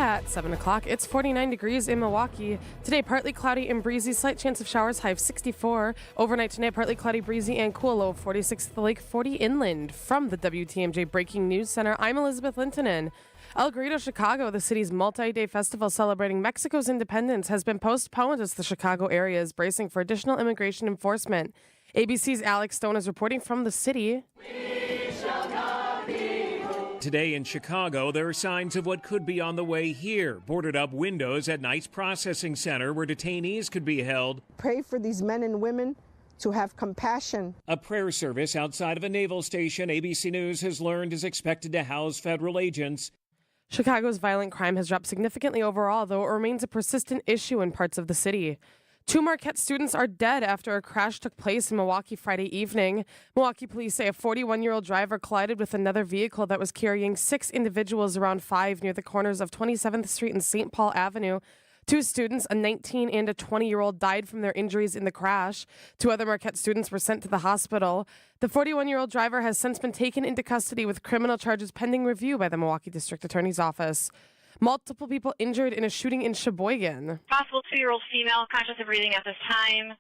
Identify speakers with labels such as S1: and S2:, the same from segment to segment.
S1: At 7 o'clock, it's 49 degrees in Milwaukee. Today, partly cloudy and breezy, slight chance of showers, high of 64. Overnight tonight, partly cloudy, breezy, and cool, low of 46 at the lake, 40 inland. From the WTMJ Breaking News Center, I'm Elizabeth Lintonen. El Grito, Chicago, the city's multi-day festival celebrating Mexico's independence, has been postponed as the Chicago area is bracing for additional immigration enforcement. ABC's Alex Stone is reporting from the city.
S2: Today in Chicago, there are signs of what could be on the way here. Boarded up windows at Knight's Processing Center where detainees could be held.
S3: Pray for these men and women to have compassion.
S2: A prayer service outside of a naval station, ABC News has learned, is expected to house federal agents.
S1: Chicago's violent crime has dropped significantly overall, though it remains a persistent issue in parts of the city. 2 Marquette students are dead after a crash took place in Milwaukee Friday evening. Milwaukee police say a 41-year-old driver collided with another vehicle that was carrying 6 individuals around 5 near the corners of 27th Street and St. Paul Avenue. 2 students, a 19 and a 20-year-old, died from their injuries in the crash. 2 other Marquette students were sent to the hospital. The 41-year-old driver has since been taken into custody with criminal charges pending review by the Milwaukee District Attorney's Office. Multiple people injured in a shooting in Sheboygan.
S4: Possible 2-year-old female, conscious of breathing at this time.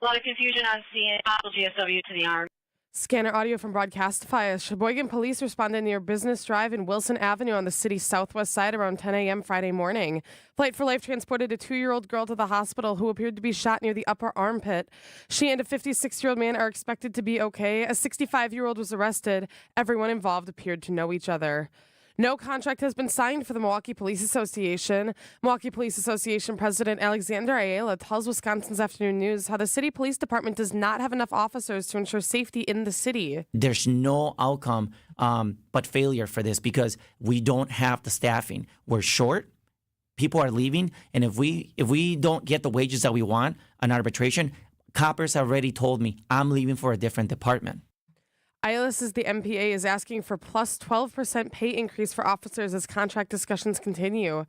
S4: A lot of confusion on scene. Possible GSW to the arm.
S1: Scanner audio from Broadcastify. Sheboygan police responded near Business Drive and Wilson Avenue on the city's southwest side around 10 a.m. Friday morning. Flight for Life transported a 2-year-old girl to the hospital who appeared to be shot near the upper armpit. She and a 56-year-old man are expected to be okay. A 65-year-old was arrested. Everyone involved appeared to know each other. No contract has been signed for the Milwaukee Police Association. Milwaukee Police Association President Alexander Ayala tells Wisconsin's Afternoon News how the city police department does not have enough officers to ensure safety in the city.
S5: There's no outcome but failure for this because we don't have the staffing. We're short. People are leaving. And if we don't get the wages that we want on arbitration, coppers have already told me I'm leaving for a different department.
S1: Ayala says the MPA is asking for plus 12% pay increase for officers as contract discussions continue.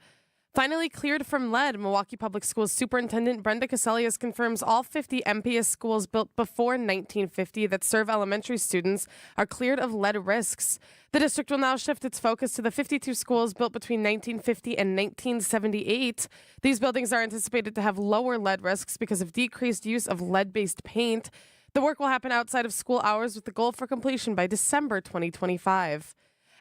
S1: Finally cleared from lead, Milwaukee Public Schools Superintendent Brenda Caselius confirms all 50 MPS schools built before 1950 that serve elementary students are cleared of lead risks. The district will now shift its focus to the 52 schools built between 1950 and 1978. These buildings are anticipated to have lower lead risks because of decreased use of lead-based paint. The work will happen outside of school hours with the goal for completion by December 2025.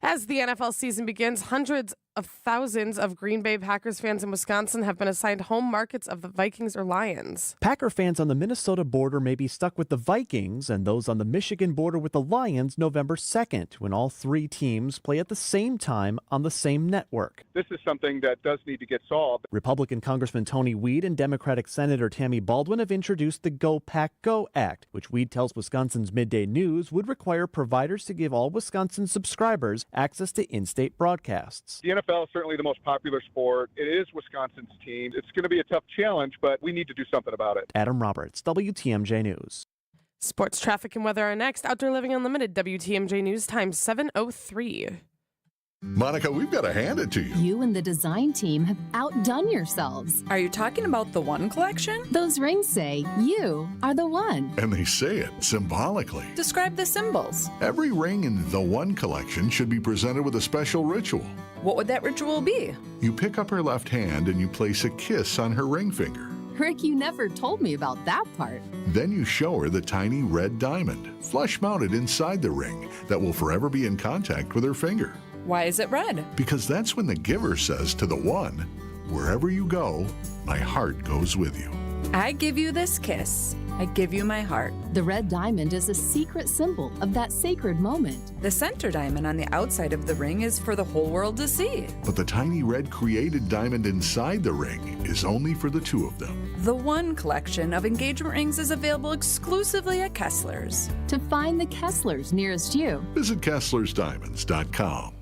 S1: As the NFL season begins, hundreds of thousands of Green Bay Packers fans in Wisconsin have been assigned home markets of the Vikings or Lions.
S6: Packer fans on the Minnesota border may be stuck with the Vikings and those on the Michigan border with the Lions November 2nd, when all 3 teams play at the same time on the same network.
S7: This is something that does need to get solved.
S6: Republican Congressman Tony Weed and Democratic Senator Tammy Baldwin have introduced the Go Pack Go Act, which Weed tells Wisconsin's Midday News would require providers to give all Wisconsin subscribers access to in-state broadcasts.
S7: The NFL is certainly the most popular sport. It is Wisconsin's team. It's going to be a tough challenge, but we need to do something about it.
S6: Adam Roberts, WTMJ News.
S1: Sports, traffic, and weather are next. Outdoor Living Unlimited, WTMJ News time 7:03.
S8: Monica, we've got to hand it to you.
S9: You and the design team have outdone yourselves.
S10: Are you talking about the One Collection?
S9: Those rings say you are the one.
S8: And they say it symbolically.
S10: Describe the symbols.
S8: Every ring in the One Collection should be presented with a special ritual.
S10: What would that ritual be?
S8: You pick up her left hand and you place a kiss on her ring finger.
S9: Rick, you never told me about that part.
S8: Then you show her the tiny red diamond, flush-mounted inside the ring, that will forever be in contact with her finger.
S10: Why is it red?
S8: Because that's when the giver says to the one, wherever you go, my heart goes with you.
S10: I give you this kiss. I give you my heart.
S9: The red diamond is a secret symbol of that sacred moment.
S10: The center diamond on the outside of the ring is for the whole world to see.
S8: But the tiny red created diamond inside the ring is only for the 2 of them.
S10: The One Collection of engagement rings is available exclusively at Kessler's.
S9: To find the Kesslers nearest you,
S8: visit KesslersDiamonds.com.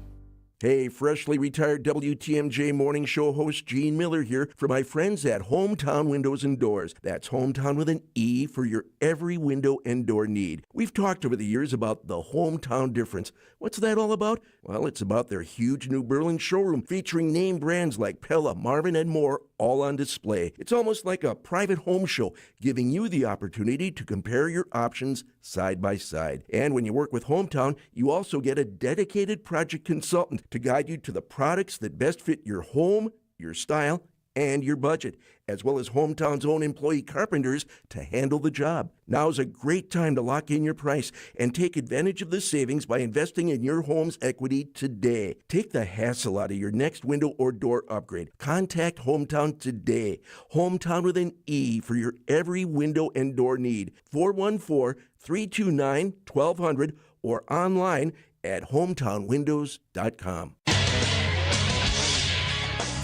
S11: Hey, freshly retired WTMJ morning show host Gene Miller here for my friends at Hometown Windows and Doors. That's Hometown with an E for your every window and door need. We've talked over the years about the hometown difference. What's that all about? Well, it's about their huge new Berlin showroom featuring name brands like Pella, Marvin, and more, all on display. It's almost like a private home show, giving you the opportunity to compare your options side by side. And when you work with Hometown, you also get a dedicated project consultant to guide you to the products that best fit your home, your style, and your budget, as well as Hometown's own employee carpenters to handle the job. Now is a great time to lock in your price and take advantage of the savings by investing in your home's equity today. Take the hassle out of your next window or door upgrade. Contact Hometown today. Hometown with an E for your every window and door need. 414-329-1200 or online at hometownwindows.com.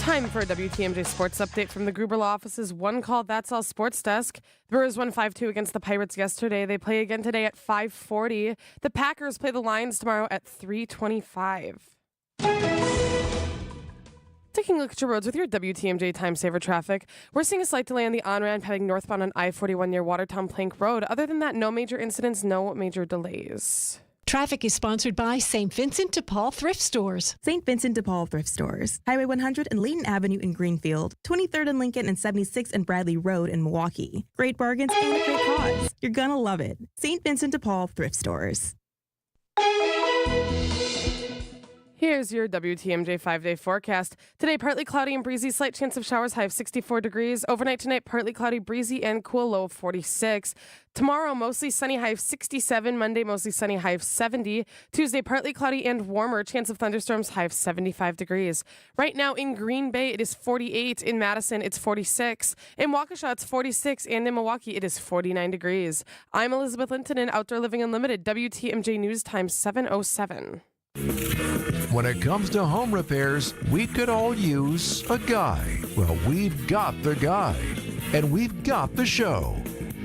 S1: Time for a WTMJ Sports Update from the Gruber Law Office's One Call That's All Sports Desk. The Brewers won 5-2 against the Pirates yesterday. They play again today at 5:40. The Packers play the Lions tomorrow at 3:25. Taking a look at your roads with your WTMJ Time Saver traffic. We're seeing a slight delay on the on-ramp heading northbound on I-41 near Watertown Plank Road. Other than that, no major incidents, no major delays.
S12: Traffic is sponsored by St. Vincent de Paul Thrift Stores.
S13: St. Vincent de Paul Thrift Stores. Highway 100 and Layton Avenue in Greenfield. 23rd and Lincoln and 76th and Bradley Road in Milwaukee. Great bargains and a great cause. You're gonna love it. St. Vincent de Paul Thrift Stores.
S1: Here's your WTMJ 5-day forecast. Today, partly cloudy and breezy, slight chance of showers, high of 64 degrees. Overnight tonight, partly cloudy, breezy, and cool, low of 46. Tomorrow, mostly sunny, high of 67. Monday, mostly sunny, high of 70. Tuesday, partly cloudy and warmer, chance of thunderstorms, high of 75 degrees. Right now in Green Bay, it is 48. In Madison, it's 46. In Waukesha, it's 46. And in Milwaukee, it is 49 degrees. I'm Elizabeth Linton in Outdoor Living Unlimited, WTMJ News Time 7:07.
S14: When it comes to home repairs, we could all use a guy. Well, we've got the guy, and we've got the show.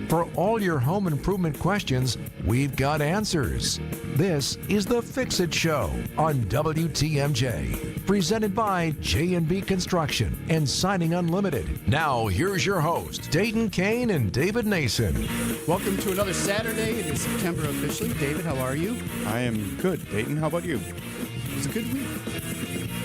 S14: For all your home improvement questions, we've got answers. This is the Fix It Show on WTMJ, presented by J&B Construction and Siding Unlimited. Now, here's your host, Dayton, Kane, and David Nason.
S15: Welcome to another Saturday. It is September officially. David, how are you?
S16: I am good. Dayton, how about you?
S15: It was a good week.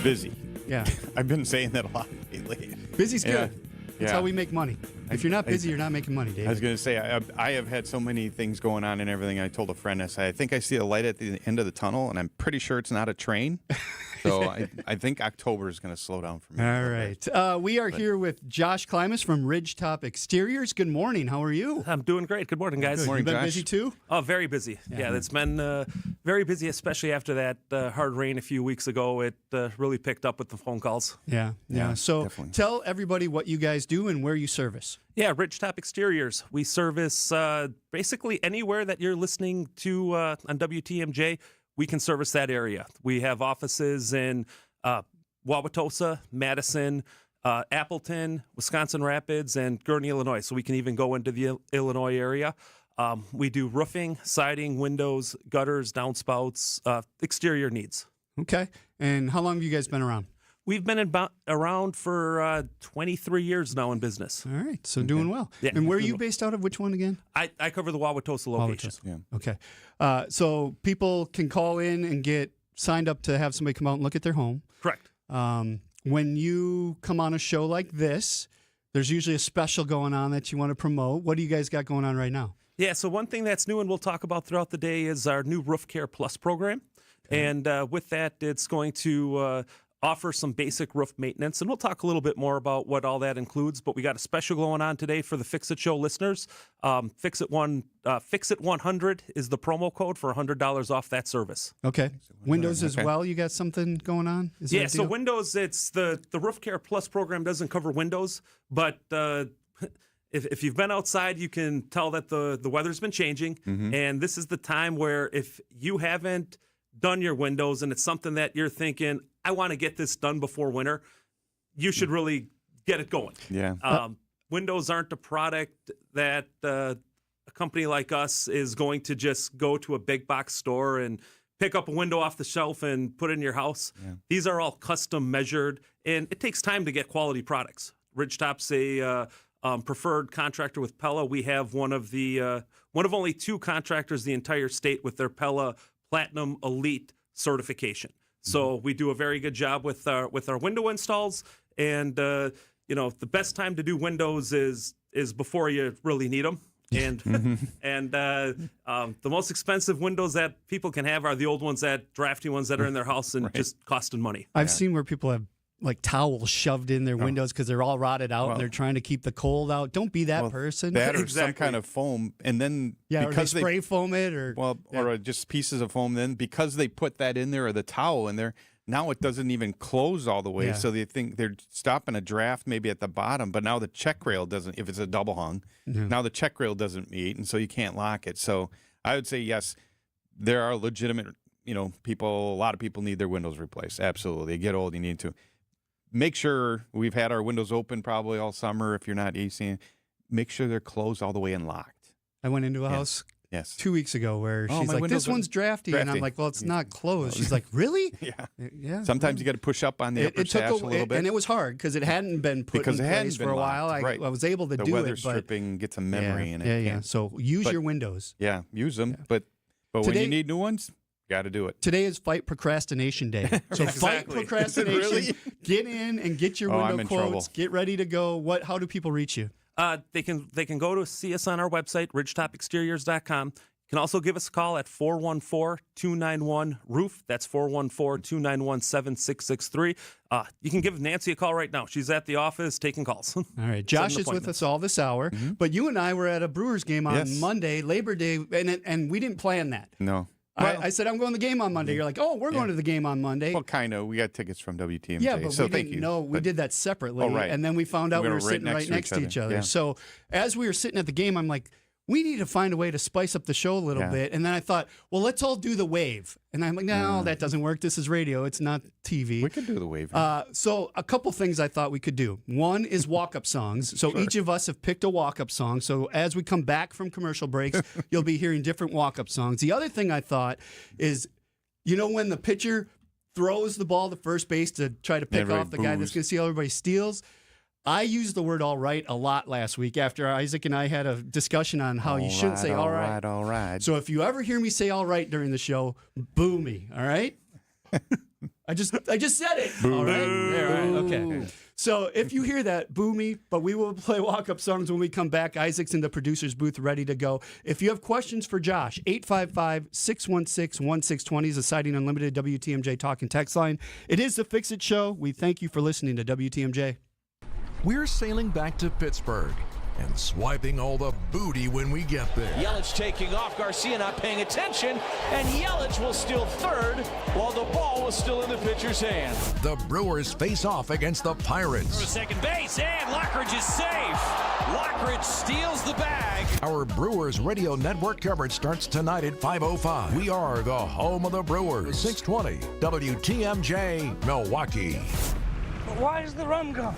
S16: Busy.
S15: Yeah.
S16: I've been saying that a lot lately.
S15: Busy's good.
S16: Yeah.
S15: That's how we make money. If you're not busy, you're not making money, David.
S16: I was going to say, I have had so many things going on and everything. I told a friend, I said, I think I see a light at the end of the tunnel, and I'm pretty sure it's not a train. So I think October is going to slow down for me.
S15: All right. We are here with Josh Klimas from Ridgetop Exteriors. Good morning. How are you?
S17: I'm doing great. Good morning, guys.
S15: Good morning, Josh. You been busy too?
S17: Oh, very busy. Yeah, it's been very busy, especially after that hard rain a few weeks ago. It really picked up with the phone calls.
S15: Yeah. So definitely. Tell everybody what you guys do and where you service.
S17: Yeah, Ridgetop Exteriors. We service basically anywhere that you're listening to on WTMJ. We can service that area. We have offices in Wauwatosa, Madison, Appleton, Wisconsin Rapids, and Gurnee, Illinois. So we can even go into the Illinois area. We do roofing, siding, windows, gutters, downspouts, exterior needs.
S15: Okay. And how long have you guys been around?
S17: We've been around for 23 years now in business.
S15: All right. So doing well.
S17: Yeah.
S15: And where are you based out of? Which one again?
S17: I cover the Wauwatosa location.
S15: Yeah. Okay. So people can call in and get signed up to have somebody come out and look at their home.
S17: Correct.
S15: When you come on a show like this, there's usually a special going on that you want to promote. What do you guys got going on right now?
S17: Yeah. So one thing that's new and we'll talk about throughout the day is our new Roof Care Plus program. Okay. And with that, it's going to offer some basic roof maintenance, and we'll talk a little bit more about what all that includes, but we got a special going on today for the Fix It Show listeners. Fix It 100 is the promo code for $100 off that service.
S15: Okay. Windows as well, you got something going on?
S17: Yeah, so Windows, it's the Roof Care Plus program doesn't cover Windows, but if you've been outside, you can tell that the weather's been changing, and this is the time where if you haven't done your windows and it's something that you're thinking, I want to get this done before winter, you should really get it going.
S16: Yeah.
S17: Windows aren't a product that a company like us is going to just go to a big box store and pick up a window off the shelf and put it in your house. Yeah. These are all custom measured, and it takes time to get quality products. Ridgetop's a preferred contractor with Pella. We have one of only 2 contractors in the entire state with their Pella Platinum Elite certification. So we do a very good job with our window installs, and the best time to do windows is before you really need them. And the most expensive windows that people can have are the old ones, that drafty ones that are in their house and just costing money.
S15: I've seen where people have like towels shoved in their windows because they're all rotted out and they're trying to keep the cold out. Don't be that person.
S16: That or some kind of foam, and then
S15: or they spray foam it,
S16: or just pieces of foam. Then because they put that in there or the towel in there, now it doesn't even close all the way. So they think they're stopping a draft maybe at the bottom, but now the check rail doesn't. If it's a double hung, now the check rail doesn't meet, and so you can't lock it. So I would say yes, there are legitimate people. A lot of people need their windows replaced. Absolutely, they get old. You need to. Make sure we've had our windows open probably all summer. If you're not AC, make sure they're closed all the way and locked.
S15: I went into a house 2 weeks ago where she's like, "This one's drafty," and I'm like, "Well, it's not closed." She's like, "Really?" Yeah.
S16: Sometimes you got to push up on the upper sash a little bit,
S15: and it was hard because it hadn't been put in place for a while. I was able to do it.
S16: The weather stripping gets a memory in it.
S15: Yeah. So use your windows.
S16: Yeah, use them. But when you need new ones, got to do it.
S15: Today is Fight Procrastination Day. So fight procrastination.
S16: Really?
S15: Get in and get your window quotes.
S16: Trouble.
S15: Get ready to go. How do people reach you?
S17: They can go to see us on our website, ridgetopexteriors.com. You can also give us a call at 414-291-ROOF. That's 414-291-7663. You can give Nancy a call right now. She's at the office taking calls.
S15: All right. Josh is with us all this hour, but you and I were at a Brewers game on Monday, Labor Day, and we didn't plan that.
S16: No.
S15: I said, I'm going to the game on Monday. You're like, oh, we're going to the game on Monday.
S16: Well, kind of. We got tickets from WTMJ.
S15: Yeah, but
S16: so
S15: we didn't know. We did that separately.
S16: Oh, right.
S15: And then we found out we were sitting right next to each other.
S16: Yeah.
S15: So as we were sitting at the game, I'm like, we need to find a way to spice up the show a little bit. And then I thought, well, let's all do the wave. And I'm like, no, that doesn't work. This is radio. It's not TV.
S16: We could do the wave.
S15: So a couple things I thought we could do. One is walk-up songs. So each of us have picked a walk-up song. So as we come back from commercial breaks, you'll be hearing different walk-up songs. The other thing I thought is, when the pitcher throws the ball to first base to try to pick off the guy that's going to see how everybody steals, I used the word all right a lot last week after Isaac and I had a discussion on how you shouldn't say all right.
S16: All right.
S15: So if you ever hear me say all right during the show, boo me, all right? I just said it.
S16: Boo.
S15: All right? Yeah, all right. Okay. So if you hear that, boo me, but we will play walk-up songs when we come back. Isaac's in the producer's booth ready to go. If you have questions for Josh, 855-616-1620 is the Siding Unlimited WTMJ talk and text line. It is the Fix It Show. We thank you for listening to WTMJ.
S14: We're sailing back to Pittsburgh and swiping all the booty when we get there.
S18: Yelich taking off, Garcia not paying attention, and Yelich will steal third while the ball was still in the pitcher's hand.
S14: The Brewers face off against the Pirates.
S18: For second base, and Lockridge is safe. Lockridge steals the bag.
S14: Our Brewers Radio Network coverage starts tonight at 5:05. We are the home of the Brewers. 620 WTMJ, Milwaukee.
S19: But why is the rum gone?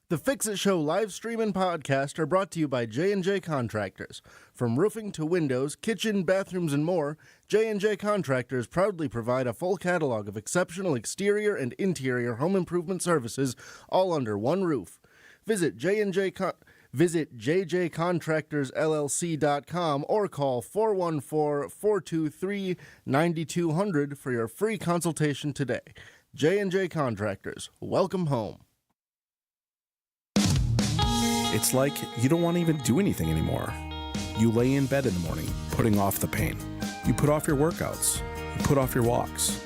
S20: The Fix It Show live stream and podcast are brought to you by J&J Contractors. From roofing to windows, kitchen, bathrooms, and more, J&J Contractors proudly provide a full catalog of exceptional exterior and interior home improvement services, all under one roof. Visit JJContractorsLLC.com or call 414-423-9200 for your free consultation today. J&J Contractors, welcome home.
S21: It's like you don't want to even do anything anymore. You lay in bed in the morning, putting off the pain. You put off your workouts. You put off your walks.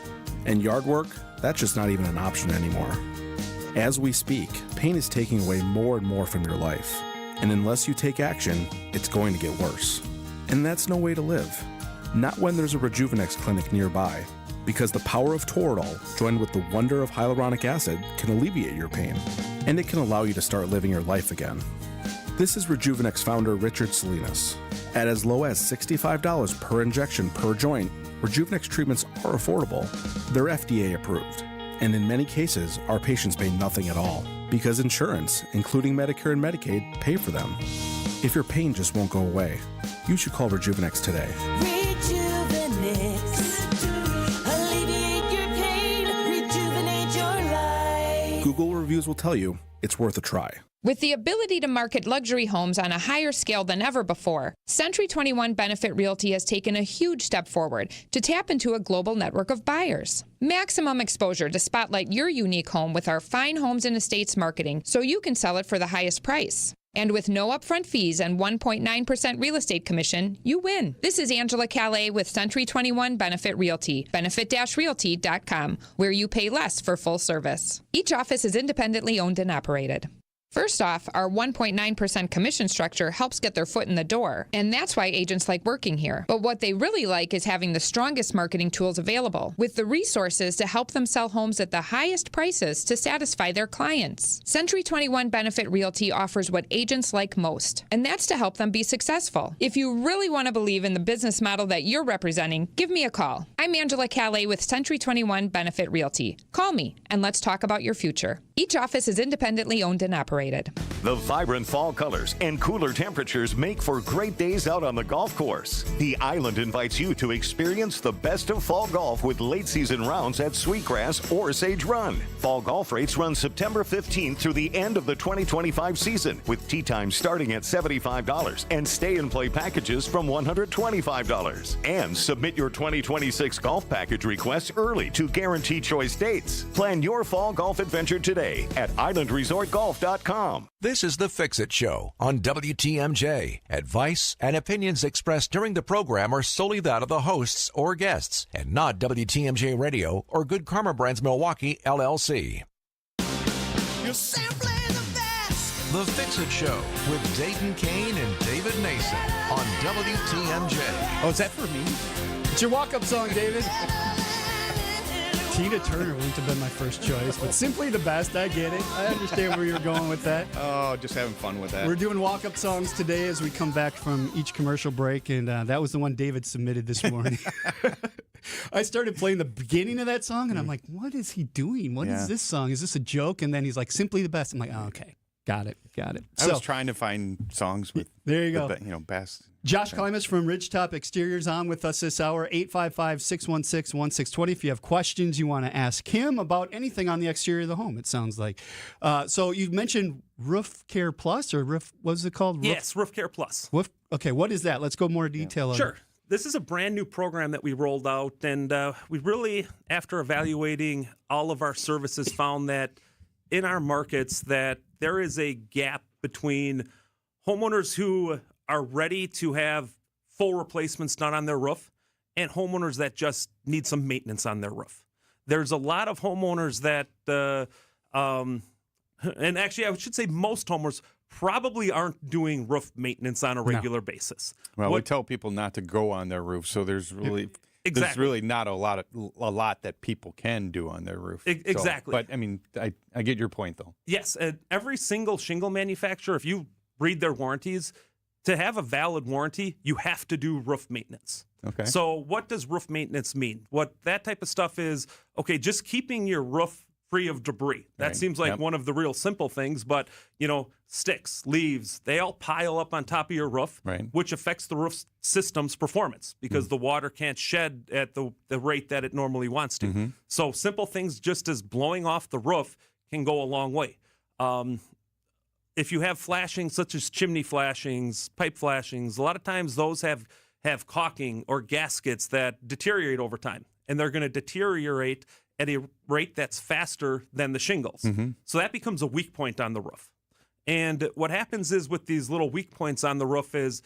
S21: And yard work, that's just not even an option anymore. As we speak, pain is taking away more and more from your life. And unless you take action, it's going to get worse. And that's no way to live. Not when there's a Rejuvenex clinic nearby. Because the power of Toradol, joined with the wonder of hyaluronic acid, can alleviate your pain. And it can allow you to start living your life again. This is Rejuvenex founder Richard Salinas. At as low as $65 per injection per joint, Rejuvenex treatments are affordable. They're FDA approved. And in many cases, our patients pay nothing at all. Because insurance, including Medicare and Medicaid, pay for them. If your pain just won't go away, you should call Rejuvenex today. Google reviews will tell you it's worth a try.
S3: With the ability to market luxury homes on a higher scale than ever before, Century 21 Benefit Realty has taken a huge step forward to tap into a global network of buyers. Maximum exposure to spotlight your unique home with our fine homes and estates marketing so you can sell it for the highest price. And with no upfront fees and 1.9% real estate commission, you win. This is Angela Calais with Century 21 Benefit Realty, benefit-realty.com, where you pay less for full service. Each office is independently owned and operated. First off, our 1.9% commission structure helps get their foot in the door, and that's why agents like working here. But what they really like is having the strongest marketing tools available, with the resources to help them sell homes at the highest prices to satisfy their clients. Century 21 Benefit Realty offers what agents like most, and that's to help them be successful. If you really want to believe in the business model that you're representing, give me a call. I'm Angela Calais with Century 21 Benefit Realty. Call me, and let's talk about your future. Each office is independently owned and operated.
S22: The vibrant fall colors and cooler temperatures make for great days out on the golf course. The Island invites you to experience the best of fall golf with late season rounds at Sweetgrass or Sage Run. Fall golf rates run September 15th through the end of the 2025 season, with tee times starting at $75 and stay and play packages from $125. And submit your 2026 golf package requests early to guarantee choice dates. Plan your fall golf adventure today at islandresortgolf.com.
S14: This is the Fix-It Show on WTMJ. Advice and opinions expressed during the program are solely that of the hosts or guests and not WTMJ Radio or Good Karma Brands Milwaukee, LLC.
S23: You're simply the best.
S14: The Fix-It Show with Dayton, Kane, and David Nason on WTMJ.
S15: Oh, is that for me? It's your walk-up song, David. Tina Turner wouldn't have been my first choice, but simply the best. I get it. I understand where you're going with that.
S16: Oh, just having fun with that.
S15: We're doing walk-up songs today as we come back from each commercial break, and that was the one David submitted this morning. I started playing the beginning of that song, and I'm like, what is he doing? What is this song? Is this a joke? And then he's like, simply the best. I'm like, oh, okay. Got it.
S16: I was trying to find songs with
S15: there you go.
S16: best.
S15: Josh Klimas from Ridgetop Exteriors on with us this hour, 855-616-1620. If you have questions you want to ask him about anything on the exterior of the home, it sounds like. So you mentioned Roof Care Plus, or what was it called?
S17: Yes, Roof Care Plus.
S15: Okay, what is that? Let's go more detail on it.
S17: Sure. This is a brand new program that we rolled out, and we really, after evaluating all of our services, found that in our markets that there is a gap between homeowners who are ready to have full replacements done on their roof and homeowners that just need some maintenance on their roof. There's a lot of homeowners that, and actually I should say most homeowners probably aren't doing roof maintenance on a regular basis.
S16: Well, we tell people not to go on their roof, so there's really...
S17: Exactly.
S16: There's really not a lot that people can do on their roof.
S17: Exactly.
S16: But I mean, I get your point though.
S17: Yes, every single shingle manufacturer, if you read their warranties, to have a valid warranty, you have to do roof maintenance.
S16: Okay.
S17: So what does roof maintenance mean? What that type of stuff is, okay, just keeping your roof free of debris. That seems like one of the real simple things, but sticks, leaves, they all pile up on top of your roof, which affects the roof system's performance because the water can't shed at the rate that it normally wants to.
S16: Mm-hmm.
S17: So simple things just as blowing off the roof can go a long way. If you have flashings such as chimney flashings, pipe flashings, a lot of times those have caulking or gaskets that deteriorate over time, and they're going to deteriorate at a rate that's faster than the shingles.
S16: Mm-hmm.
S17: So that becomes a weak point on the roof. And what happens is with these little weak points on the roof is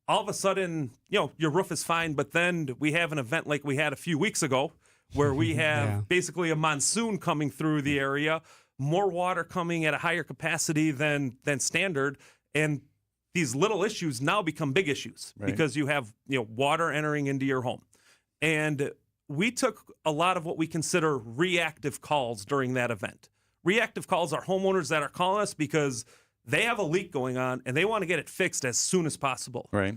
S17: all of a sudden, your roof is fine, but then we have an event like we had a few weeks ago where we have basically a monsoon coming through the area, more water coming at a higher capacity than standard, and these little issues now become big issues because you have water entering into your home. And we took a lot of what we consider reactive calls during that event. Reactive calls are homeowners that are calling us because they have a leak going on and they want to get it fixed as soon as possible.
S16: Right.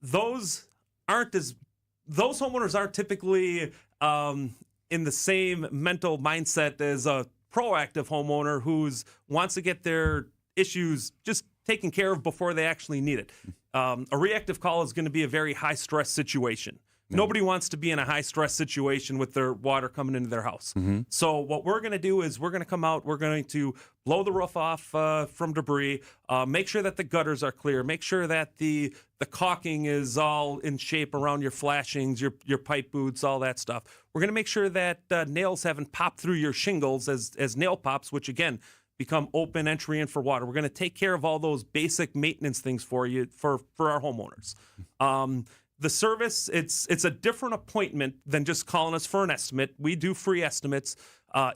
S17: Those homeowners aren't typically in the same mental mindset as a proactive homeowner who wants to get their issues just taken care of before they actually need it. A reactive call is going to be a very high stress situation Nobody wants to be in a high-stress situation with their water coming into their house. So what we're going to do is we're going to come out, we're going to blow the roof off from debris, make sure that the gutters are clear, make sure that the caulking is all in shape around your flashings, your pipe boots, all that stuff. We're going to make sure that nails haven't popped through your shingles as nail pops, which, again, become open entry in for water. We're going to take care of all those basic maintenance things for you, for our homeowners. The service, it's a different appointment than just calling us for an estimate. We do free estimates.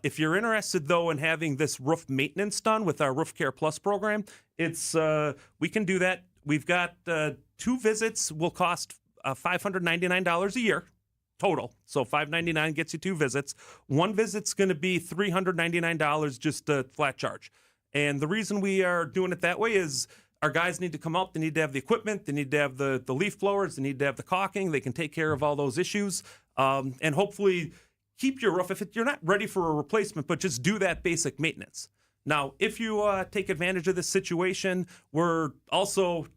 S17: If you're interested, though, in having this roof maintenance done with our Roof Care Plus program, we can do that. We've got 2 visits will cost $599 a year total. So $599 gets you 2 visits. 1 visit's going to be $399, just a flat charge. And the reason we are doing it that way is our guys need to come out. They need to have the equipment. They need to have the leaf blowers. They need to have the caulking. They can take care of all those issues and hopefully keep your roof. If you're not ready for a replacement, but just do that basic maintenance. Now, if you take advantage of this situation, we're also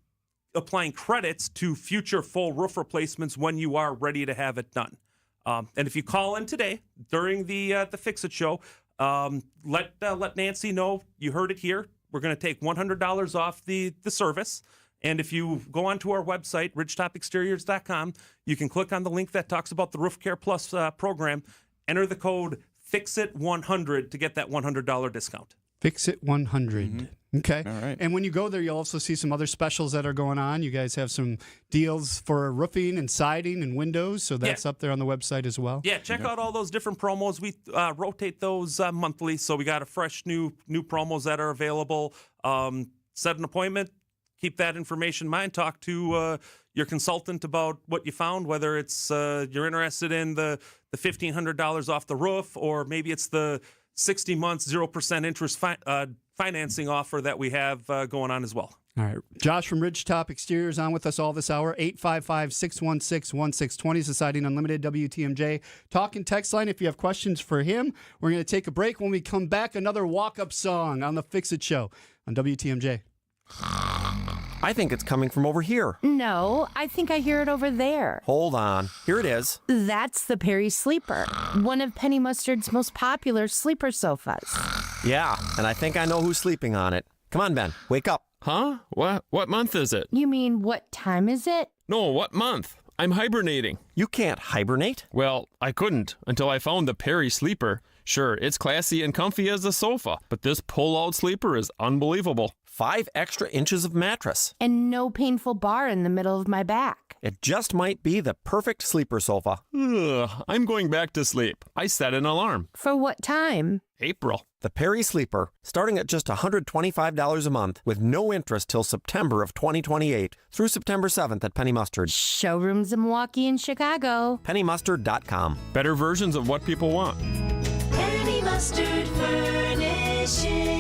S17: applying credits to future full roof replacements when you are ready to have it done. And if you call in today during the Fix-It show, let Nancy know you heard it here. We're going to take $100 off the service. And if you go onto our website, ridgetopexteriors.com, you can click on the link that talks about the Roof Care Plus program. Enter the code FIXIT100 to get that $100 discount.
S15: FIXIT100. Okay.
S16: All right.
S15: And when you go there, you'll also see some other specials that are going on. You guys have some deals for roofing and siding and windows, so that's up there on the website as well.
S17: Yeah, check out all those different promos. We rotate those monthly, so we got a fresh new promos that are available. Set an appointment, keep that information in mind, talk to your consultant about what you found, whether it's you're interested in the $1,500 off the roof, or maybe it's the 60 months, 0% interest financing offer that we have going on as well.
S15: All right. Josh from Ridgetop Exteriors on with us all this hour. 855-616-1620 is the Siding Unlimited WTMJ talk and text line. If you have questions for him, we're going to take a break. When we come back, another walk-up song on the Fix-It Show on WTMJ.
S2: I think it's coming from over here.
S4: No, I think I hear it over there.
S2: Hold on. Here it is.
S4: That's the Perry Sleeper, one of Penny Mustard's most popular sleeper sofas.
S2: Yeah, and I think I know who's sleeping on it. Come on, Ben. Wake up.
S5: Huh? What month is it?
S4: You mean, what time is it?
S5: No, what month? I'm hibernating.
S2: You can't hibernate.
S5: Well, I couldn't until I found the Perry Sleeper. Sure, it's classy and comfy as a sofa, but this pull-out sleeper is unbelievable.
S2: 5 extra inches of mattress.
S4: And no painful bar in the middle of my back.
S2: It just might be the perfect sleeper sofa.
S5: Ugh, I'm going back to sleep. I set an alarm.
S4: For what time?
S5: April.
S2: The Perry Sleeper, starting at just $125 a month with no interest till September of 2028 through September 7th at Penny Mustard.
S4: Showrooms in Milwaukee and Chicago.
S2: PennyMustard.com.
S5: Better versions of what people want.
S23: Penny Mustard Furnishing.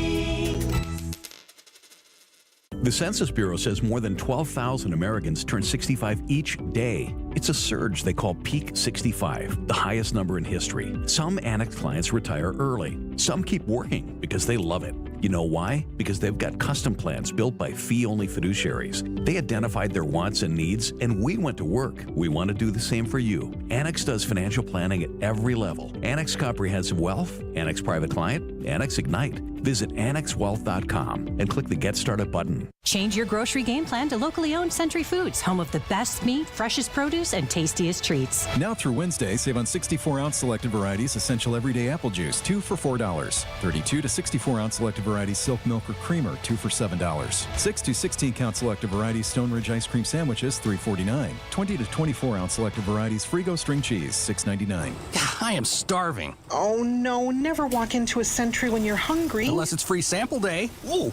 S24: The Census Bureau says more than 12,000 Americans turn 65 each day. It's a surge they call Peak 65, the highest number in history. Some Annex clients retire early. Some keep working because they love it. You know why? Because they've got custom plans built by fee-only fiduciaries. They identified their wants and needs, and we went to work. We want to do the same for you. Annex does financial planning at every level. Annex Comprehensive Wealth, Annex Private Client, Annex Ignite. Visit AnnexWealth.com and click the Get Started button.
S12: Change your grocery game plan to locally owned Century Foods, home of the best meat, freshest produce, and tastiest treats.
S25: Now through Wednesday, save on 64-ounce selected varieties Essential Everyday Apple Juice, 2 for $4. 32 to 64-ounce selected varieties Silk Milk or Creamer, 2 for $7. 6 to 16-count selected varieties Stone Ridge Ice Cream Sandwiches, $3.49. 20 to 24-ounce selected varieties Frigo String Cheese, $6.99.
S26: I am starving.
S27: Oh no, never walk into a Century when you're hungry.
S26: Unless it's free sample day. Ooh,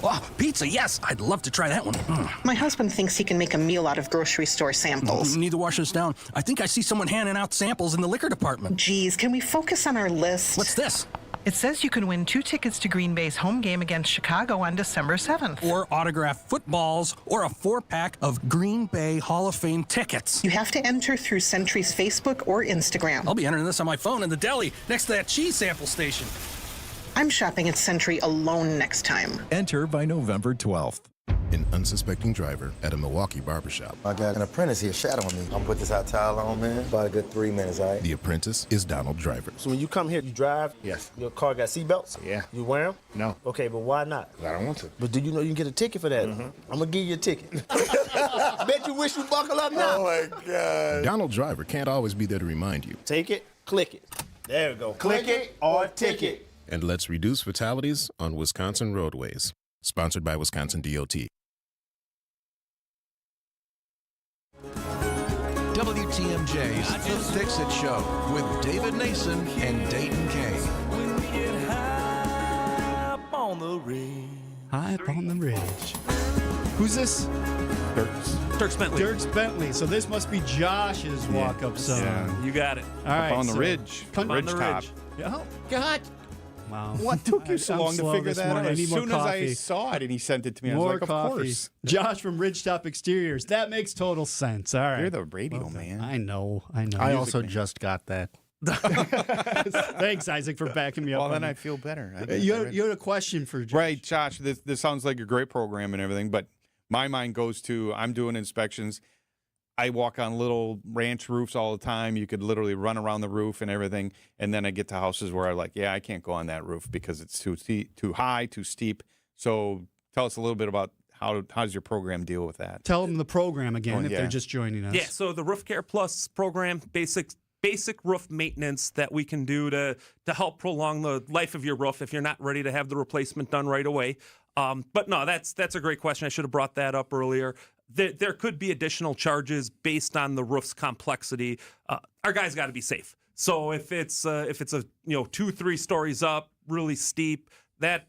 S26: wow, pizza, yes. I'd love to try that one.
S27: My husband thinks he can make a meal out of grocery store samples.
S26: Need to wash this down. I think I see someone handing out samples in the liquor department.
S27: Geez, can we focus on our list?
S26: What's this?
S27: It says you can win 2 tickets to Green Bay's home game against Chicago on December 7th.
S26: Or autographed footballs, or a 4-pack of Green Bay Hall of Fame tickets.
S27: You have to enter through Century's Facebook or Instagram.
S26: I'll be entering this on my phone in the deli next to that cheese sample station.
S27: I'm shopping at Century alone next time.
S25: Enter by November 12th.
S6: an unsuspecting driver at a Milwaukee barbershop.
S7: I got an apprentice here shadowing me. I'm gonna put this hot towel on, man. About a good 3 minutes, all right?
S6: The apprentice is Donald Driver.
S8: So when you come here, you drive?
S6: Yes.
S8: Your car got seatbelts?
S6: Yeah.
S8: You wear them?
S6: No.
S8: Okay, but why not?
S6: I don't want to.
S8: But do you know you can get a ticket for that? I'm gonna give you a ticket. Bet you wish you buckle up now.
S6: Oh my God. Donald Driver can't always be there to remind you.
S8: Take it, click it. There we go. Click it or ticket.
S6: And let's reduce fatalities on Wisconsin roadways. Sponsored by Wisconsin DOT.
S14: WTMJ's The Fix-It Show with David Nason and Dayton Kane.
S18: High up on the ridge.
S15: Who's this?
S17: Dirks Bentley.
S15: Dirks Bentley. So this must be Josh's walk-up song.
S16: Yeah.
S17: You got it.
S15: All right.
S16: Up on the
S15: so
S16: ridge.
S15: Ridge
S16: top.
S15: Oh, God. Wow.
S16: What took you so
S15: I'm
S16: long to
S15: slow
S16: figure
S15: this
S16: that
S15: morning.
S16: out?
S15: I
S16: As
S15: need more
S16: soon as I
S15: coffee.
S16: saw it and he sent it to me,
S15: More
S16: I was like,
S15: coffee.
S16: of course.
S15: Josh from Ridgetop Exteriors. That makes total sense. All right.
S16: You're the radio man.
S15: I know.
S20: I also just got that.
S15: Thanks, Isaac, for backing me up.
S16: Well,
S15: on
S16: then
S15: that.
S16: I feel better.
S15: You had a question for Josh.
S16: Right, Josh, this sounds like a great program and everything, but my mind goes to I'm doing inspections. I walk on little ranch roofs all the time. You could literally run around the roof and everything. And then I get to houses where I'm like, yeah, I can't go on that roof because it's too high, too steep. So tell us a little bit about how does your program deal with that?
S15: Tell them the program again if
S16: yeah.
S15: they're just joining us.
S17: Yeah, so the Roof Care Plus program, basic roof maintenance that we can do to help prolong the life of your roof if you're not ready to have the replacement done right away. But no, that's a great question. I should have brought that up earlier. There could be additional charges based on the roof's complexity. Our guys got to be safe. So if it's a 2-3 stories up, really steep, that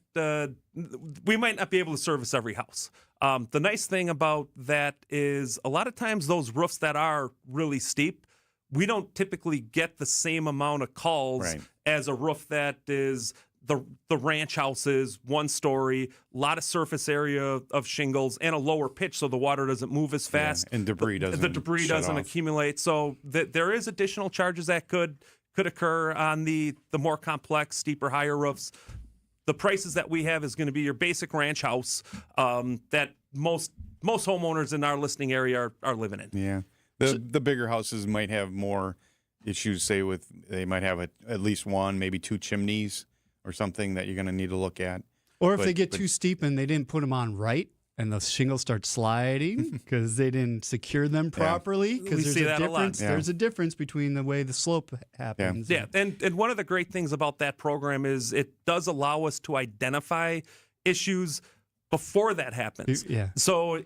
S17: we might not be able to service every house. The nice thing about that is a lot of times those roofs that are really steep, we don't typically get the same amount of calls as a roof that is the ranch houses, 1 story, a lot of surface area of shingles, and a lower pitch so the water doesn't move as fast.
S16: Yeah, and debris doesn't
S17: The debris
S16: shut
S17: doesn't
S16: off.
S17: accumulate. So there is additional charges that could occur on the more complex, steeper, higher roofs. The prices that we have is going to be your basic ranch house that most homeowners in our listening area are living in.
S16: Yeah. The bigger houses might have more issues, say they might have at least 1, maybe 2 chimneys or something that you're going to need to look at.
S15: Or if they get too steep and they didn't put them on right, and the shingles start sliding because they didn't secure them properly. Because
S17: We see that a lot.
S15: There's a difference between the way the slope happens.
S17: Yeah, and one of the great things about that program is it does allow us to identify issues before that happens.
S15: Yeah.
S17: So,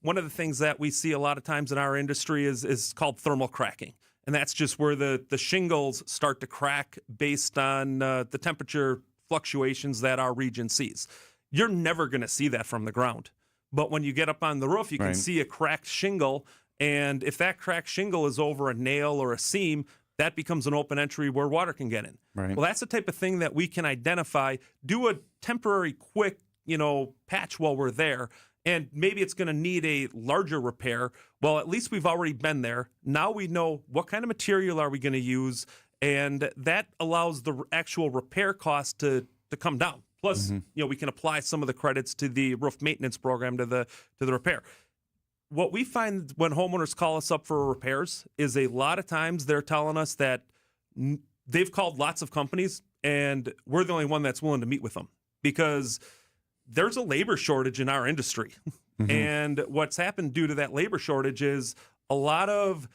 S17: one of the things that we see a lot of times in our industry is called thermal cracking. And that's just where the shingles start to crack based on the temperature fluctuations that our region sees. You're never going to see that from the ground. But when you get up on the roof, you can see a cracked shingle. And if that cracked shingle is over a nail or a seam, that becomes an open entry where water can get in.
S16: Right.
S17: Well, that's the type of thing that we can identify, do a temporary quick, patch while we're there. And maybe it's going to need a larger repair. Well, at least we've already been there. Now we know what kind of material are we going to use, and that allows the actual repair cost to come down. Plus, we can apply some of the credits to the roof maintenance program to the repair. What we find when homeowners call us up for repairs is a lot of times they're telling us that they've called lots of companies, and we're the only one that's willing to meet with them because there's a labor shortage in our industry. And what's happened due to that labor shortage is a lot of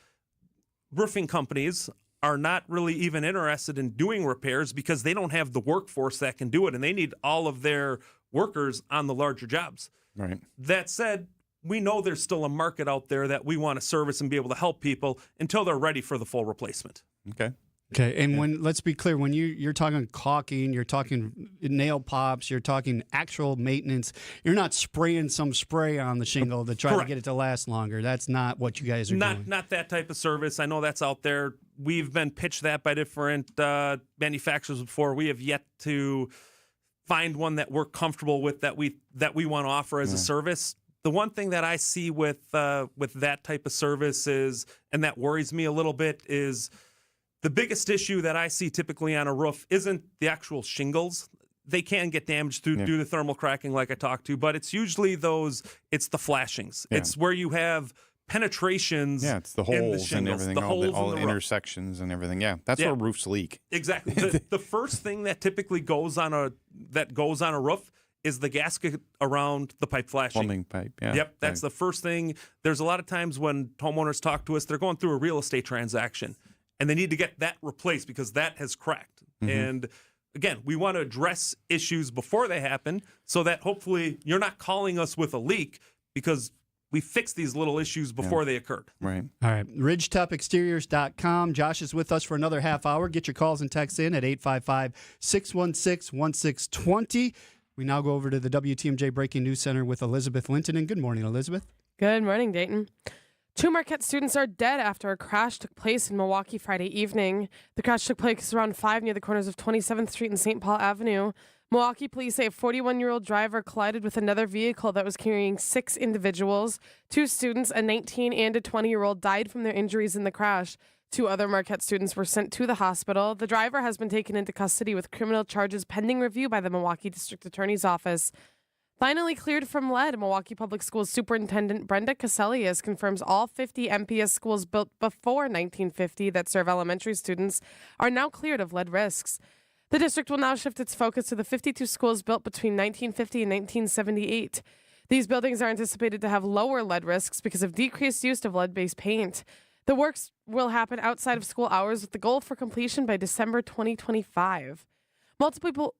S17: roofing companies are not really even interested in doing repairs because they don't have the workforce that can do it, and they need all of their workers on the larger jobs.
S16: Right.
S17: That said, we know there's still a market out there that we want to service and be able to help people until they're ready for the full replacement.
S16: Okay.
S15: Okay, and let's be clear, when you're talking caulking, you're talking nail pops, you're talking actual maintenance, you're not spraying some spray on the shingle to try to get it to last longer. That's not what you guys are doing.
S17: Not that type of service. I know that's out there. We've been pitched that by different manufacturers before. We have yet to find one that we're comfortable with that we want to offer as a service. The one thing that I see with that type of service is, and that worries me a little bit, is the biggest issue that I see typically on a roof isn't the actual shingles. they can get damaged due to thermal cracking, like I talked to, but it's usually it's the flashings. Yeah. It's where you have penetrations.
S16: Yeah, it's the holes and everything, all the intersections and everything. Yeah, that's where roofs leak.
S17: Exactly. The first thing that typically goes on a roof is the gasket around the pipe flashing.
S16: Plumbing pipe, yeah.
S17: Yep, that's the first thing. There's a lot of times when homeowners talk to us, they're going through a real estate transaction, and they need to get that replaced because that has cracked. Mm-hmm. And again, we want to address issues before they happen so that hopefully you're not calling us with a leak because we fixed these little issues before they occurred.
S16: Right.
S15: All right. RidgetopExteriors.com. Josh is with us for another half hour. Get your calls and texts in at 855-616-1620. We now go over to the WTMJ Breaking News Center with Elizabeth Linton. And good morning, Elizabeth.
S1: Good morning, Dayton. 2 Marquette students are dead after a crash took place in Milwaukee Friday evening. The crash took place around 5 near the corners of 27th Street and St. Paul Avenue. Milwaukee police say a 41-year-old driver collided with another vehicle that was carrying 6 individuals. 2 students, a 19 and a 20-year-old, died from their injuries in the crash. 2 other Marquette students were sent to the hospital. The driver has been taken into custody with criminal charges pending review by the Milwaukee District Attorney's Office. Finally cleared from lead, Milwaukee Public Schools Superintendent Brenda Caselius confirms all 50 MPS schools built before 1950 that serve elementary students are now cleared of lead risks. The district will now shift its focus to the 52 schools built between 1950 and 1978. These buildings are anticipated to have lower lead risks because of decreased use of lead-based paint. The works will happen outside of school hours with the goal for completion by December 2025. Multiple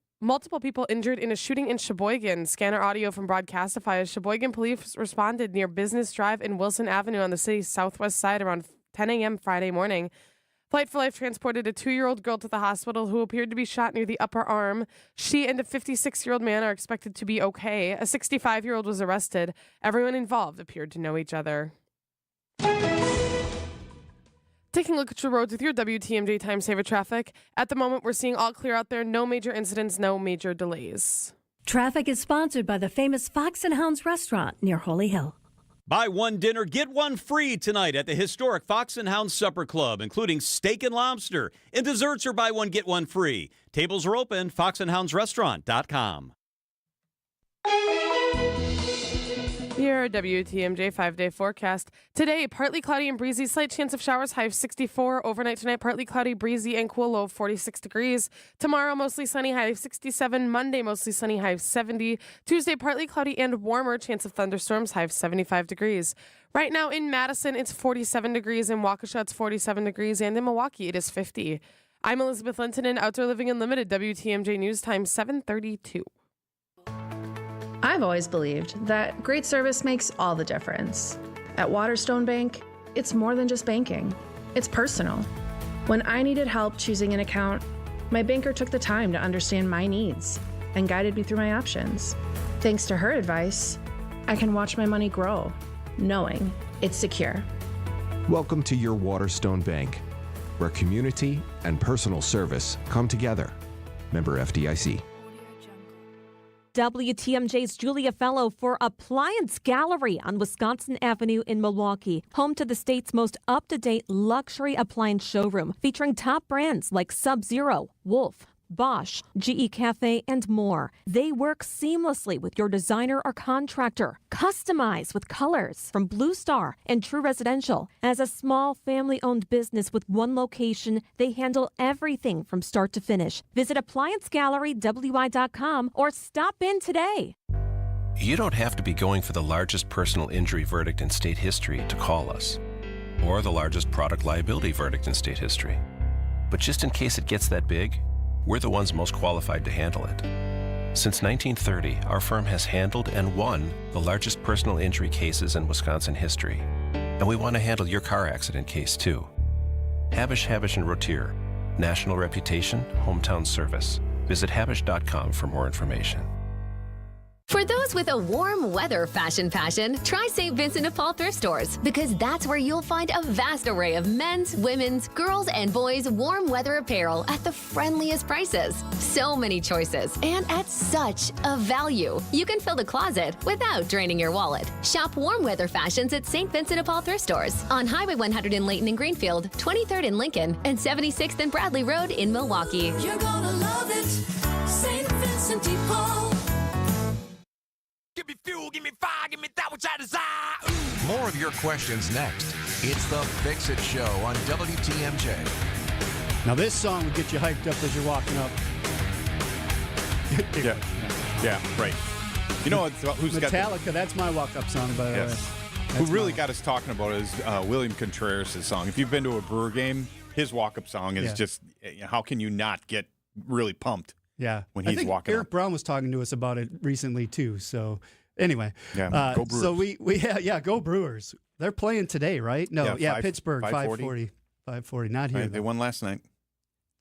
S1: people injured in a shooting in Sheboygan. Scanner audio from Broadcastify as Sheboygan police responded near Business Drive and Wilson Avenue on the city's southwest side around 10 a.m. Friday morning. Flight for Life transported a 2-year-old girl to the hospital who appeared to be shot near the upper arm. She and a 56-year-old man are expected to be okay. A 65-year-old was arrested. Everyone involved appeared to know each other. Taking a look at your roads with your WTMJ Time Saver traffic. At the moment, we're seeing all clear out there. No major incidents, no major delays.
S9: Traffic is sponsored by the famous Fox and Hounds restaurant near Holy Hill.
S10: Buy one dinner, get one free tonight at the historic Fox and Hounds Supper Club, including steak and lobster. And desserts are buy one, get one free. Tables are open, foxandhoundsrestaurant.com.
S1: Your WTMJ 5-day forecast. Today, partly cloudy and breezy, slight chance of showers, high of 64. Overnight tonight, partly cloudy, breezy, and cool, low of 46 degrees. Tomorrow, mostly sunny, high of 67. Monday, mostly sunny, high of 70. Tuesday, partly cloudy and warmer, chance of thunderstorms, high of 75 degrees. Right now in Madison, it's 47 degrees. In Waukesha, it's 47 degrees. And in Milwaukee, it is 50. I'm Elizabeth Linton in Outdoor Living Unlimited, WTMJ News Time 7:32.
S11: I've always believed that great service makes all the difference. At Waterstone Bank, it's more than just banking. It's personal. When I needed help choosing an account, my banker took the time to understand my needs and guided me through my options. Thanks to her advice, I can watch my money grow, knowing it's secure.
S13: Welcome to your Waterstone Bank, where community and personal service come together. Member FDIC.
S19: WTMJ's Julia Fellow for Appliance Gallery on Wisconsin Avenue in Milwaukee, home to the state's most up-to-date luxury appliance showroom, featuring top brands like Sub-Zero, Wolf, Bosch, GE Cafe, and more. They work seamlessly with your designer or contractor. Customize with colors from Blue Star and True Residential. As a small family-owned business with one location, they handle everything from start to finish. Visit ApplianceGalleryWI.com or stop in today.
S21: You don't have to be going for the largest personal injury verdict in state history to call us, or the largest product liability verdict in state history. But just in case it gets that big, we're the ones most qualified to handle it. Since 1930, our firm has handled and won the largest personal injury cases in Wisconsin history. And we want to handle your car accident case, too. Habish, Habish & Rotier. National reputation, hometown service. Visit habish.com for more information.
S28: For those with a warm weather fashion, try St. Vincent de Paul thrift stores, because that's where you'll find a vast array of men's, women's, girls, and boys' warm weather apparel at the friendliest prices. So many choices and at such a value. You can fill the closet without draining your wallet. Shop warm weather fashions at St. Vincent de Paul thrift stores on Highway 100 in Layton and Greenfield, 23rd in Lincoln, and 76th and Bradley Road in Milwaukee.
S23: You're gonna love it, St. Vincent. St. Paul.
S2: Give me fuel, give me fire, give me that which I desire.
S14: More of your questions next. It's the Fix It Show on WTMJ.
S15: Now this song would get you hyped up as you're walking up.
S16: Yeah, right. You know who's
S15: Metallica, that's my walk-up song, by the way.
S16: Who really got us talking about it is William Contreras' song. If you've been to a Brewer game, his walk-up song is just, how can you not get really pumped when he's walking
S15: Eric
S16: up?
S15: Brown was talking to us about it recently, too. So, anyway.
S16: Yeah, go Brewers.
S15: So, go Brewers. They're playing today, right? No, Pittsburgh,
S16: 5:40.
S15: 5:40, not here.
S16: Right, they won last night.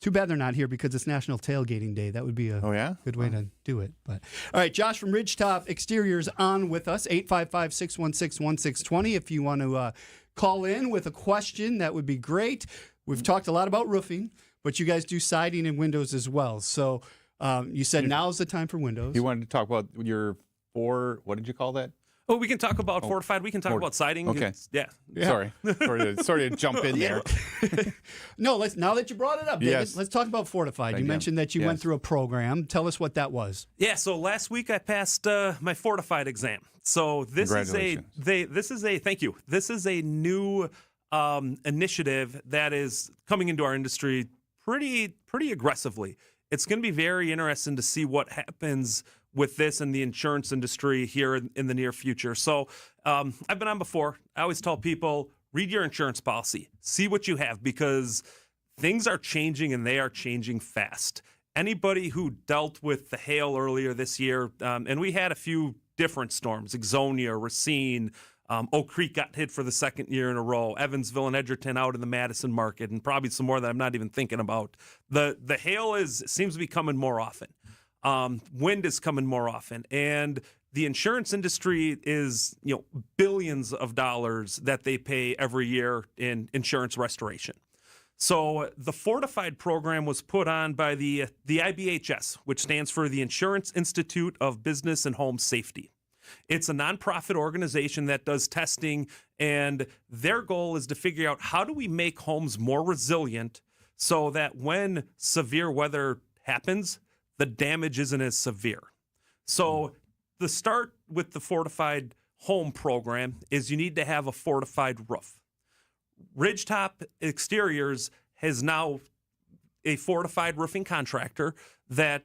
S15: Too bad they're not here because it's National Tailgating Day. That would be a good way to do it. But all right, Josh from Ridgetop Exteriors on with us, 855-616-1620. If you want to call in with a question, that would be great. We've talked a lot about roofing, but you guys do siding and windows as well. So you said now's the time for windows.
S16: You wanted to talk about your what did you call that?
S17: Oh, we can talk about fortified. We can talk about siding.
S16: Okay.
S17: Yeah.
S16: Sorry to jump in there.
S15: No, now that you brought it up, David, let's talk about fortified. You
S16: Again.
S15: mentioned that you went through a program. Tell us what that was.
S17: Yeah, so last week I passed my fortified exam. So this is thank you. This is a new initiative that is coming into our industry pretty aggressively. It's going to be very interesting to see what happens with this and the insurance industry here in the near future. So I've been on before. I always tell people, read your insurance policy, see what you have, because things are changing and they are changing fast. Anybody who dealt with the hail earlier this year, and we had a few different storms, Ixonia, Racine, Oak Creek got hit for the second year in a row, Evansville and Edgerton out in the Madison market, and probably some more that I'm not even thinking about. The hail seems to be coming more often. Wind is coming more often, and the insurance industry is, billions of dollars that they pay every year in insurance restoration. So the Fortified program was put on by the IBHS, which stands for the Insurance Institute of Business and Home Safety. It's a nonprofit organization that does testing, and their goal is to figure out how do we make homes more resilient so that when severe weather happens, the damage isn't as severe. So the start with the Fortified Home program is you need to have a fortified roof. Ridgetop Exteriors has now a fortified roofing contractor that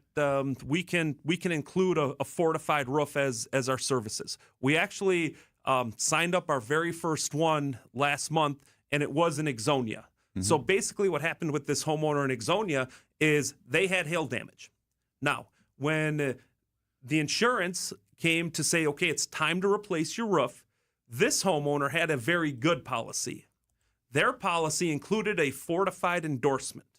S17: we can include a fortified roof as our services. We actually signed up our very first one last month, and it was in Ixonia. Mm-hmm. So basically what happened with this homeowner in Ixonia is they had hail damage. Now, when the insurance came to say, okay, it's time to replace your roof, this homeowner had a very good policy. Their policy included a fortified endorsement.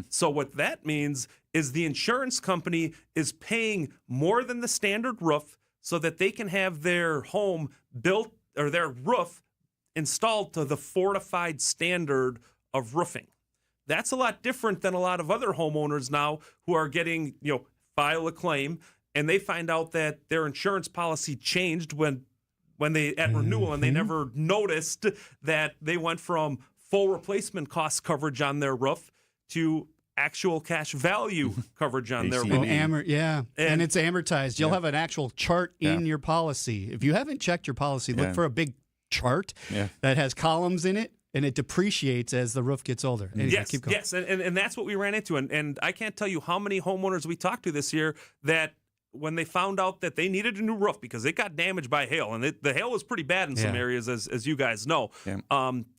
S17: So what that means is the insurance company is paying more than the standard roof so that they can have their home built or their roof installed to the fortified standard of roofing. That's a lot different than a lot of other homeowners now who are getting, file a claim, and they find out that their insurance policy changed when they at renewal, and they never noticed that they went from full replacement cost coverage on their roof to actual cash value coverage on their roof.
S15: And it's amortized. You'll have an actual chart in your policy. If you haven't checked your policy, look for a big chart that has columns in it, and it depreciates as the roof gets older. Anyway, keep going.
S17: Yes, and that's what we ran into. And I can't tell you how many homeowners we talked to this year that when they found out that they needed a new roof because it got damaged by hail, and the hail was pretty bad in some areas, as you guys know.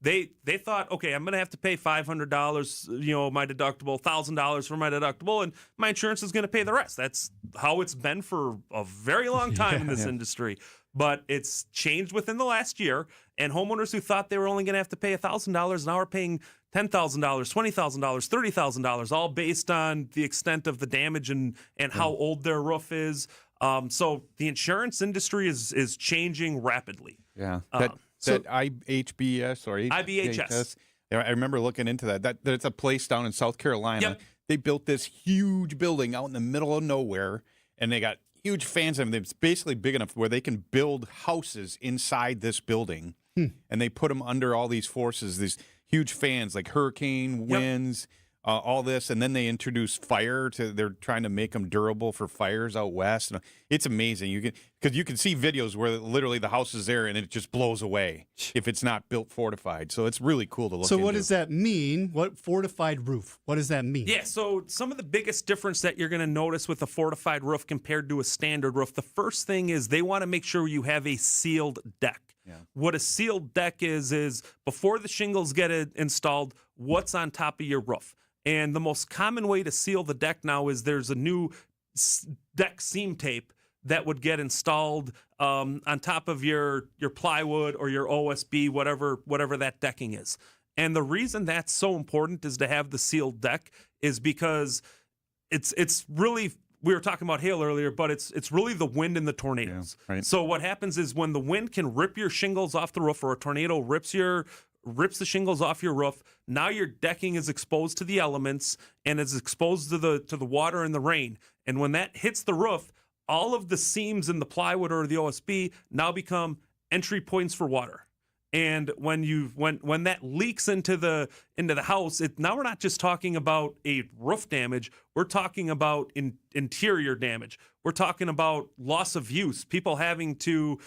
S17: They thought, okay, I'm going to have to pay $500, my deductible, $1,000 for my deductible, and my insurance is going to pay the rest. That's how it's been for a very long time in this industry. But it's changed within the last year, and homeowners who thought they were only going to have to pay $1,000 now are paying $10,000, $20,000, $30,000, all based on the extent of the damage and how old their roof is. So the insurance industry is changing rapidly.
S16: Yeah. That IHBS or
S17: IBHS.
S16: I remember looking into that. That's a place down in South Carolina.
S17: Yep.
S16: They built this huge building out in the middle of nowhere, and they got huge fans. I mean, it's basically big enough where they can build houses inside this building, and they put them under all these forces, these huge fans like hurricane winds, all this, and then they introduce fire they're trying to make them durable for fires out west. And it's amazing. Because you can see videos where literally the house is there and it just blows away if it's not built fortified. So it's really cool to look
S15: So
S16: into.
S15: what does that mean? What fortified roof? What does that mean?
S17: Yeah, so some of the biggest difference that you're going to notice with a fortified roof compared to a standard roof, the first thing is they want to make sure you have a sealed deck.
S16: Yeah.
S17: What a sealed deck is before the shingles get installed, what's on top of your roof. And the most common way to seal the deck now is there's a new deck seam tape that would get installed on top of your plywood or your OSB, whatever that decking is. And the reason that's so important is to have the sealed deck is because it's really, we were talking about hail earlier, but it's really the wind and the tornadoes.
S16: Yeah, right.
S17: So what happens is when the wind can rip your shingles off the roof, or a tornado rips the shingles off your roof, now your decking is exposed to the elements and is exposed to the water and the rain. And when that hits the roof, all of the seams in the plywood or the OSB now become entry points for water. And when that leaks into the house, now we're not just talking about a roof damage. We're talking about interior damage. We're talking about loss of use. People having to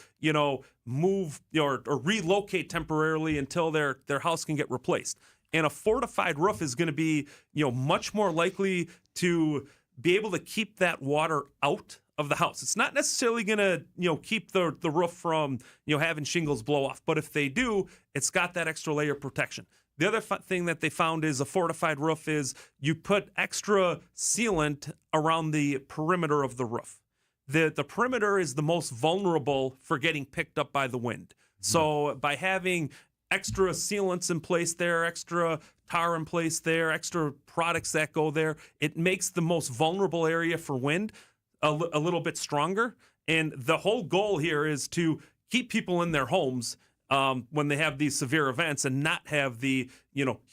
S17: move or relocate temporarily until their house can get replaced. And a fortified roof is going to be much more likely to be able to keep that water out of the house. It's not necessarily going to, keep the roof from, having shingles blow off. But if they do, it's got that extra layer of protection. The other thing that they found is a fortified roof is you put extra sealant around the perimeter of the roof. The perimeter is the most vulnerable for getting picked up by the wind. So by having extra sealants in place there, extra tar in place there, extra products that go there, it makes the most vulnerable area for wind a little bit stronger. And the whole goal here is to keep people in their homes when they have these severe events and not have the,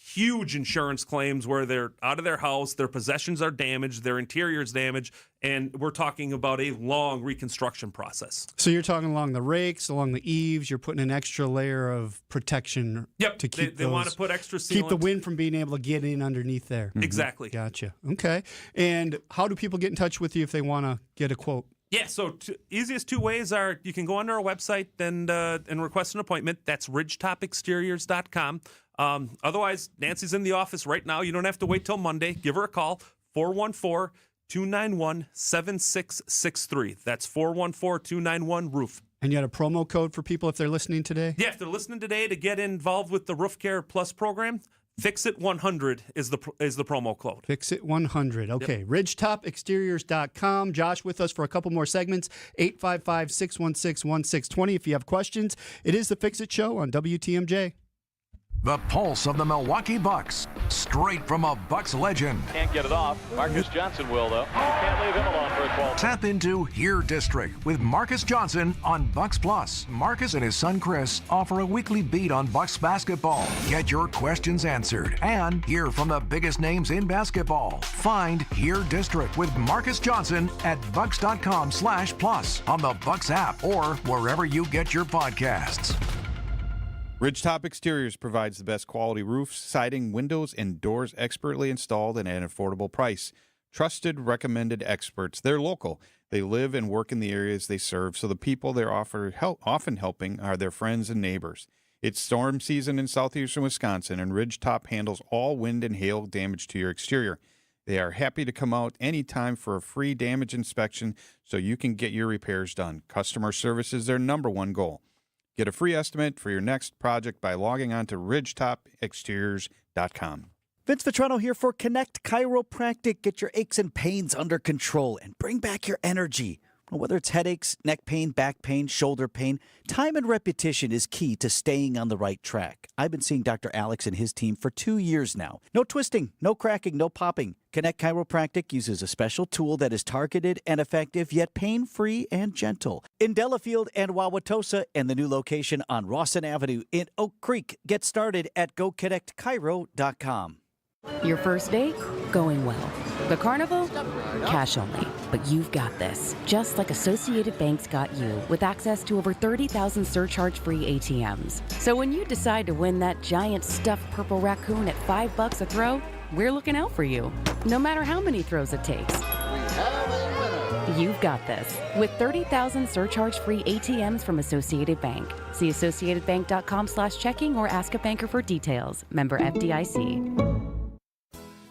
S17: huge insurance claims where they're out of their house, their possessions are damaged, their interior's damaged, and we're talking about a long reconstruction process.
S15: So you're talking along the rakes, along the eaves, you're putting an extra layer of protection to keep
S17: they want to put extra sealant.
S15: Keep the wind from being able to get in underneath there.
S17: Exactly.
S15: Gotcha. Okay. And how do people get in touch with you if they want to get a quote?
S17: Yeah, so easiest two ways are you can go onto our website and request an appointment. That's ridgetopexteriors.com. Otherwise, Nancy's in the office right now. You don't have to wait till Monday. Give her a call, 414-291-7663. That's 414-291-ROOF.
S15: And you had a promo code for people if they're listening today?
S17: Yeah, if they're listening today to get involved with the Roof Care Plus program, FixIt100 is the promo code.
S15: FixIt100. Okay. Yep. RidgetopExteriors.com. Josh with us for a couple more segments. 855-616-1620 if you have questions. It is the Fix It Show on WTMJ.
S14: The pulse of the Milwaukee Bucks, straight from a Bucks legend.
S18: Can't get it off. Marcus Johnson will, though. Can't leave him alone for a 12.
S14: Tap into Here District with Marcus Johnson on Bucks Plus. Marcus and his son Chris offer a weekly beat on Bucks basketball. Get your questions answered and hear from the biggest names in basketball. Find Here District with Marcus Johnson at bucks.com/plus on the Bucks app or wherever you get your podcasts.
S16: Ridgetop Exteriors provides the best quality roofs, siding, windows, and doors expertly installed and at an affordable price. Trusted, recommended experts. They're local. They live and work in the areas they serve, so the people they're often helping are their friends and neighbors. It's storm season in southeastern Wisconsin, and Ridgetop handles all wind and hail damage to your exterior. They are happy to come out anytime for a free damage inspection so you can get your repairs done. Customer service is their number one goal. Get a free estimate for your next project by logging on to ridgetopexteriors.com.
S3: Vince Vitrano here for Connect Chiropractic. Get your aches and pains under control and bring back your energy. Whether it's headaches, neck pain, back pain, shoulder pain, time and repetition is key to staying on the right track. I've been seeing Dr. Alex and his team for 2 years now. No twisting, no cracking, no popping. Connect Chiropractic uses a special tool that is targeted and effective, yet pain-free and gentle. In Delafield and Wauwatosa, and the new location on Rawson Avenue in Oak Creek. Get started at GoConnectChiro.com.
S4: Your first date? Going well. The carnival? Cash only. But you've got this. Just like Associated Bank's got you, with access to over 30,000 surcharge-free ATMs. So when you decide to win that giant stuffed purple raccoon at $5 a throw, we're looking out for you, no matter how many throws it takes. You've got this with 30,000 surcharge-free ATMs from Associated Bank. See associatedbank.com/checking or ask a banker for details. Member FDIC.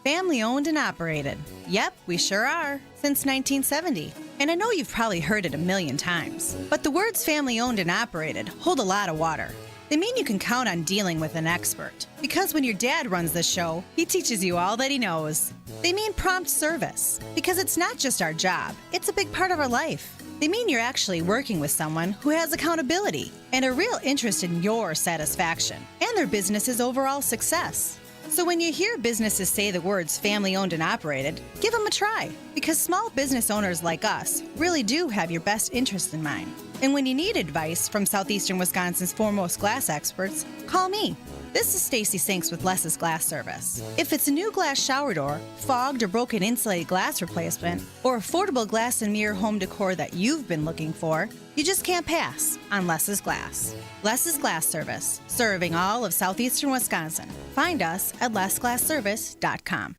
S5: Family owned and operated. Yep, we sure are. Since 1970. And I know you've probably heard it a million times. But the words family owned and operated hold a lot of water. They mean you can count on dealing with an expert. Because when your dad runs the show, he teaches you all that he knows. They mean prompt service. Because it's not just our job, it's a big part of our life. They mean you're actually working with someone who has accountability and a real interest in your satisfaction and their business's overall success. So when you hear businesses say the words family owned and operated, give them a try, because small business owners like us really do have your best interest in mind. And when you need advice from southeastern Wisconsin's foremost glass experts, call me. This is Stacy Sinks with Less's Glass Service. If it's a new glass shower door, fogged or broken insulated glass replacement, or affordable glass and mirror home decor that you've been looking for, you just can't pass on Less's Glass. Less's Glass Service, serving all of southeastern Wisconsin. Find us at lessglassservice.com.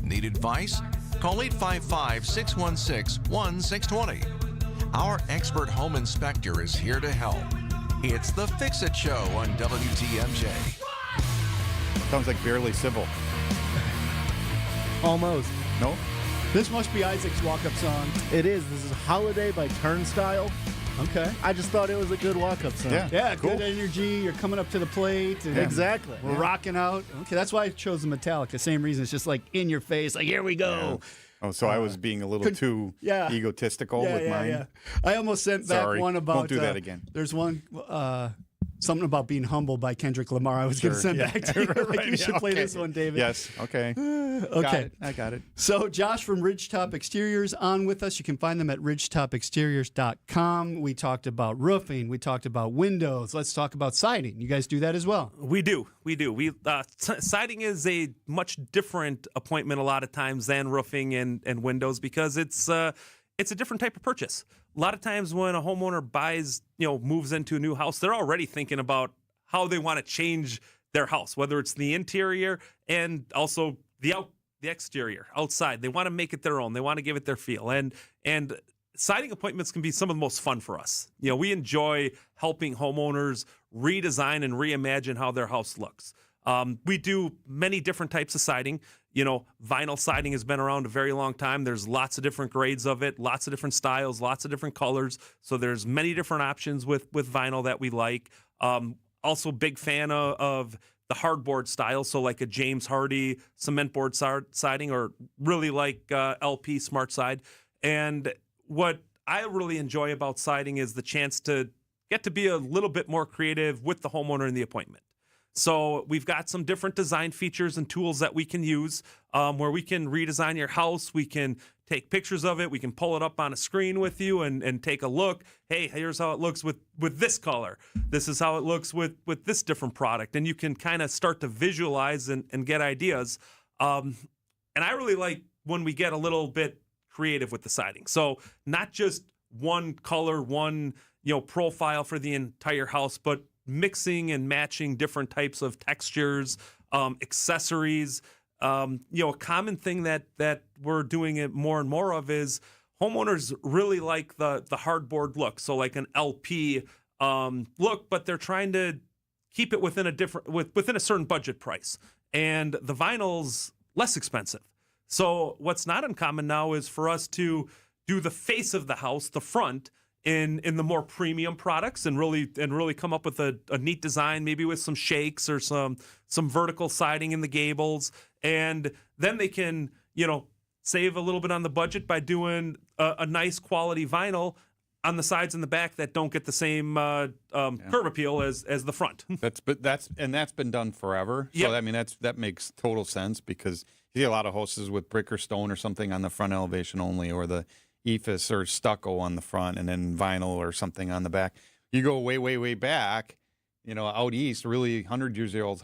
S7: Need advice? Call 855-616-1620. Our expert home inspector is here to help. It's the Fix-It Show on WTMJ.
S16: Sounds like Barely Civil.
S20: Almost.
S16: No?
S15: This must be Isaac's walk-up song.
S20: It is. This is Holiday by Turnstile.
S15: Okay.
S20: I just thought it was a good walk-up song.
S15: Yeah,
S16: cool.
S15: Good energy. You're coming up to the plate. And
S20: Exactly.
S15: We're rocking out. Okay, that's why I chose the Metallica. Same reason. It's just like in your face. Like, here we go.
S16: Yeah. Oh, so I was being a little too egotistical with mine.
S15: Yeah. I almost sent back one about.
S16: Won't do that again.
S15: There's one. Something about being humble by Kendrick Lamar. I was going to send back to you. Like, you should play this one, David.
S16: Yes. Okay.
S15: Okay.
S16: I got it.
S15: So Josh from Ridgetop Exteriors on with us. You can find them at ridgetopexteriors.com. We talked about roofing. We talked about windows. Let's talk about siding. You guys do that as well.
S17: We do. Siding is a much different appointment a lot of times than roofing and windows, because it's a different type of purchase. A lot of times when a homeowner buys, moves into a new house, they're already thinking about how they want to change their house, whether it's the interior and also the exterior, outside. They want to make it their own. They want to give it their feel. And siding appointments can be some of the most fun for us. We enjoy helping homeowners redesign and reimagine how their house looks. We do many different types of siding. Vinyl siding has been around a very long time. There's lots of different grades of it, lots of different styles, lots of different colors. So there's many different options with vinyl that we like. Also big fan of the hardboard style. So like a James Hardy cement board siding, or really like LP Smart Side. And what I really enjoy about siding is the chance to get to be a little bit more creative with the homeowner in the appointment. So we've got some different design features and tools that we can use where we can redesign your house. We can take pictures of it. We can pull it up on a screen with you and take a look. Hey, here's how it looks with this color. This is how it looks with this different product. And you can kind of start to visualize and get ideas. And I really like when we get a little bit creative with the siding. So not just one color, one profile for the entire house, but mixing and matching different types of textures, accessories. A common thing that we're doing it more and more of is homeowners really like the hardboard look. So like an LP look, but they're trying to keep it within a certain budget price. And the vinyl's less expensive. So what's not uncommon now is for us to do the face of the house, the front, in the more premium products, and really come up with a neat design, maybe with some shakes or some vertical siding in the gables. And then they can, save a little bit on the budget by doing a nice quality vinyl on the sides and the back that don't get the same curb appeal as the front.
S16: That's been done forever.
S17: Yep.
S16: So I mean that makes total sense, because you see a lot of houses with brick or stone or something on the front elevation only, or the ephes or stucco on the front and then vinyl or something on the back. You go way, way, way back, out east, really 100 years old,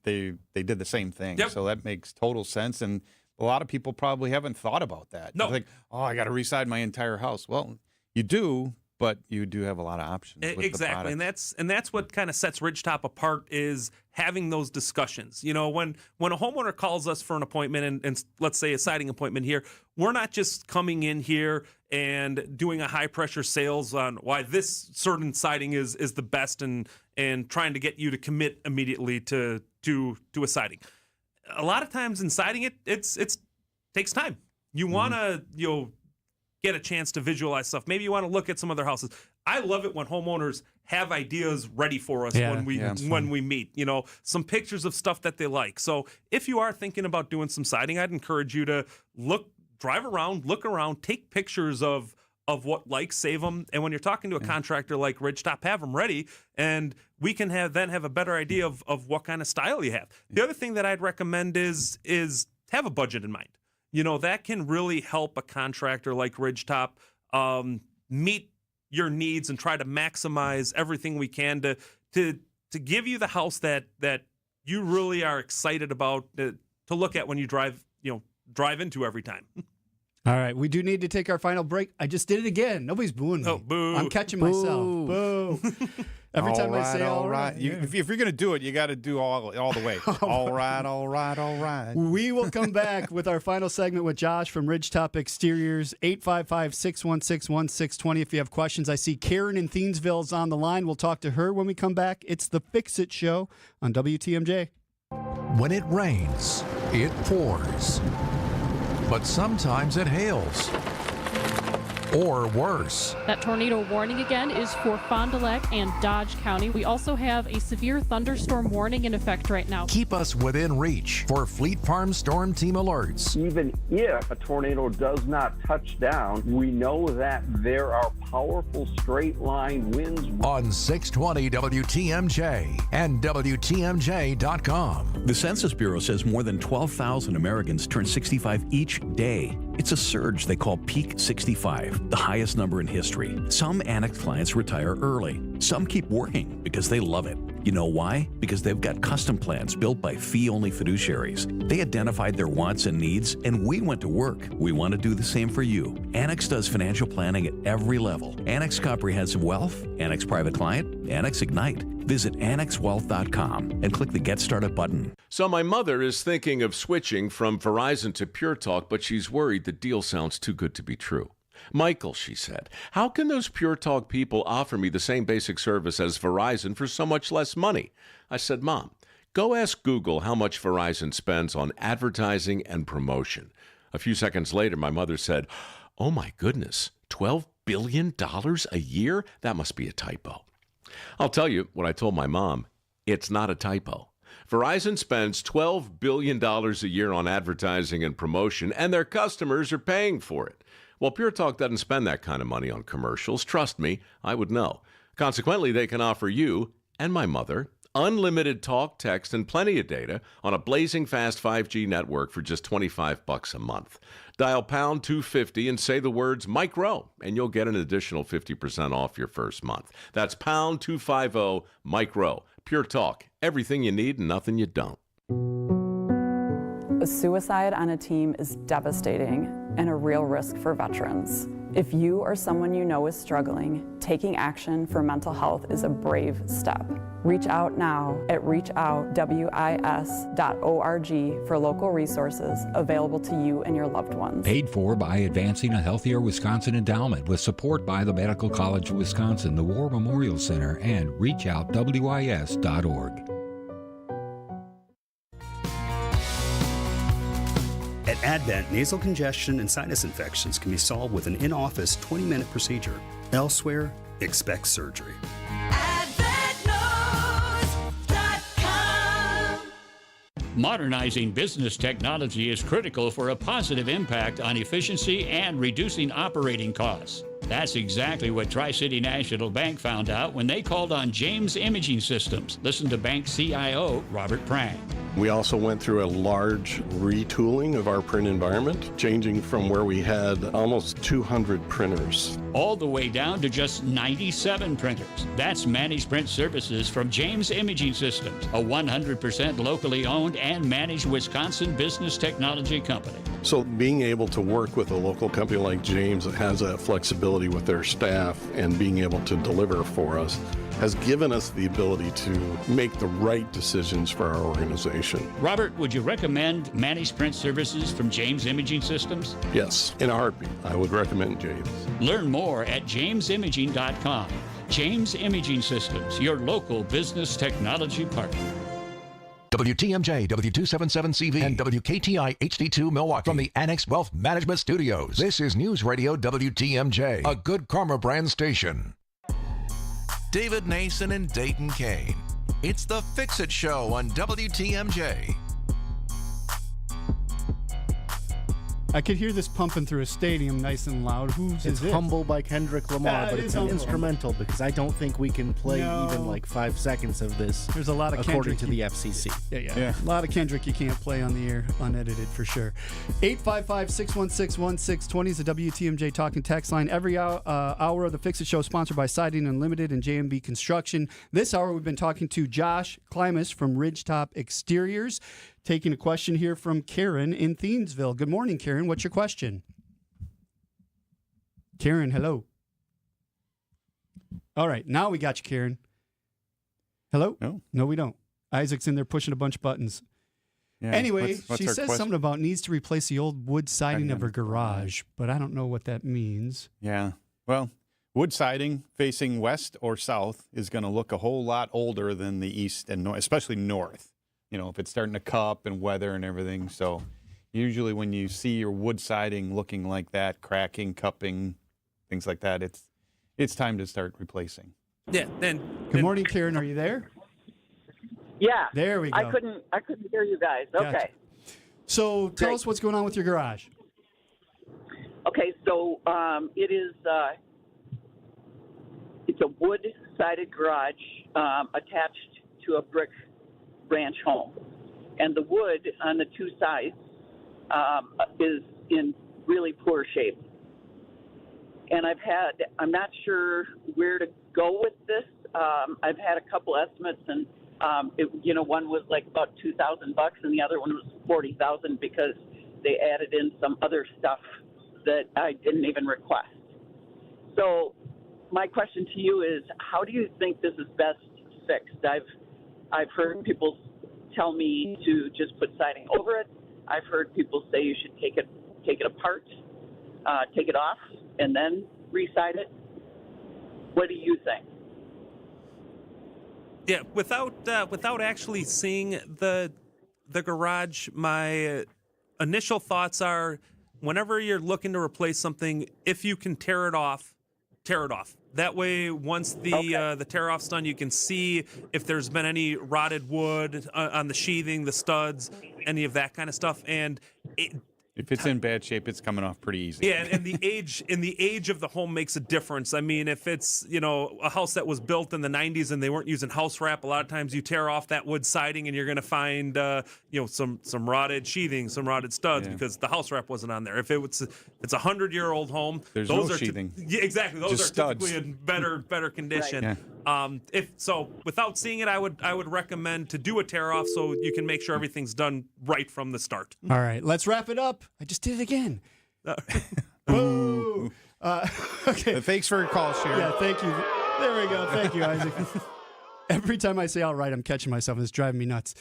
S16: they did the same thing.
S17: Yep.
S16: So that makes total sense. And a lot of people probably haven't thought about that.
S17: No.
S16: They're like, I got to reside my entire house. Well, you do, but you do have a lot of options. With
S17: Exactly,
S16: the
S17: and that's what kind of sets Ridgetop apart is having those discussions. You know, when a homeowner calls us for an appointment, and let's say a siding appointment here, we're not just coming in here and doing a high pressure sales on why this certain siding is the best, and trying to get you to commit immediately to a siding. A lot of times in siding, it takes time. You want to get a chance to visualize stuff. Maybe you want to look at some other houses. I love it when homeowners have ideas ready for us when we meet. You know, some pictures of stuff that they like. So if you are thinking about doing some siding, I'd encourage you to drive around, look around, take pictures of what likes, save them. And when you're talking to a contractor like Ridgetop, have them ready, and we can have a better idea of what kind of style you have. The other thing that I'd recommend is have a budget in mind. You know, that can really help a contractor like Ridgetop meet your needs and try to maximize everything we can to give you the house that you really are excited about to look at when you drive into every time.
S15: All right, we do need to take our final break. I just did it again. Nobody's booing me.
S17: Oh, boo.
S15: I'm catching myself. Boo. Every time I say all right.
S16: If you're going to do it, you got to do all the way. All right.
S15: We will come back with our final segment with Josh from Ridgetop Exteriors, 855-616-1620. If you have questions, I see Karen in Thiensville is on the line. We'll talk to her when we come back. It's the Fix It Show on WTMJ.
S14: When it rains, it pours. But sometimes it hails. Or worse.
S6: That tornado warning again is for Fond du Lac and Dodge County. We also have a severe thunderstorm warning in effect right now.
S14: Keep us within reach for Fleet Farm Storm Team alerts.
S8: Even if a tornado does not touch down, we know that there are powerful straight line winds.
S14: On 620 WTMJ and WTMJ.com.
S12: The Census Bureau says more than 12,000 Americans turn 65 each day. It's a surge they call Peak 65, the highest number in history. Some Annex clients retire early. Some keep working because they love it. You know why? Because they've got custom plans built by fee-only fiduciaries. They identified their wants and needs, and we went to work. We want to do the same for you. Annex does financial planning at every level. Annex Comprehensive Wealth, Annex Private Client, Annex Ignite. Visit AnnexWealth.com and click the Get Started button.
S22: So my mother is thinking of switching from Verizon to Pure Talk, but she's worried the deal sounds too good to be true. Michael, she said, how can those Pure Talk people offer me the same basic service as Verizon for so much less money? I said, Mom, go ask Google how much Verizon spends on advertising and promotion. A few seconds later, my mother said, oh my goodness, $12 billion a year? That must be a typo. I'll tell you what I told my mom. It's not a typo. Verizon spends $12 billion a year on advertising and promotion, and their customers are paying for it. Well, Pure Talk doesn't spend that kind of money on commercials. Trust me, I would know. Consequently, they can offer you and my mother unlimited talk, text, and plenty of data on a blazing fast 5G network for just $25 a month. Dial pound 250 and say the words Mike Rowe, and you'll get an additional 50% off your first month. That's pound 250 Mike Rowe. Pure Talk, everything you need and nothing you don't.
S24: A suicide on a team is devastating and a real risk for veterans. If you or someone you know is struggling, taking action for mental health is a brave step. Reach out now at reachoutwis.org for local resources available to you and your loved ones.
S25: Paid for by Advancing a Healthier Wisconsin Endowment with support by the Medical College of Wisconsin, the War Memorial Center, and reachoutwis.org.
S26: At Advent, nasal congestion and sinus infections can be solved with an in-office 20-minute procedure. Elsewhere, expect surgery.
S27: Modernizing business technology is critical for a positive impact on efficiency and reducing operating costs. That's exactly what Tri-City National Bank found out when they called on James Imaging Systems. Listen to bank CIO Robert Prang.
S1: We also went through a large retooling of our print environment, changing from where we had almost 200 printers.
S27: All the way down to just 97 printers. That's Managed Print Services from James Imaging Systems, a 100% locally owned and managed Wisconsin business technology company.
S1: So being able to work with a local company like James that has that flexibility with their staff and being able to deliver for us has given us the ability to make the right decisions for our organization.
S27: Robert, would you recommend Managed Print Services from James Imaging Systems?
S1: Yes, in a heartbeat, I would recommend James.
S27: Learn more at jamesimaging.com. James Imaging Systems, your local business technology partner.
S9: WTMJ, W277CV, and WKTI HD2 Milwaukee from the Annex Wealth Management Studios. This is News Radio WTMJ, a Good Karma brand station.
S7: David Nason and Dayton Kane. It's the Fix-It Show on WTMJ.
S15: I could hear this pumping through a stadium nice and loud. Who's
S20: It's
S15: is it?
S20: Humble by Kendrick Lamar, but it's an instrumental because I don't think we can play even like 5 seconds of this.
S15: There's a lot of
S20: according
S15: Kendrick
S20: to the FCC.
S15: Yeah. A lot of Kendrick you can't play on the air unedited for sure. 855-616-1620 is the WTMJ talking text line. Every hour of the Fix It Show sponsored by Siding Unlimited and JMB Construction. This hour we've been talking to Josh Klimas from Ridgetop Exteriors. Taking a question here from Karen in Thiensville. Good morning, Karen. What's your question? Karen, hello. All right, now we got you, Karen. Hello? No, we don't. Isaac's in there pushing a bunch of buttons.
S16: Yeah,
S15: Anyway,
S16: what's
S15: she
S16: our
S15: says
S16: question?
S15: something about needs to replace the old wood siding of her garage, but I don't know what that means.
S16: Yeah. Well, wood siding facing west or south is going to look a whole lot older than the east and north, especially north. You know, if it's starting to cup and weather and everything. So usually when you see your wood siding looking like that, cracking, cupping, things like that, it's time to start replacing.
S17: Yeah.
S15: Good morning, Karen. Are you there?
S10: Yeah.
S15: There we go.
S10: I couldn't hear you guys. Okay.
S15: Gotcha. So tell us what's going on with your garage.
S10: Okay, so it is it's a wood-sided garage attached to a brick ranch home, and the wood on the two sides is in really poor shape. And I'm not sure where to go with this. I've had a couple estimates, and one was like about $2,000, and the other one was $40,000 because they added in some other stuff that I didn't even request. So my question to you is, how do you think this is best fixed? I've heard people tell me to just put siding over it. I've heard people say you should take it apart, take it off, and then re-side it. What do you think?
S17: Yeah, without actually seeing the garage, my initial thoughts are, whenever you're looking to replace something, if you can tear it off. That way, once the tear-off's done, you can see if there's been any rotted wood on the sheathing, the studs, any of that kind of stuff. And
S16: if it's in bad shape, it's coming off pretty easy.
S17: Yeah, and the age of the home makes a difference. I mean, if it's a house that was built in the 90s and they weren't using house wrap, a lot of times you tear off that wood siding and you're going to find some rotted sheathing, some rotted studs because the house wrap wasn't on there. If it's a 100-year-old home,
S16: there's
S17: those
S16: no
S17: are
S16: sheathing.
S17: Yeah, exactly. Those
S16: Just
S17: are typically
S16: studs.
S17: in better condition.
S16: Right.
S17: If so, without seeing it, I would recommend to do a tear off so you can make sure everything's done right from the start.
S15: All right, let's wrap it up. I just did it again. Boo. Okay.
S16: Thanks for your call, Sharon.
S15: Yeah, thank you. There we go. Thank you, Isaac. Every time I say all right, I'm catching myself, and it's driving me nuts.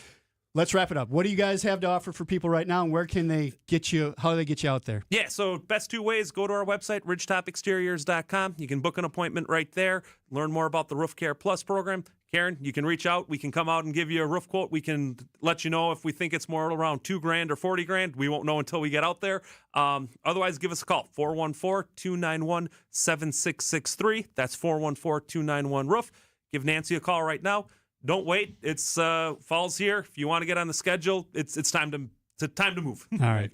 S15: Let's wrap it up. What do you guys have to offer for people right now, and where can they get you? How do they get you out there?
S17: Yeah, so best two ways, go to our website, ridgetopexteriors.com. You can book an appointment right there, learn more about the Roof Care Plus program. Karen, you can reach out. We can come out and give you a roof quote. We can let you know if we think it's more around $2,000 or $40,000. We won't know until we get out there. Otherwise, give us a call, 414-291-7663. That's 414-291-ROOF. Give Nancy a call right now. Don't wait. It's fall's here. If you want to get on the schedule, it's time to move.
S15: All right.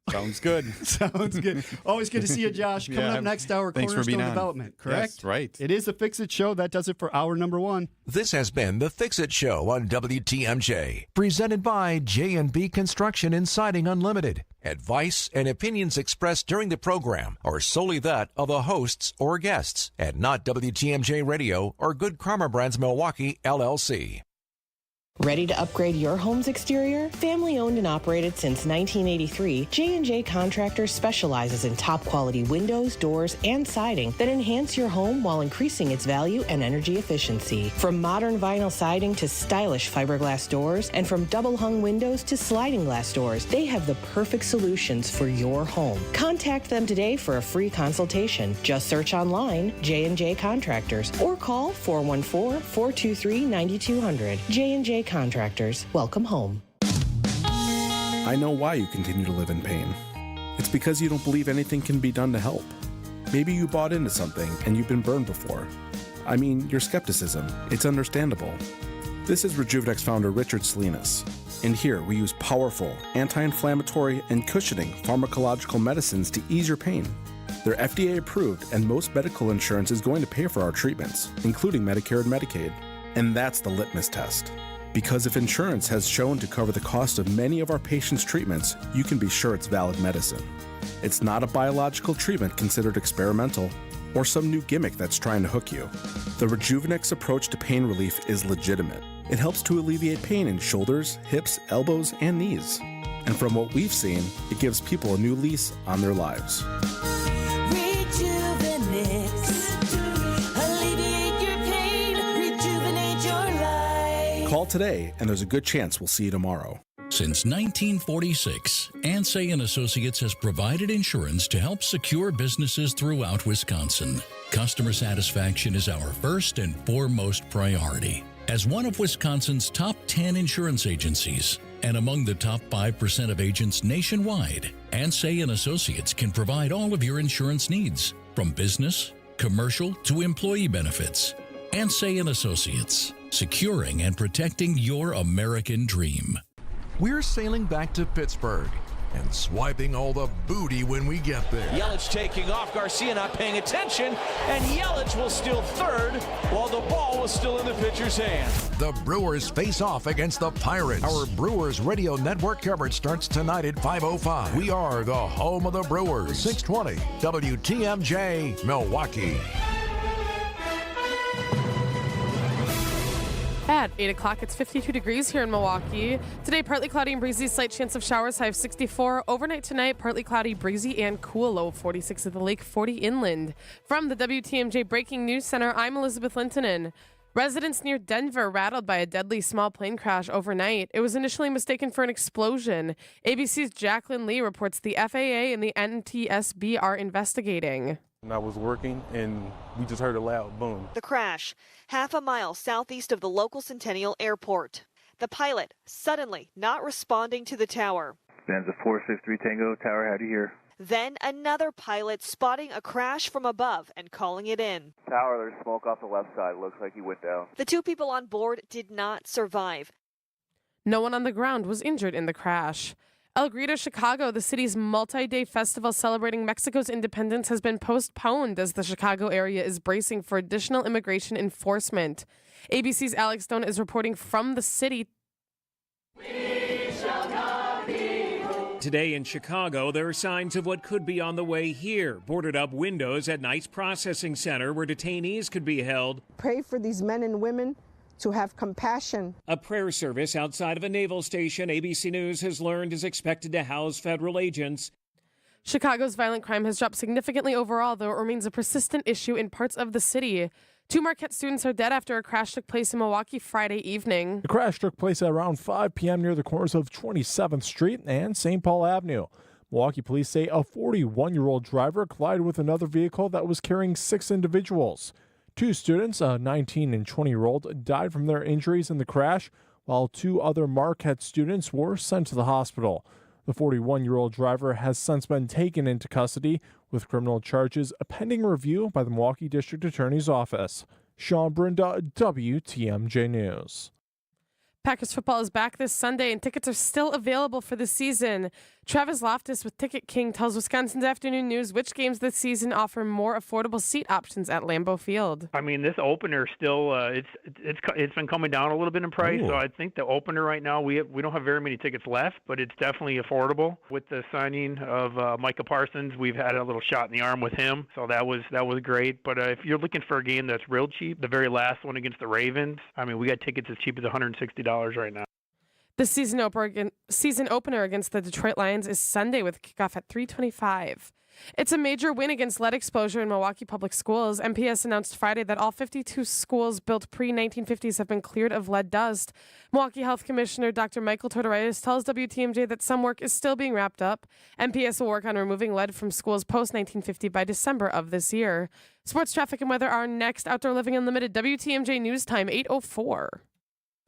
S16: Sounds good.
S15: Sounds good. Always good to see you, Josh. Coming up next hour,
S16: Thanks for being
S15: Cornerstone
S16: on.
S15: Development, correct?
S16: Yes, right.
S15: It is the Fix It Show. That does it for hour number 1.
S9: This has been the Fix It Show on WTMJ, presented by J&B Construction and Siding Unlimited. Advice and opinions expressed during the program are solely that of the hosts or guests, and not WTMJ Radio or Good Karma Brands Milwaukee, LLC.
S2: Ready to upgrade your home's exterior? Family owned and operated since 1983, J&J Contractors specializes in top quality windows, doors, and siding that enhance your home while increasing its value and energy efficiency. From modern vinyl siding to stylish fiberglass doors, and from double hung windows to sliding glass doors, they have the perfect solutions for your home. Contact them today for a free consultation. Just search online J&J Contractors or call 414-423-9200. J&J Contractors, welcome home.
S11: I know why you continue to live in pain. It's because you don't believe anything can be done to help. Maybe you bought into something and you've been burned before. I mean, your skepticism, it's understandable. This is Rejuvenex founder Richard Salinas, and here we use powerful, anti-inflammatory, and cushioning pharmacological medicines to ease your pain. They're FDA approved, and most medical insurance is going to pay for our treatments, including Medicare and Medicaid. And that's the litmus test. Because if insurance has shown to cover the cost of many of our patients' treatments, you can be sure it's valid medicine. It's not a biological treatment considered experimental or some new gimmick that's trying to hook you. The Rejuvenex approach to pain relief is legitimate. It helps to alleviate pain in shoulders, hips, elbows, and knees. And from what we've seen, it gives people a new lease on their lives. Call today, and there's a good chance we'll see you tomorrow.
S13: Since 1946, Ansay & Associates has provided insurance to help secure businesses throughout Wisconsin. Customer satisfaction is our first and foremost priority. As one of Wisconsin's top 10 insurance agencies and among the top 5% of agents nationwide, Ansay & Associates can provide all of your insurance needs, from business, commercial, to employee benefits. Ansay & Associates, securing and protecting your American dream.
S9: We're sailing back to Pittsburgh and swiping all the booty when we get there.
S18: Yelich taking off, Garcia not paying attention, and Yelich will steal third while the ball was still in the pitcher's hand.
S9: The Brewers face off against the Pirates. Our Brewers Radio Network coverage starts tonight at 5:05. We are the home of the Brewers. 620 WTMJ, Milwaukee.
S19: At 8 o'clock, it's 52 degrees here in Milwaukee. Today, partly cloudy and breezy, slight chance of showers, high of 64. Overnight tonight, partly cloudy, breezy, and cool, low of 46 at the lake, 40 inland. From the WTMJ Breaking News Center, I'm Elizabeth Lintonen. Residents near Denver rattled by a deadly small plane crash overnight. It was initially mistaken for an explosion. ABC's Jacqueline Lee reports the FAA and the NTSB are investigating.
S21: I was working and we just heard a loud boom.
S23: The crash, half a mile southeast of the local Centennial Airport. The pilot suddenly not responding to the tower.
S28: Stanza 463 Tango, tower, how do you hear?
S23: Then another pilot spotting a crash from above and calling it in.
S28: Tower, there's smoke off the left side. Looks like he went down.
S23: The two people on board did not survive.
S19: No one on the ground was injured in the crash. El Grito, Chicago, the city's multi-day festival celebrating Mexico's independence, has been postponed as the Chicago area is bracing for additional immigration enforcement. ABC's Alex Stone is reporting from the city.
S29: Today in Chicago, there are signs of what could be on the way here. Boarded up windows at Knight's Processing Center where detainees could be held.
S30: Pray for these men and women to have compassion.
S29: A prayer service outside of a naval station, ABC News has learned, is expected to house federal agents.
S19: Chicago's violent crime has dropped significantly overall, though it remains a persistent issue in parts of the city. 2 Marquette students are dead after a crash took place in Milwaukee Friday evening.
S31: The crash took place at around 5 p.m. near the corners of 27th Street and St. Paul Avenue. Milwaukee police say a 41-year-old driver collided with another vehicle that was carrying 6 individuals. 2 students, a 19 and 20-year-old, died from their injuries in the crash, while 2 other Marquette students were sent to the hospital. The 41-year-old driver has since been taken into custody with criminal charges pending review by the Milwaukee District Attorney's Office. Sean Brinda, WTMJ News.
S19: Packers football is back this Sunday, and tickets are still available for the season. Travis Loftus with Ticket King tells Wisconsin's Afternoon News which games this season offer more affordable seat options at Lambeau Field.
S3: I mean, this opener still it's been coming down a little bit in price. So I think the opener right now we don't have very many tickets left, but it's definitely affordable. With the signing of Micah Parsons, we've had a little shot in the arm with him, so that was great. But if you're looking for a game that's real cheap, the very last one against the Ravens, I mean, we got tickets as cheap as $160 right now.
S19: The season opener against the Detroit Lions is Sunday with kickoff at 3:25. It's a major win against lead exposure in Milwaukee Public Schools. MPS announced Friday that all 52 schools built pre-1950s have been cleared of lead dust. Milwaukee Health Commissioner Dr. Michael Tortoritis tells WTMJ that some work is still being wrapped up. MPS will work on removing lead from schools post-1950 by December of this year. Sports, traffic, and weather are next. Outdoor Living Unlimited, WTMJ News Time, 8:04.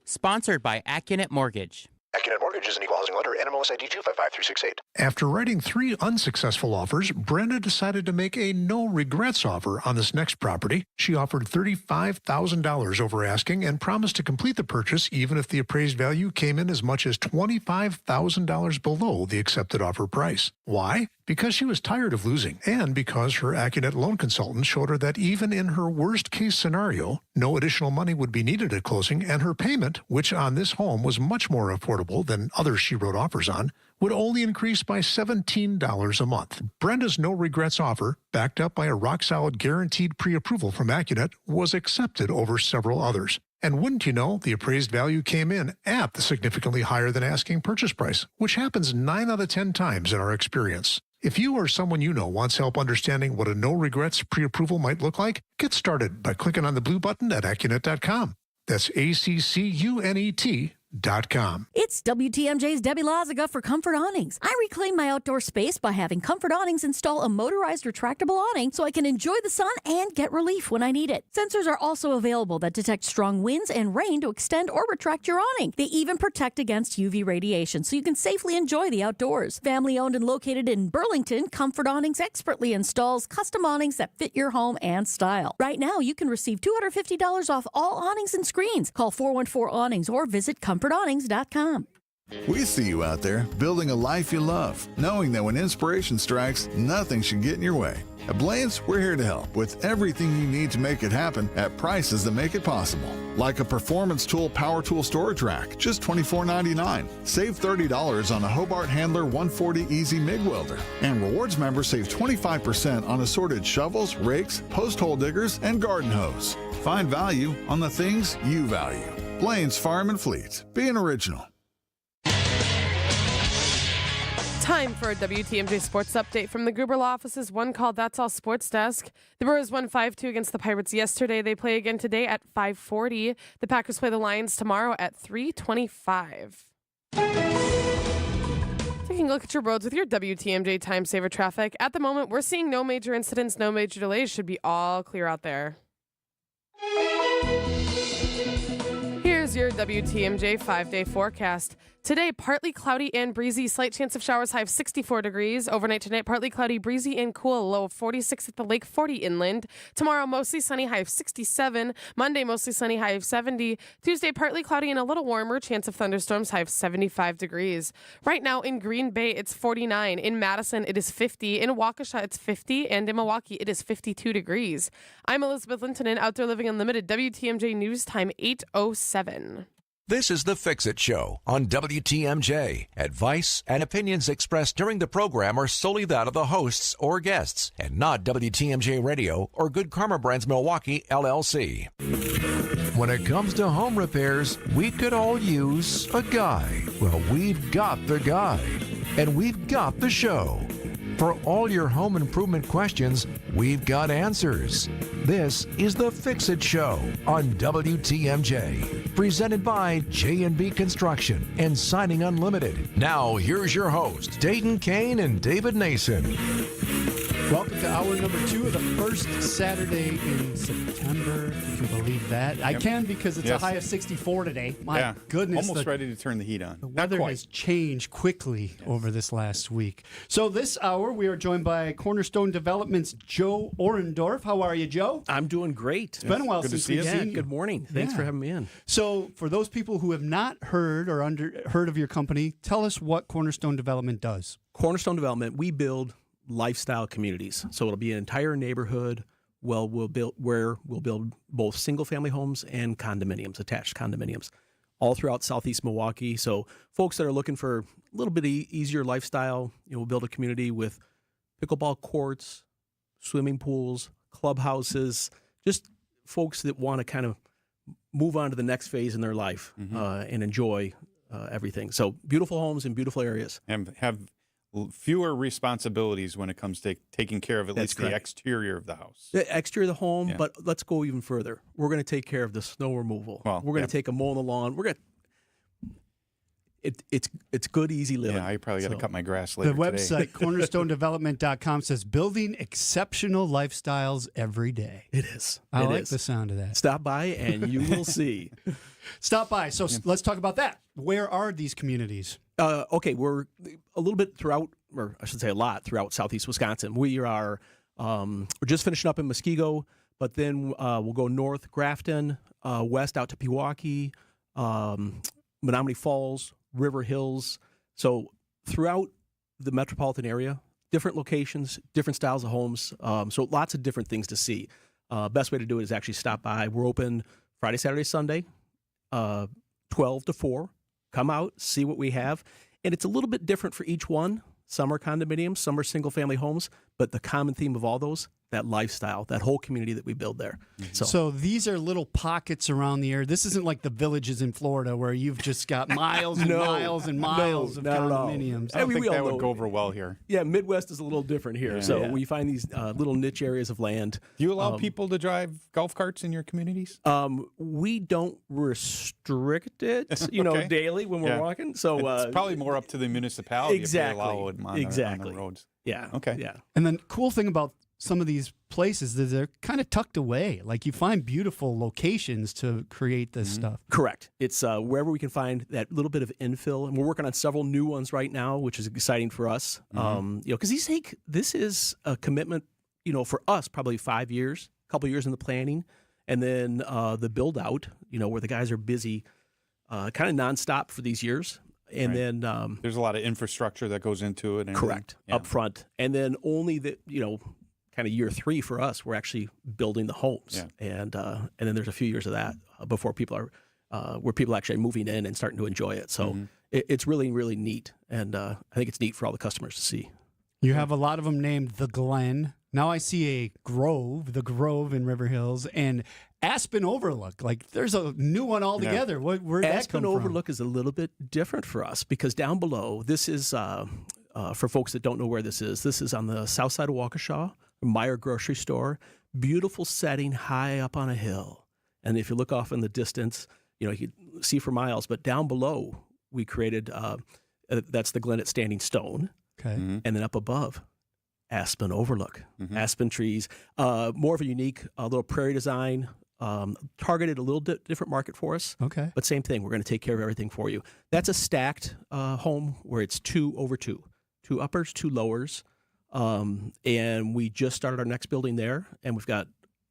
S4: Sponsored by Accunet Mortgage.
S5: Accunet Mortgage is an equal housing lender. NMLS ID 255368.
S6: After writing 3 unsuccessful offers, Brenda decided to make a no-regrets offer on this next property. She offered $35,000 over asking and promised to complete the purchase even if the appraised value came in as much as $25,000 below the accepted offer price. Why? Because she was tired of losing, and because her Accunet loan consultant showed her that even in her worst-case scenario, no additional money would be needed at closing, and her payment, which on this home was much more affordable than others she wrote offers on, would only increase by $17 a month. Brenda's no-regrets offer, backed up by a rock-solid guaranteed pre-approval from Accunet, was accepted over several others. And wouldn't you know, the appraised value came in at the significantly higher than asking purchase price, which happens 9 out of 10 times in our experience. If you or someone you know wants help understanding what a no-regrets pre-approval might look like, get started by clicking on the blue button at Accunet.com. That's ACCUNET.com.
S8: It's WTMJ's Debbie Lazaga for Comfort Awnings. I reclaim my outdoor space by having Comfort Awnings install a motorized retractable awning so I can enjoy the sun and get relief when I need it. Sensors are also available that detect strong winds and rain to extend or retract your awning. They even protect against UV radiation so you can safely enjoy the outdoors. Family owned and located in Burlington, Comfort Awnings expertly installs custom awnings that fit your home and style. Right now, you can receive $250 off all awnings and screens. Call 414-AWNINGS or visit ComfortAwnings.com.
S12: We see you out there building a life you love, knowing that when inspiration strikes, nothing should get in your way. At Blaine's, we're here to help with everything you need to make it happen at prices that make it possible. Like a Performance Tool Power Tool Storage Rack, just $24.99. Save $30 on a Hobart Handler 140 Easy MIG Welder. And Rewards members save 25% on assorted shovels, rakes, post hole diggers, and garden hose. Find value on the things you value. Blaine's Farm and Fleet. Be an original.
S19: Time for a WTMJ Sports Update from the Gruber Law Office's One Call That's All Sports Desk. The Brewers won 5-2 against the Pirates yesterday. They play again today at 5:40. The Packers play the Lions tomorrow at 3:25. Taking a look at your roads with your WTMJ Time Saver traffic. At the moment, we're seeing no major incidents, no major delays. Should be all clear out there. Here's your WTMJ 5-day forecast. Today, partly cloudy and breezy, slight chance of showers, high of 64 degrees. Overnight tonight, partly cloudy, breezy and cool, low of 46 at the lake, 40 inland. Tomorrow, mostly sunny, high of 67. Monday, mostly sunny, high of 70. Tuesday, partly cloudy and a little warmer, chance of thunderstorms, high of 75 degrees. Right now in Green Bay, it's 49. In Madison, it is 50. In Waukesha, it's 50. And in Milwaukee, it is 52 degrees. I'm Elizabeth Linton in Outdoor Living Unlimited, WTMJ News Time 8:07.
S9: This is The Fix-It Show on WTMJ. Advice and opinions expressed during the program are solely that of the hosts or guests and not WTMJ Radio or Good Karma Brands Milwaukee, LLC. When it comes to home repairs, we could all use a guy. Well, we've got the guy. And we've got the show. For all your home improvement questions, we've got answers. This is The Fix-It Show on WTMJ, presented by J&B Construction and Siding Unlimited. Now, here's your host, Dayton, Kane, and David Nason.
S15: Welcome to hour number 2 of the first Saturday in September. You can believe that. I can because it's a high of 64 today. My goodness.
S16: Almost ready to turn the heat on.
S15: The weather has changed quickly over this last week. So this hour, we are joined by Cornerstone Development's Joe Orendorf. How are you, Joe?
S14: I'm doing great.
S15: It's been a while since we've seen you.
S14: Good morning. Thanks for having me in.
S15: So for those people who have not heard or heard of your company, tell us what Cornerstone Development does.
S1: Cornerstone Development, we build lifestyle communities. So it'll be an entire neighborhood. Well, we'll build both single-family homes and condominiums, attached condominiums, all throughout Southeast Milwaukee. So folks that are looking for a little bit easier lifestyle, we'll build a community with pickleball courts, swimming pools, clubhouses, just folks that want to kind of move on to the next phase in their life and enjoy everything. So beautiful homes in beautiful areas.
S16: And have fewer responsibilities when it comes to taking care of at least the exterior of the house.
S1: The exterior of the home, but let's go even further. We're going to take care of the snow removal. We're going to take a mow on the lawn. We're going to It's good, easy living.
S16: Yeah, I probably got to cut my grass later.
S15: The website, cornerstonedevelopment.com, says building exceptional lifestyles every day.
S1: It is.
S15: I like the sound of that.
S1: Stop by and you will see.
S15: Stop by. So let's talk about that. Where are these communities?
S1: Okay, we're a little bit throughout, or I should say a lot, throughout Southeast Wisconsin. We are, we're just finishing up in Muskego, but then we'll go north, Grafton, west out to Pewaukee, Menominee Falls, River Hills. So throughout the metropolitan area, different locations, different styles of homes. So lots of different things to see. Best way to do it is actually stop by. We're open Friday, Saturday, Sunday, 12 to 4. Come out, see what we have. And it's a little bit different for each one. Some are condominiums, some are single-family homes. But the common theme of all those, that lifestyle, that whole community that we build there.
S15: So these are little pockets around the area. This isn't like the villages in Florida where you've just got miles and miles and miles of condominiums.
S16: I don't think that would go over well here.
S1: Yeah, Midwest is a little different here. We find these little niche areas of land.
S16: Do you allow people to drive golf carts in your communities?
S1: We don't restrict it, daily when we're walking. So
S16: it's probably more up to the municipality if they allow it on the roads.
S1: Yeah.
S16: Okay.
S1: Yeah.
S15: And then cool thing about some of these places is they're kind of tucked away. Like you find beautiful locations to create this stuff.
S1: Correct. It's wherever we can find that little bit of infill, and we're working on several new ones right now, which is exciting for us. Because this is a commitment, for us, probably 5 years, a couple years in the planning, and then the build out, where the guys are busy, kind of nonstop for these years. And then
S16: there's a lot of infrastructure that goes into it.
S1: Correct. Up front. And then only kind of year 3 for us, we're actually building the homes. Yeah. And then there's a few years of that before people are where people are actually moving in and starting to enjoy it. So it's really, really neat. And I think it's neat for all the customers to see.
S15: You have a lot of them named The Glen. Now I see a Grove, The Grove in River Hills, and Aspen Overlook. Like there's a new one altogether. Yeah. Where'd that come
S1: Aspen
S15: from?
S1: Overlook is a little bit different for us because down below, this is, for folks that don't know where this is on the south side of Waukesha, Meyer Grocery Store. Beautiful setting high up on a hill. And if you look off in the distance, you can see for miles. But down below, we created, that's the Glen at Standing Stone.
S15: Okay.
S1: And then up above, Aspen Overlook, aspen trees, more of a unique little prairie design, targeted a little different market for us.
S15: Okay.
S1: But same thing, we're going to take care of everything for you. That's a stacked home where it's 2 over 2, 2 uppers, 2 lowers. And we just started our next building there, and we've got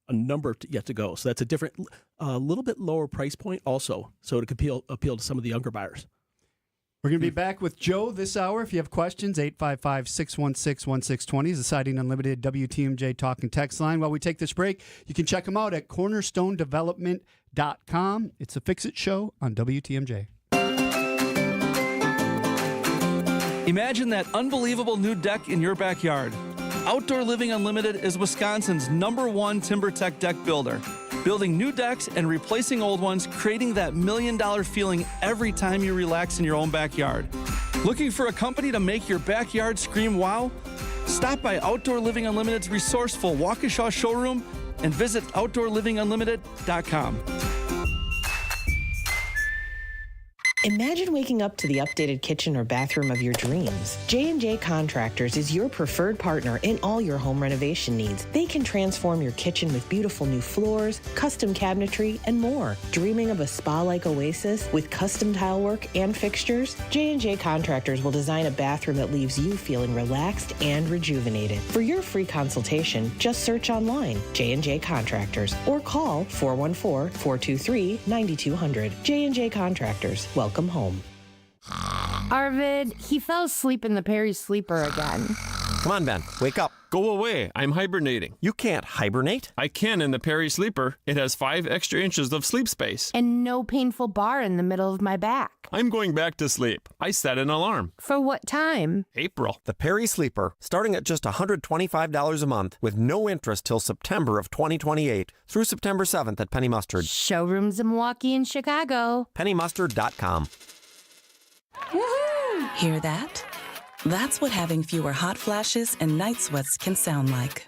S1: a number yet to go. So that's a different, a little bit lower price point also, so it could appeal to some of the younger buyers.
S15: We're going to be back with Joe this hour. If you have questions, 855-616-1620 is the Siding Unlimited WTMJ Talk and Text line. While we take this break, you can check them out at cornerstonedevelopment.com. It's a Fix-It show on WTMJ.
S2: Imagine that unbelievable new deck in your backyard. Outdoor Living Unlimited is Wisconsin's #1 TimberTech deck builder. Building new decks and replacing old ones, creating that $1 million feeling every time you relax in your own backyard. Looking for a company to make your backyard scream wow? Stop by Outdoor Living Unlimited's resourceful Waukesha showroom and visit OutdoorLivingUnlimited.com.
S7: Imagine waking up to the updated kitchen or bathroom of your dreams. J&J Contractors is your preferred partner in all your home renovation needs. They can transform your kitchen with beautiful new floors, custom cabinetry, and more. Dreaming of a spa-like oasis with custom tile work and fixtures? J&J Contractors will design a bathroom that leaves you feeling relaxed and rejuvenated. For your free consultation, just search online, J&J Contractors, or call 414-423-9200. J&J Contractors. Welcome home.
S10: Arvid, he fell asleep in the Perry sleeper again.
S11: Come on, Ben. Wake up.
S13: Go away. I'm hibernating.
S11: You can't hibernate.
S13: I can in the Perry sleeper. It has 5 extra inches of sleep space.
S10: And no painful bar in the middle of my back.
S13: I'm going back to sleep. I set an alarm.
S10: For what time?
S13: April.
S11: The Perry sleeper, starting at just $125 a month with no interest till September of 2028 through September 7th at Penny Mustard.
S10: Showrooms in Milwaukee and Chicago.
S11: PennyMustard.com.
S10: Woohoo!
S17: Hear that? That's what having fewer hot flashes and night sweats can sound like.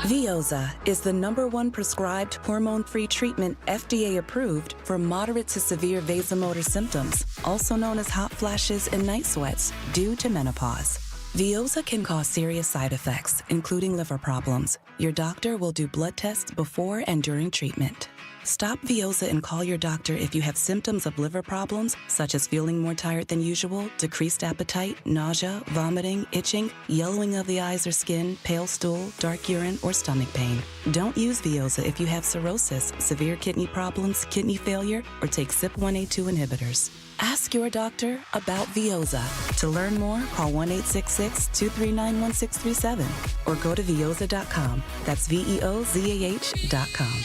S17: Veoza is the #1 prescribed hormone-free treatment FDA approved for moderate to severe vasomotor symptoms, also known as hot flashes and night sweats, due to menopause. Veoza can cause serious side effects, including liver problems. Your doctor will do blood tests before and during treatment. Stop Veoza and call your doctor if you have symptoms of liver problems, such as feeling more tired than usual, decreased appetite, nausea, vomiting, itching, yellowing of the eyes or skin, pale stool, dark urine, or stomach pain. Don't use Veoza if you have cirrhosis, severe kidney problems, kidney failure, or take CYP1A2 inhibitors. Ask your doctor about Veoza. To learn more, call 1-866-239-1637 or go to Veoza.com. That's VEOZAH.com.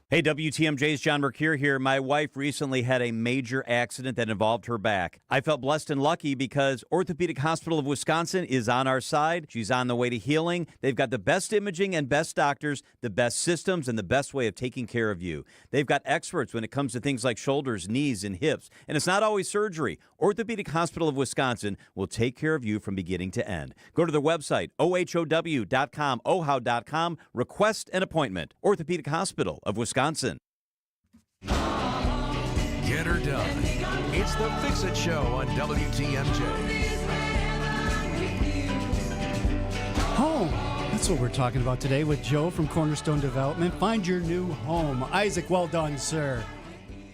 S18: Hey, WTMJ's John Mercure here. My wife recently had a major accident that involved her back. I felt blessed and lucky because Orthopedic Hospital of Wisconsin is on our side. She's on the way to healing. They've got the best imaging and best doctors, the best systems, and the best way of taking care of you. They've got experts when it comes to things like shoulders, knees, and hips. And it's not always surgery. Orthopedic Hospital of Wisconsin will take care of you from beginning to end. Go to their website, OHOW.com, OHOW.com. Request an appointment. Orthopedic Hospital of Wisconsin.
S9: Get her done. It's the Fix-It Show on WTMJ.
S15: Home. That's what we're talking about today with Joe from Cornerstone Development. Find your new home. Isaac, well done, sir.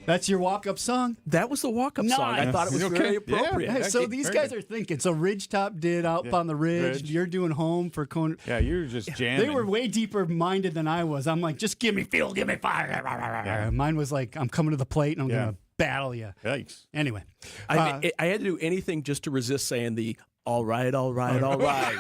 S15: That's your walk-up song?
S1: That was the walk-up song. I thought it was very appropriate.
S15: Yeah, so these guys are thinking. So Ridgetop did Up on the Ridge. You're doing Home for Corner.
S16: Yeah, you're just jamming.
S15: They were way deeper minded than I was. I'm like, just give me fuel, give me fire. Yeah. Mine was like, I'm coming to the plate and I'm going to battle you.
S16: Yikes.
S15: Anyway.
S1: I had to do anything just to resist saying the all right, all right, all right.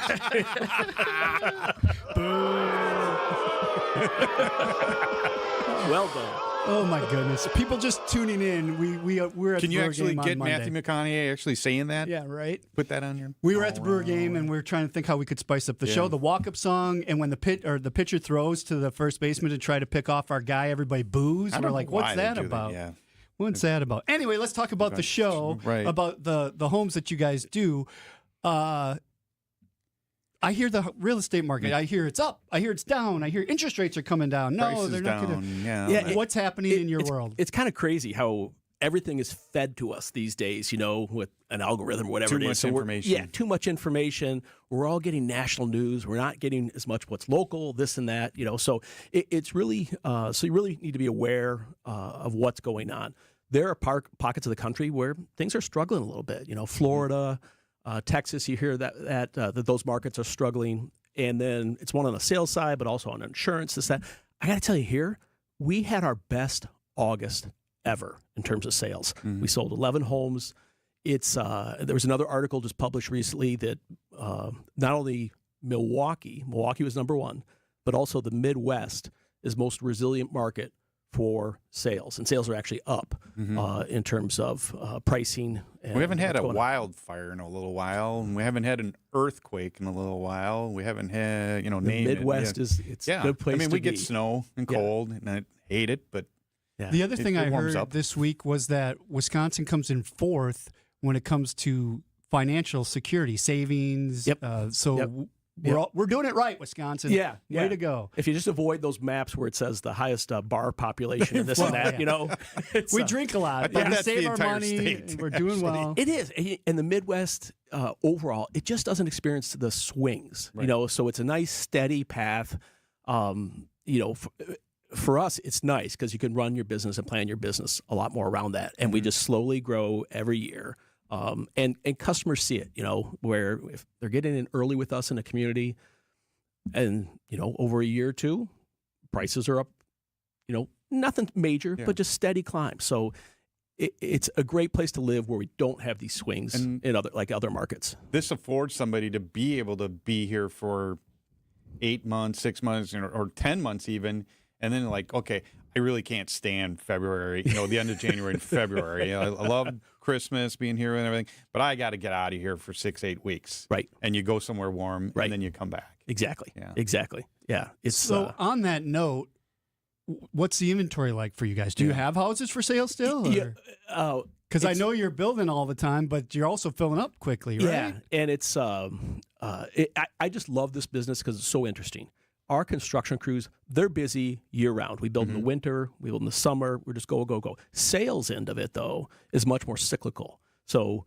S1: Well done.
S15: Oh my goodness! People just tuning in. We're at
S16: Can
S15: the
S16: you
S15: Brewer
S16: actually
S15: game
S16: get
S15: on Monday.
S16: Matthew McConaughey actually saying that?
S15: Yeah, right.
S16: Put that on your.
S15: We were at the Brewer game and we were trying to think how we could spice up the show. The walk-up song, and when the pitcher throws to the first baseman to try to pick off our guy, everybody boos.
S16: I
S15: And
S16: don't
S15: we're like,
S16: know why
S15: "What's
S16: they
S15: that
S16: do
S15: about?
S16: Yeah.
S15: What's that about?" Anyway, let's talk about the show.
S16: Right.
S15: About the homes that you guys do. I hear the real estate market. I hear it's up. I hear it's down. I hear interest rates are coming down. No,
S16: Prices
S15: they're not going to.
S16: Yeah.
S15: What's happening in your world?
S1: It's kind of crazy how everything is fed to us these days, with an algorithm or whatever
S16: Too
S1: it is.
S16: much information.
S1: Too much information. We're all getting national news. We're not getting as much what's local, this and that, So it's really, so you really need to be aware of what's going on. There are pockets of the country where things are struggling a little bit, Florida, Texas, you hear that those markets are struggling. And then it's one on the sales side, but also on insurance, this, that. I got to tell you here, we had our best August ever in terms of sales.
S16: Mm-hmm.
S1: We sold 11 homes. There was another article just published recently that not only Milwaukee was number 1, but also the Midwest is most resilient market for sales, and sales are actually up in terms of pricing. And
S16: we haven't had a
S1: what's going on.
S16: wildfire in a little while, and we haven't had an earthquake in a little while. We haven't had,
S1: The Midwest is a good place.
S16: I mean,
S1: to
S16: we get
S1: be.
S16: snow and cold, and I hate it, but
S15: The other thing I
S16: warms
S15: heard
S16: up.
S15: this week was that Wisconsin comes in 4th when it comes to financial security, savings.
S1: Yep.
S15: We're doing it right, Wisconsin.
S1: Yeah.
S15: Way to go.
S1: If you just avoid those maps where it says the highest bar population and this and that, it's,
S15: we drink a lot.
S16: thought
S15: We
S16: that's
S15: save
S16: the
S15: our
S16: entire
S15: money.
S16: state,
S15: And we're doing well.
S1: It is. And the Midwest overall, it just doesn't experience the swings, so it's a nice steady path. For us, it's nice because you can run your business and plan your business a lot more around that. And we just slowly grow every year. And customers see it, where if they're getting in early with us in a community and, over a year or two, prices are up, nothing major, but just steady climb. So it's a great place to live where we don't have these swings in other markets.
S16: This affords somebody to be able to be here for 8 months, 6 months, or 10 months even, and then like, okay, I really can't stand February, the end of January and February. I love Christmas, being here and everything, but I got to get out of here for 6-8 weeks.
S1: Right.
S16: And you go somewhere warm, and then you come back.
S1: Exactly.
S16: Yeah.
S1: Exactly. Yeah.
S15: So on that note, what's the inventory like for you guys? Do you have houses for sale still?
S1: Yeah.
S15: Because I know you're building all the time, but you're also filling up quickly, right?
S1: Yeah, and it's I just love this business because it's so interesting. Our construction crews, they're busy year round. We build in the winter, we build in the summer. We're just go. Sales end of it though is much more cyclical. So,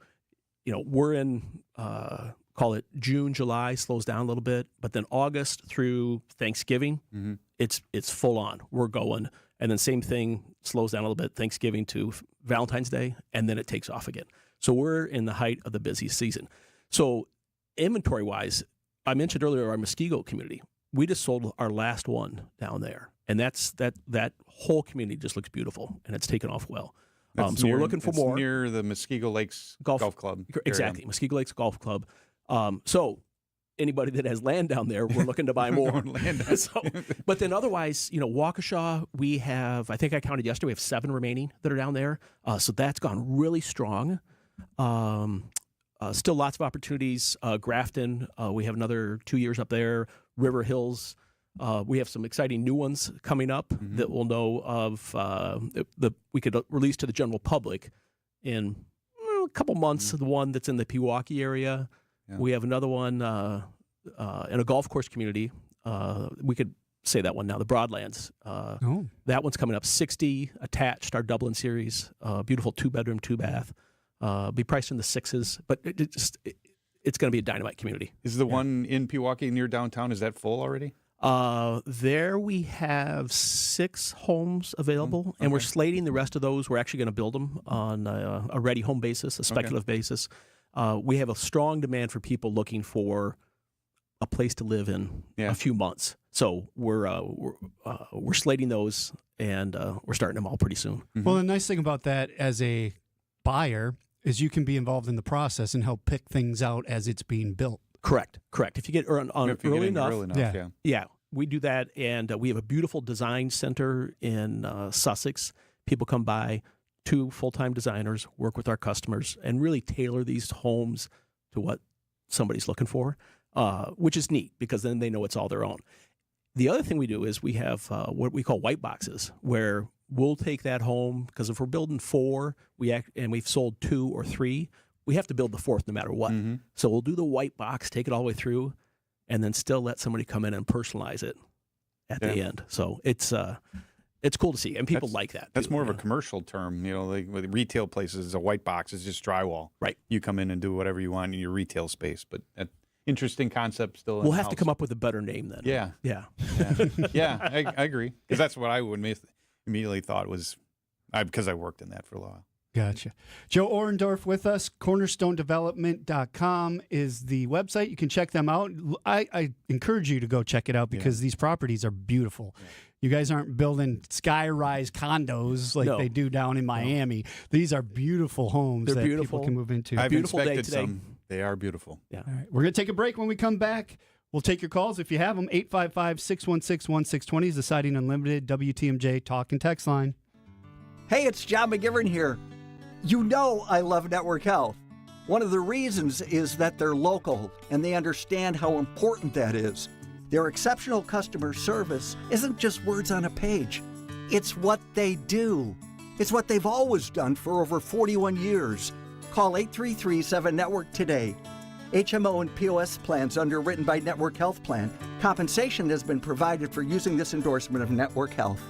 S1: we're in call it June, July slows down a little bit, but then August through Thanksgiving, it's full on. We're going. And then same thing slows down a little bit, Thanksgiving to Valentine's Day, and then it takes off again. So we're in the height of the busy season. So inventory-wise, I mentioned earlier our Muskego community. We just sold our last one down there, and that whole community just looks beautiful, and it's taken off well. So we're looking for more.
S16: Near the Muskego Lakes Golf Club.
S1: Exactly, Muskego Lakes Golf Club. So anybody that has land down there, we're looking to buy more. But then otherwise, Waukesha, we have, I think I counted yesterday, we have 7 remaining that are down there. So that's gone really strong. Still lots of opportunities. Grafton, we have another 2 years up there. River Hills, we have some exciting new ones coming up that we'll know of. We could release to the general public in a couple months. The one that's in the Pewaukee area. Yeah. We have another one in a golf course community. We could say that one now, the Broadlands. That one's coming up, 60 attached, our Dublin series. Beautiful 2-bedroom, 2-bath. Be priced in the 6s, but it's going to be a dynamite community.
S16: Is the one in Pewaukee near downtown, is that full already?
S1: There we have 6 homes available, and we're slating the rest of those. We're actually going to build them on a ready home basis, a speculative basis. We have a strong demand for people looking for a place to live in a few months. So we're slating those, and we're starting them all pretty soon.
S15: Well, the nice thing about that as a buyer is you can be involved in the process and help pick things out as it's being built.
S1: Correct. If you get on early enough,
S15: yeah,
S1: we do that, and we have a beautiful design center in Sussex. People come by, 2 full-time designers work with our customers and really tailor these homes to what somebody's looking for, which is neat because then they know it's all their own. The other thing we do is we have what we call white boxes, where we'll take that home, because if we're building 4, and we've sold 2 or 3, we have to build the 4th no matter what. So we'll do the white box, take it all the way through, and then still let somebody come in and personalize it at the end. So it's cool to see, and people like that.
S16: That's more of a commercial term, like with retail places, a white box is just drywall.
S1: Right.
S16: You come in and do whatever you want in your retail space, but interesting concept still.
S1: We'll have to come up with a better name then.
S16: Yeah. I agree, because that's what I would immediately thought was, because I worked in that for a while.
S15: Gotcha. Joe Orendorf with us. CornerstoneDevelopment.com is the website. You can check them out. I encourage you to go check it out because these properties are beautiful. Yeah. You guys aren't building sky-rise condos like they do down in Miami. These are beautiful homes that people can move into.
S16: I've
S1: beautiful
S16: inspected
S1: day today.
S16: some. They are beautiful.
S1: Yeah.
S15: All right. We're going to take a break. When we come back, we'll take your calls if you have them. 855-616-1620 is the Siding Unlimited WTMJ talk and text line.
S20: Hey, it's John McGivern here. You know I love Network Health. One of the reasons is that they're local and they understand how important that is. Their exceptional customer service isn't just words on a page. It's what they do. It's what they've always done for over 41 years. Call 833-7-NETWORK today. HMO and POS plans underwritten by Network Health Plan. Compensation has been provided for using this endorsement of Network Health.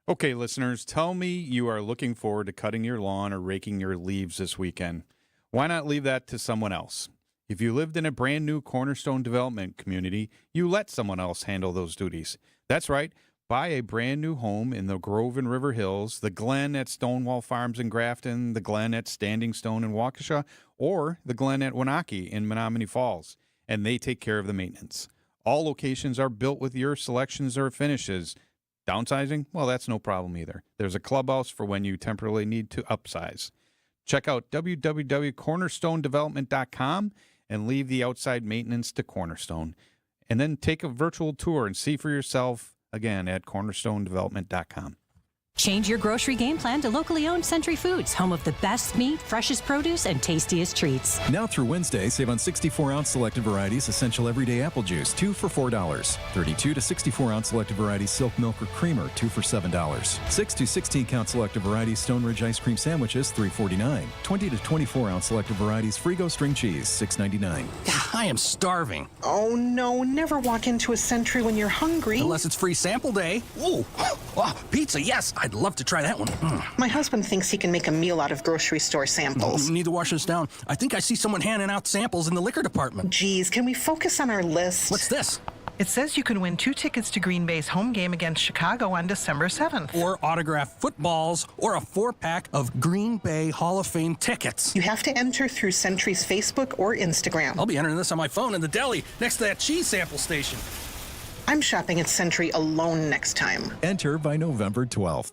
S16: Okay, listeners, tell me you are looking forward to cutting your lawn or raking your leaves this weekend. Why not leave that to someone else? If you lived in a brand new Cornerstone development community, you let someone else handle those duties. That's right. Buy a brand new home in the Grove and River Hills, the Glen at Stonewall Farms in Grafton, the Glen at Standing Stone in Waukesha, or the Glen at Wenatchee in Menominee Falls, and they take care of the maintenance. All locations are built with your selections or finishes. Downsizing? Well, that's no problem either. There's a clubhouse for when you temporarily need to upsize. Check out www.cornerstonedevelopment.com and leave the outside maintenance to Cornerstone. And then take a virtual tour and see for yourself, again, at cornerstonedevelopment.com.
S21: Change your grocery game plan to locally owned Century Foods, home of the best meat, freshest produce, and tastiest treats.
S22: Now through Wednesday, save on 64-ounce selected varieties essential everyday apple juice, 2 for $4. 32 to 64-ounce selected varieties silk milk or creamer, 2 for $7. 6 to 16-count selected varieties Stone Ridge ice cream sandwiches, $3.49. 20 to 24-ounce selected varieties Frigo string cheese, $6.99.
S23: I am starving.
S24: Oh no, never walk into a Century when you're hungry.
S23: Unless it's free sample day. Ooh, wow, pizza, yes. I'd love to try that one.
S24: My husband thinks he can make a meal out of grocery store samples.
S23: Need to wash this down. I think I see someone handing out samples in the liquor department.
S24: Geez, can we focus on our list?
S23: What's this?
S24: It says you can win 2 tickets to Green Bay's home game against Chicago on December 7th.
S23: Or autographed footballs, or a 4-pack of Green Bay Hall of Fame tickets.
S24: You have to enter through Century's Facebook or Instagram.
S23: I'll be entering this on my phone in the deli next to that cheese sample station.
S24: I'm shopping at Century alone next time.
S22: Enter by November 12th.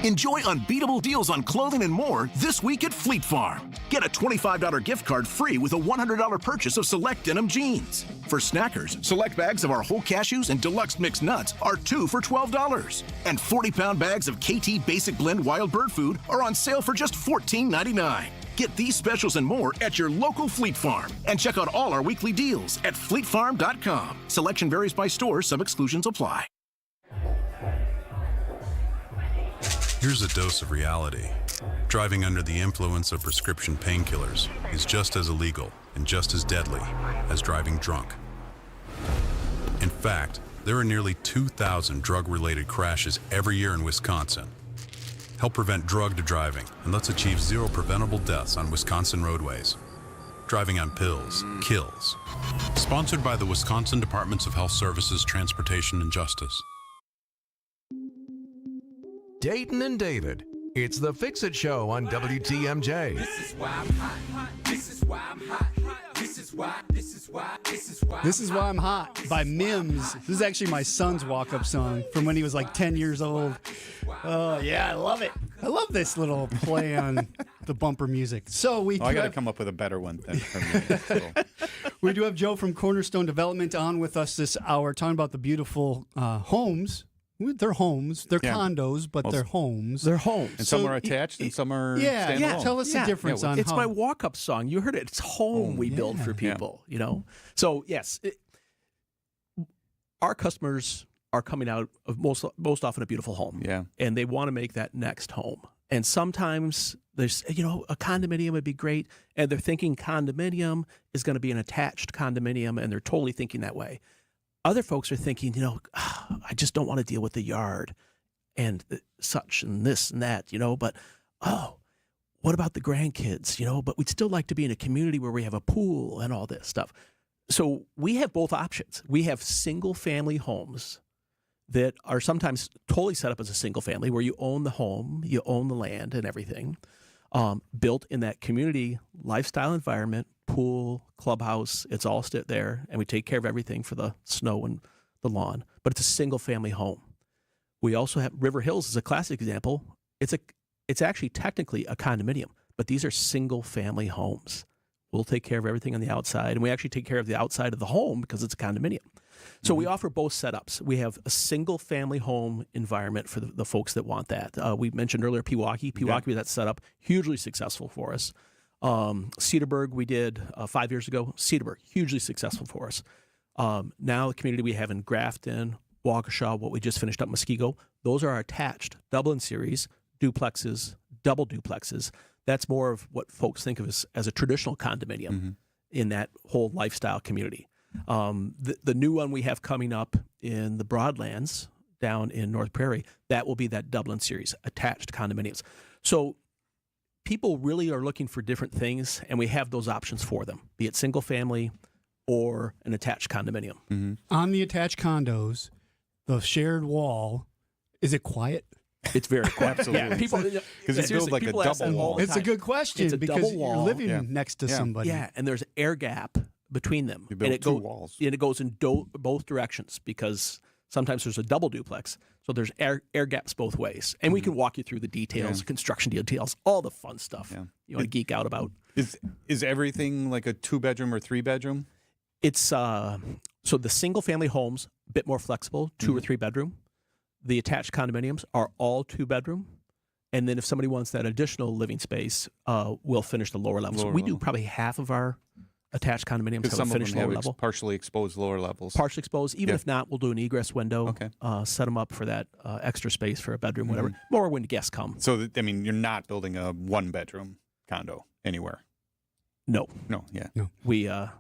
S25: Enjoy unbeatable deals on clothing and more this week at Fleet Farm. Get a $25 gift card free with a $100 purchase of select denim jeans. For snackers, select bags of our whole cashews and deluxe mixed nuts are 2 for $12. And 40-pound bags of KT Basic Blend Wild Bird Food are on sale for just $14.99. Get these specials and more at your local Fleet Farm. And check out all our weekly deals at fleetfarm.com. Selection varies by store. Some exclusions apply.
S26: Here's a dose of reality. Driving under the influence of prescription painkillers is just as illegal and just as deadly as driving drunk. In fact, there are nearly 2,000 drug-related crashes every year in Wisconsin. Help prevent drug to driving, and let's achieve 0 preventable deaths on Wisconsin roadways. Driving on pills kills. Sponsored by the Wisconsin Departments of Health Services, Transportation, and Justice.
S9: Dayton and David. It's the Fix-It Show on WTMJ.
S27: This is why I'm hot. This is why I'm hot. This is why. This is why. This is why.
S15: This is Why I'm Hot by Mims. This is actually my son's walk-up song from when he was like 10 years old. Oh, yeah, I love it. I love this little play on the bumper music. So
S16: I got to come up with a better one than from me. So.
S15: We do have Joe from Cornerstone Development on with us this hour talking about the beautiful homes. They're homes. They're condos, but they're homes.
S1: They're homes.
S16: And some are attached and some are standalone.
S15: Yeah, tell us the difference on
S1: It's
S15: how.
S1: my walk-up song. You heard it. It's home we build for people, you know? So, yes, our customers are coming out of most often a beautiful home.
S16: Yeah.
S1: And they want to make that next home. And sometimes there's, a condominium would be great, and they're thinking condominium is going to be an attached condominium, and they're totally thinking that way. Other folks are thinking, I just don't want to deal with the yard and such and this and that, but, what about the grandkids, but we'd still like to be in a community where we have a pool and all this stuff. So we have both options. We have single family homes that are sometimes totally set up as a single family where you own the home, you own the land and everything, built in that community lifestyle environment, pool, clubhouse, it's all there, and we take care of everything for the snow and the lawn, but it's a single family home. We also have River Hills is a classic example. It's actually technically a condominium, but these are single family homes. We'll take care of everything on the outside, and we actually take care of the outside of the home because it's a condominium. So we offer both setups. We have a single-family home environment for the folks that want that. We mentioned earlier Pewaukee. Pewaukee was that setup, hugely successful for us. Cedarburg we did 5 years ago. Cedarburg, hugely successful for us. Now the community we have in Grafton, Waukesha, what we just finished up, Muskego, those are our attached Dublin series, duplexes, double duplexes. That's more of what folks think of as a traditional condominium in that whole lifestyle community. The new one we have coming up in the Broadlands down in North Prairie, that will be that Dublin series, attached condominiums. So people really are looking for different things, and we have those options for them, be it single family or an attached condominium.
S15: On the attached condos, the shared wall, is it quiet?
S1: It's very quiet.
S16: Absolutely.
S1: Yeah, people,
S16: because it's built like a double wall.
S15: It's a good question
S1: it's a
S15: because
S1: double wall.
S15: you're living next to somebody.
S1: Yeah, and there's air gap between them.
S16: You built
S1: and
S16: two walls.
S1: And it goes in both directions because sometimes there's a double duplex. So there's air gaps both ways. And we can walk you through the details, construction details, all the fun stuff you want to geek out about.
S16: Is everything like a 2-bedroom or 3-bedroom?
S1: It's so the single-family homes, a bit more flexible, 2 or 3-bedroom. The attached condominiums are all 2-bedroom. And then if somebody wants that additional living space, we'll finish the lower levels. We do probably half of our attached condominiums have
S16: some
S1: a finished
S16: of them
S1: lower
S16: have
S1: level.
S16: partially exposed lower levels.
S1: Partially exposed. Even if not, we'll do an egress window, set them up for that extra space for a bedroom, whatever. More when guests come.
S16: So, you're not building a 1-bedroom condo anywhere?
S1: No.
S16: No.
S1: We, I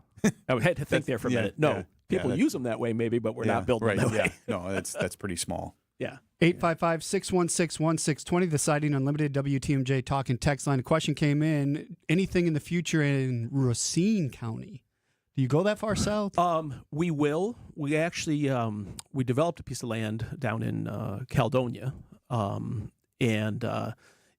S1: had to think there for a minute. No. People use them that way maybe, but we're not building them that way.
S16: No, that's pretty small.
S1: Yeah.
S15: 855-616-1620, the Siding Unlimited WTMJ talk and text line. A question came in. Anything in the future in Racine County? Do you go that far south?
S1: We will. We actually we developed a piece of land down in Caledonia, and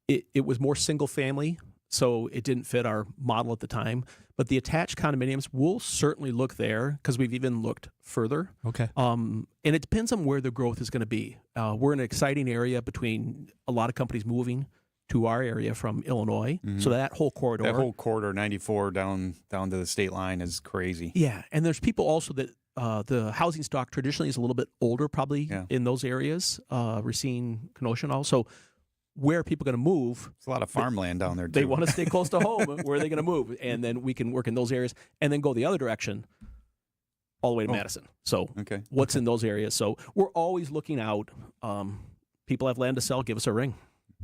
S1: it was more single family, so it didn't fit our model at the time. But the attached condominiums, we'll certainly look there because we've even looked further.
S15: Okay.
S1: And it depends on where the growth is going to be. We're in an exciting area between a lot of companies moving to our area from Illinois. So that whole corridor.
S16: That whole corridor, 94 down to the state line is crazy.
S1: Yeah. And there's people also that the housing stock traditionally is a little bit older probably in those areas, Racine, Kenosha, and all. So where are people going to move?
S16: There's a lot of farmland down there, too.
S1: They want to stay close to home. Where are they going to move? And then we can work in those areas and then go the other direction all the way to Madison. So what's in those areas? So we're always looking out. People have land to sell. Give us a ring.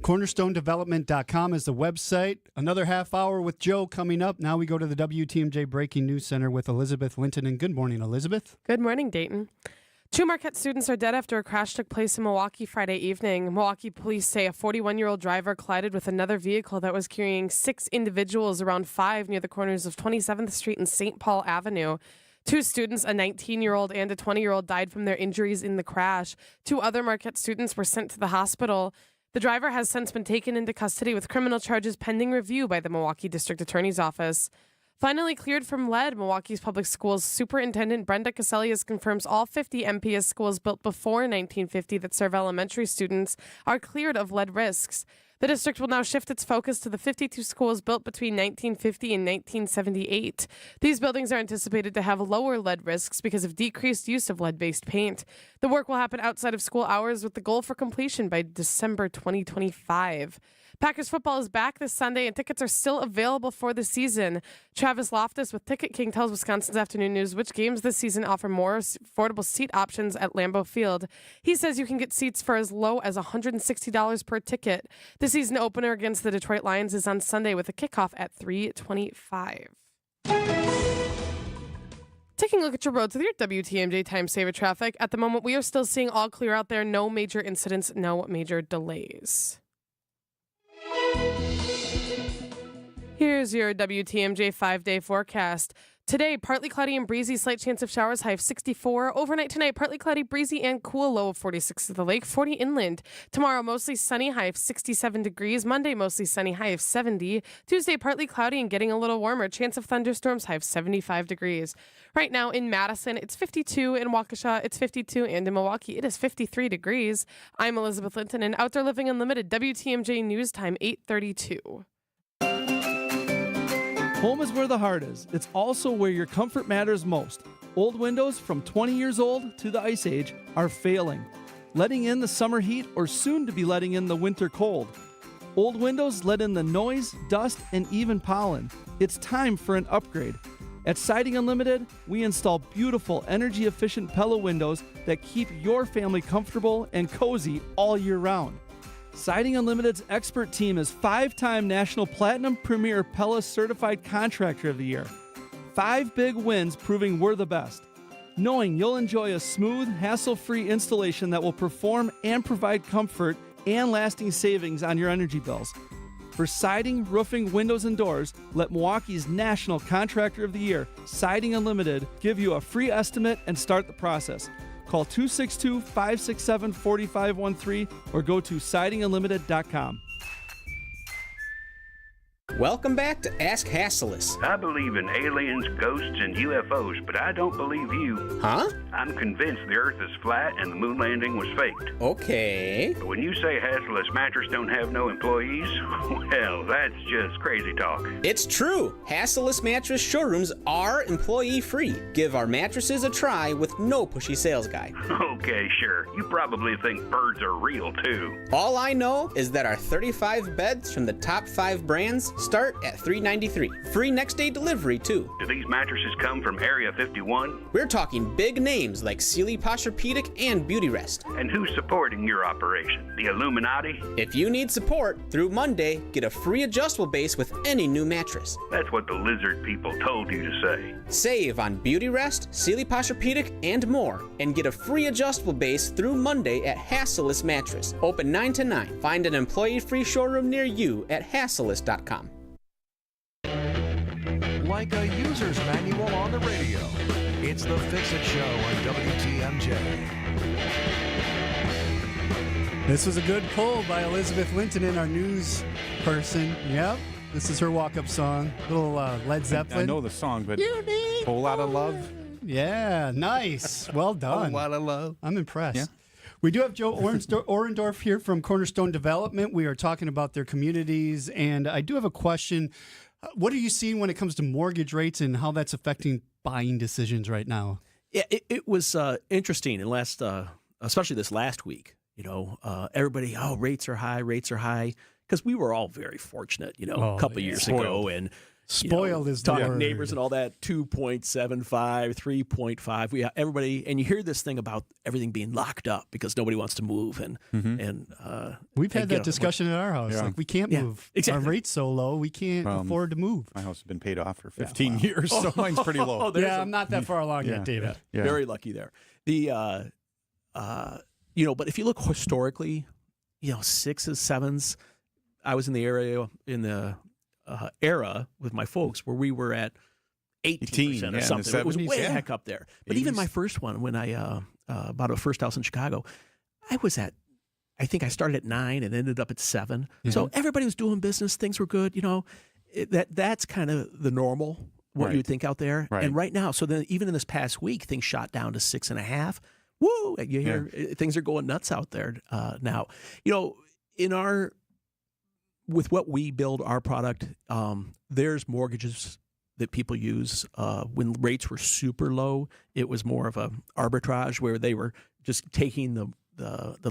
S15: CornerstoneDevelopment.com is the website. Another half hour with Joe coming up. Now we go to the WTMJ Breaking News Center with Elizabeth Linton. And good morning, Elizabeth.
S3: Good morning, Dayton. 2 Marquette students are dead after a crash took place in Milwaukee Friday evening. Milwaukee police say a 41-year-old driver collided with another vehicle that was carrying 6 individuals around 5 near the corners of 27th Street and St. Paul Avenue. 2 students, a 19-year-old and a 20-year-old, died from their injuries in the crash. 2 other Marquette students were sent to the hospital. The driver has since been taken into custody with criminal charges pending review by the Milwaukee District Attorney's Office. Finally cleared from lead, Milwaukee's Public Schools Superintendent Brenda Caselius confirms all 50 MPS schools built before 1950 that serve elementary students are cleared of lead risks. The district will now shift its focus to the 52 schools built between 1950 and 1978. These buildings are anticipated to have lower lead risks because of decreased use of lead-based paint. The work will happen outside of school hours with the goal for completion by December 2025. Packers football is back this Sunday, and tickets are still available for the season. Travis Loftus with Ticket King tells Wisconsin's Afternoon News which games this season offer more affordable seat options at Lambeau Field. He says you can get seats for as low as $160 per ticket. The season opener against the Detroit Lions is on Sunday with a kickoff at 3:25. Taking a look at your roads with your WTMJ Time Saver traffic. At the moment, we are still seeing all clear out there. No major incidents, no major delays. Here's your WTMJ 5-day forecast. Today, partly cloudy and breezy, slight chance of showers, high of 64. Overnight tonight, partly cloudy, breezy, and cool, low of 46 at the lake, 40 inland. Tomorrow, mostly sunny, high of 67 degrees. Monday, mostly sunny, high of 70. Tuesday, partly cloudy and getting a little warmer, chance of thunderstorms, high of 75 degrees. Right now in Madison, it's 52. In Waukesha, it's 52. And in Milwaukee, it is 53 degrees. I'm Elizabeth Linton, and Outdoor Living Unlimited, WTMJ News Time, 8:32.
S2: Home is where the heart is. It's also where your comfort matters most. Old windows from 20 years old to the ice age are failing, letting in the summer heat or soon to be letting in the winter cold. Old windows let in the noise, dust, and even pollen. It's time for an upgrade. At Siding Unlimited, we install beautiful, energy-efficient Pella windows that keep your family comfortable and cozy all year round. Siding Unlimited's expert team is 5-time National Platinum Premier Pella Certified Contractor of the Year. 5 big wins proving we're the best. Knowing you'll enjoy a smooth, hassle-free installation that will perform and provide comfort and lasting savings on your energy bills. For siding, roofing, windows, and doors, let Milwaukee's National Contractor of the Year, Siding Unlimited, give you a free estimate and start the process. Call 262-567-4513 or go to sidingunlimited.com.
S4: Welcome back to Ask Hasselus.
S5: I believe in aliens, ghosts, and UFOs, but I don't believe you.
S4: Huh?
S5: I'm convinced the Earth is flat and the moon landing was faked.
S4: Okay.
S5: But when you say Hasselus Mattress don't have no employees, well, that's just crazy talk.
S4: It's true. Hasselus Mattress showrooms are employee-free. Give our mattresses a try with no pushy sales guy.
S5: Okay, sure. You probably think birds are real, too.
S4: All I know is that our 35 beds from the top 5 brands start at $393. Free next-day delivery, too.
S5: Do these mattresses come from Area 51?
S4: We're talking big names like Sealy Posturepedic and Beautyrest.
S5: And who's supporting your operation? The Illuminati?
S4: If you need support, through Monday, get a free adjustable base with any new mattress.
S5: That's what the lizard people told you to say.
S4: Save on Beautyrest, Sealy Posturepedic, and more. And get a free adjustable base through Monday at Hasselus Mattress. Open 9 to 9. Find an employee-free showroom near you at hasselus.com.
S9: Like a user's manual on the radio, it's the Fix-It Show on WTMJ.
S15: This was a good pull by Elizabeth Linton, our news person. Yep, this is her walk-up song. Little Led Zeppelin.
S16: I know the song, but Whole Lot of Love.
S15: Yeah, nice. Well done.
S16: Whole Lot of Love.
S15: I'm impressed.
S16: Yeah.
S15: We do have Joe Orendorf here from Cornerstone Development. We are talking about their communities, and I do have a question. What are you seeing when it comes to mortgage rates and how that's affecting buying decisions right now?
S1: Yeah, it was interesting in last, especially this last week. You know, everybody, rates are high, because we were all very fortunate, a couple of years ago, and
S15: spoiled is the
S1: talking
S15: word.
S1: Neighbors and all that, 2.75, 3.5. We everybody, and you hear this thing about everything being locked up because nobody wants to move, and
S15: we've had that discussion at our house.
S1: Yeah.
S15: Like we can't move.
S1: Exactly.
S15: Our rate's so low, we can't afford to move.
S16: My house has been paid off for 15 years, so mine's pretty low.
S15: I'm not that far along yet, David.
S16: Yeah.
S1: Very lucky there. The but if you look historically, 6s, 7s. I was in the area era with my folks where we were at 18% or something. It was way the heck up there. But 80s. Even my first one, when I bought a first house in Chicago, I think I started at 9 and ended up at 7. Mm-hmm. So everybody was doing business. Things were good. That's kind of the normal, what you would think out there. Right. And right now, so then even in this past week, things shot down to 6.5. Woo! You hear things are going nuts out there now. With what we build our product, there's mortgages that people use. When rates were super low, it was more of a arbitrage where they were just taking the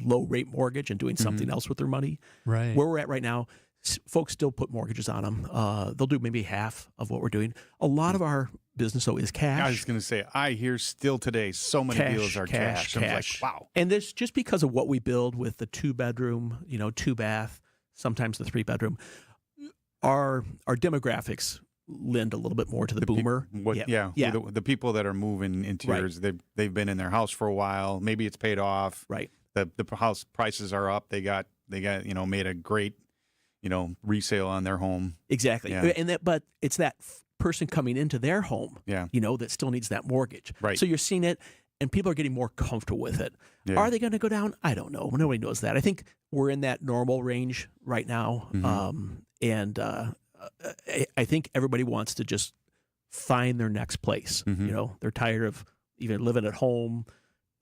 S1: low rate mortgage and doing something else with their money.
S15: Right.
S1: Where we're at right now, folks still put mortgages on them. They'll do maybe half of what we're doing. A lot of our business, though, is cash.
S16: I was going to say, I hear still today so many deals are cash. I'm like, wow.
S1: And this just because of what we build with the 2-bedroom, 2-bath, sometimes the 3-bedroom, our demographics lend a little bit more to the boomer.
S16: The people that are moving into yours, they've been in their house for a while. Maybe it's paid off.
S1: Right.
S16: The house prices are up. They got made a great resale on their home.
S1: Exactly. Yeah. But it's that person coming into their home, that still needs that mortgage.
S16: Right.
S1: So you're seeing it, and people are getting more comfortable with it. Yeah. Are they going to go down? I don't know. Nobody knows that. I think we're in that normal range right now. Mm-hmm. I think everybody wants to just find their next place. Mm-hmm. They're tired of even living at home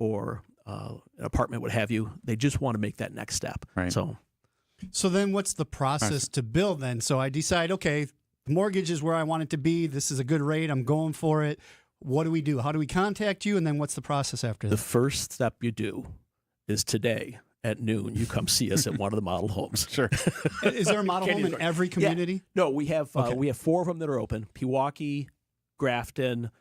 S1: or an apartment, what have you. They just want to make that next step.
S16: Right.
S15: So then what's the process to build then? So I decide, okay, the mortgage is where I want it to be. This is a good rate. I'm going for it. What do we do? How do we contact you? And then what's the process after that?
S1: The first step you do is today at noon, you come see us at one of the model homes.
S16: Sure.
S15: Is there a model home in every community?
S1: Yeah. No, we have 4 of them that are open. Pewaukee, Grafton,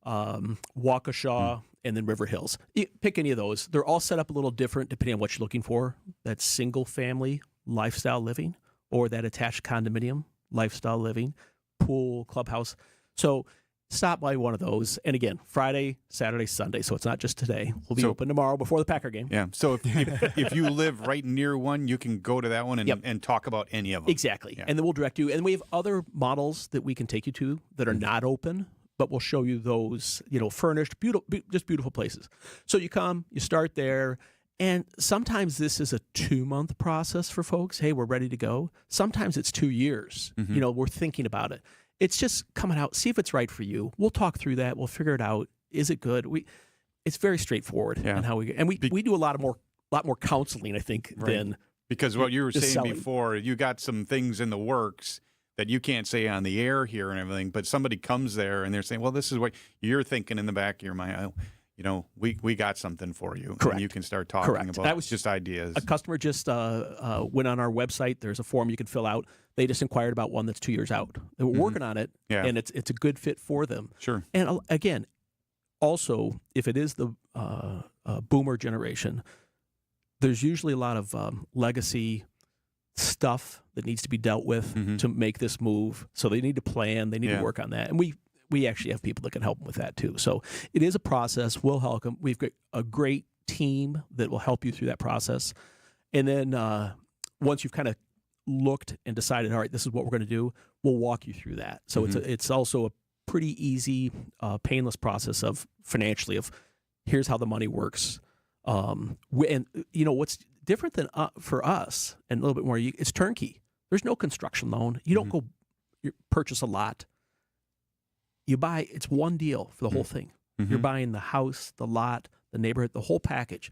S1: Waukesha, and then River Hills. Pick any of those. They're all set up a little different depending on what you're looking for. That single family lifestyle living or that attached condominium lifestyle living, pool, clubhouse. So stop by one of those. And again, Friday, Saturday, Sunday. So it's not just today. We'll be open tomorrow before the Packer game.
S16: Yeah. So if you live right near one, you can go to that one and talk about any of them.
S1: Exactly. Yeah. And then we'll direct you. And we have other models that we can take you to that are not open, but we'll show you those, furnished, beautiful, just beautiful places. So you come, you start there. And sometimes this is a 2-month process for folks. Hey, we're ready to go. Sometimes it's 2 years. We're thinking about it. It's just coming out, see if it's right for you. We'll talk through that. We'll figure it out. Is it good? It's very straightforward in how we do a lot more counseling, I think, than
S16: because what you were saying
S1: selling.
S16: before, you got some things in the works that you can't say on the air here and everything, but somebody comes there and they're saying, well, this is what you're thinking in the back of your mind. We got something for you.
S1: Correct.
S16: And you can start talking
S1: Correct.
S16: about
S1: That was
S16: just ideas.
S1: A customer just went on our website. There's a form you can fill out. They just inquired about one that's 2 years out. They were working on it, and it's a good fit for them.
S16: Sure.
S1: And again, also, if it is the boomer generation, there's usually a lot of legacy stuff that needs to be dealt with to make this move. So they need to plan. They need to work on that. And we actually have people that can help them with that too. So it is a process. We'll help them. We've got a great team that will help you through that process. And then once you've kind of looked and decided, all right, this is what we're going to do, we'll walk you through that. So it's also a pretty easy, painless process of financially of here's how the money works. And what's different than for us and a little bit more, it's turnkey. There's no construction loan. You don't go purchase a lot. You buy, it's one deal for the whole thing. You're buying the house, the lot, the neighborhood, the whole package.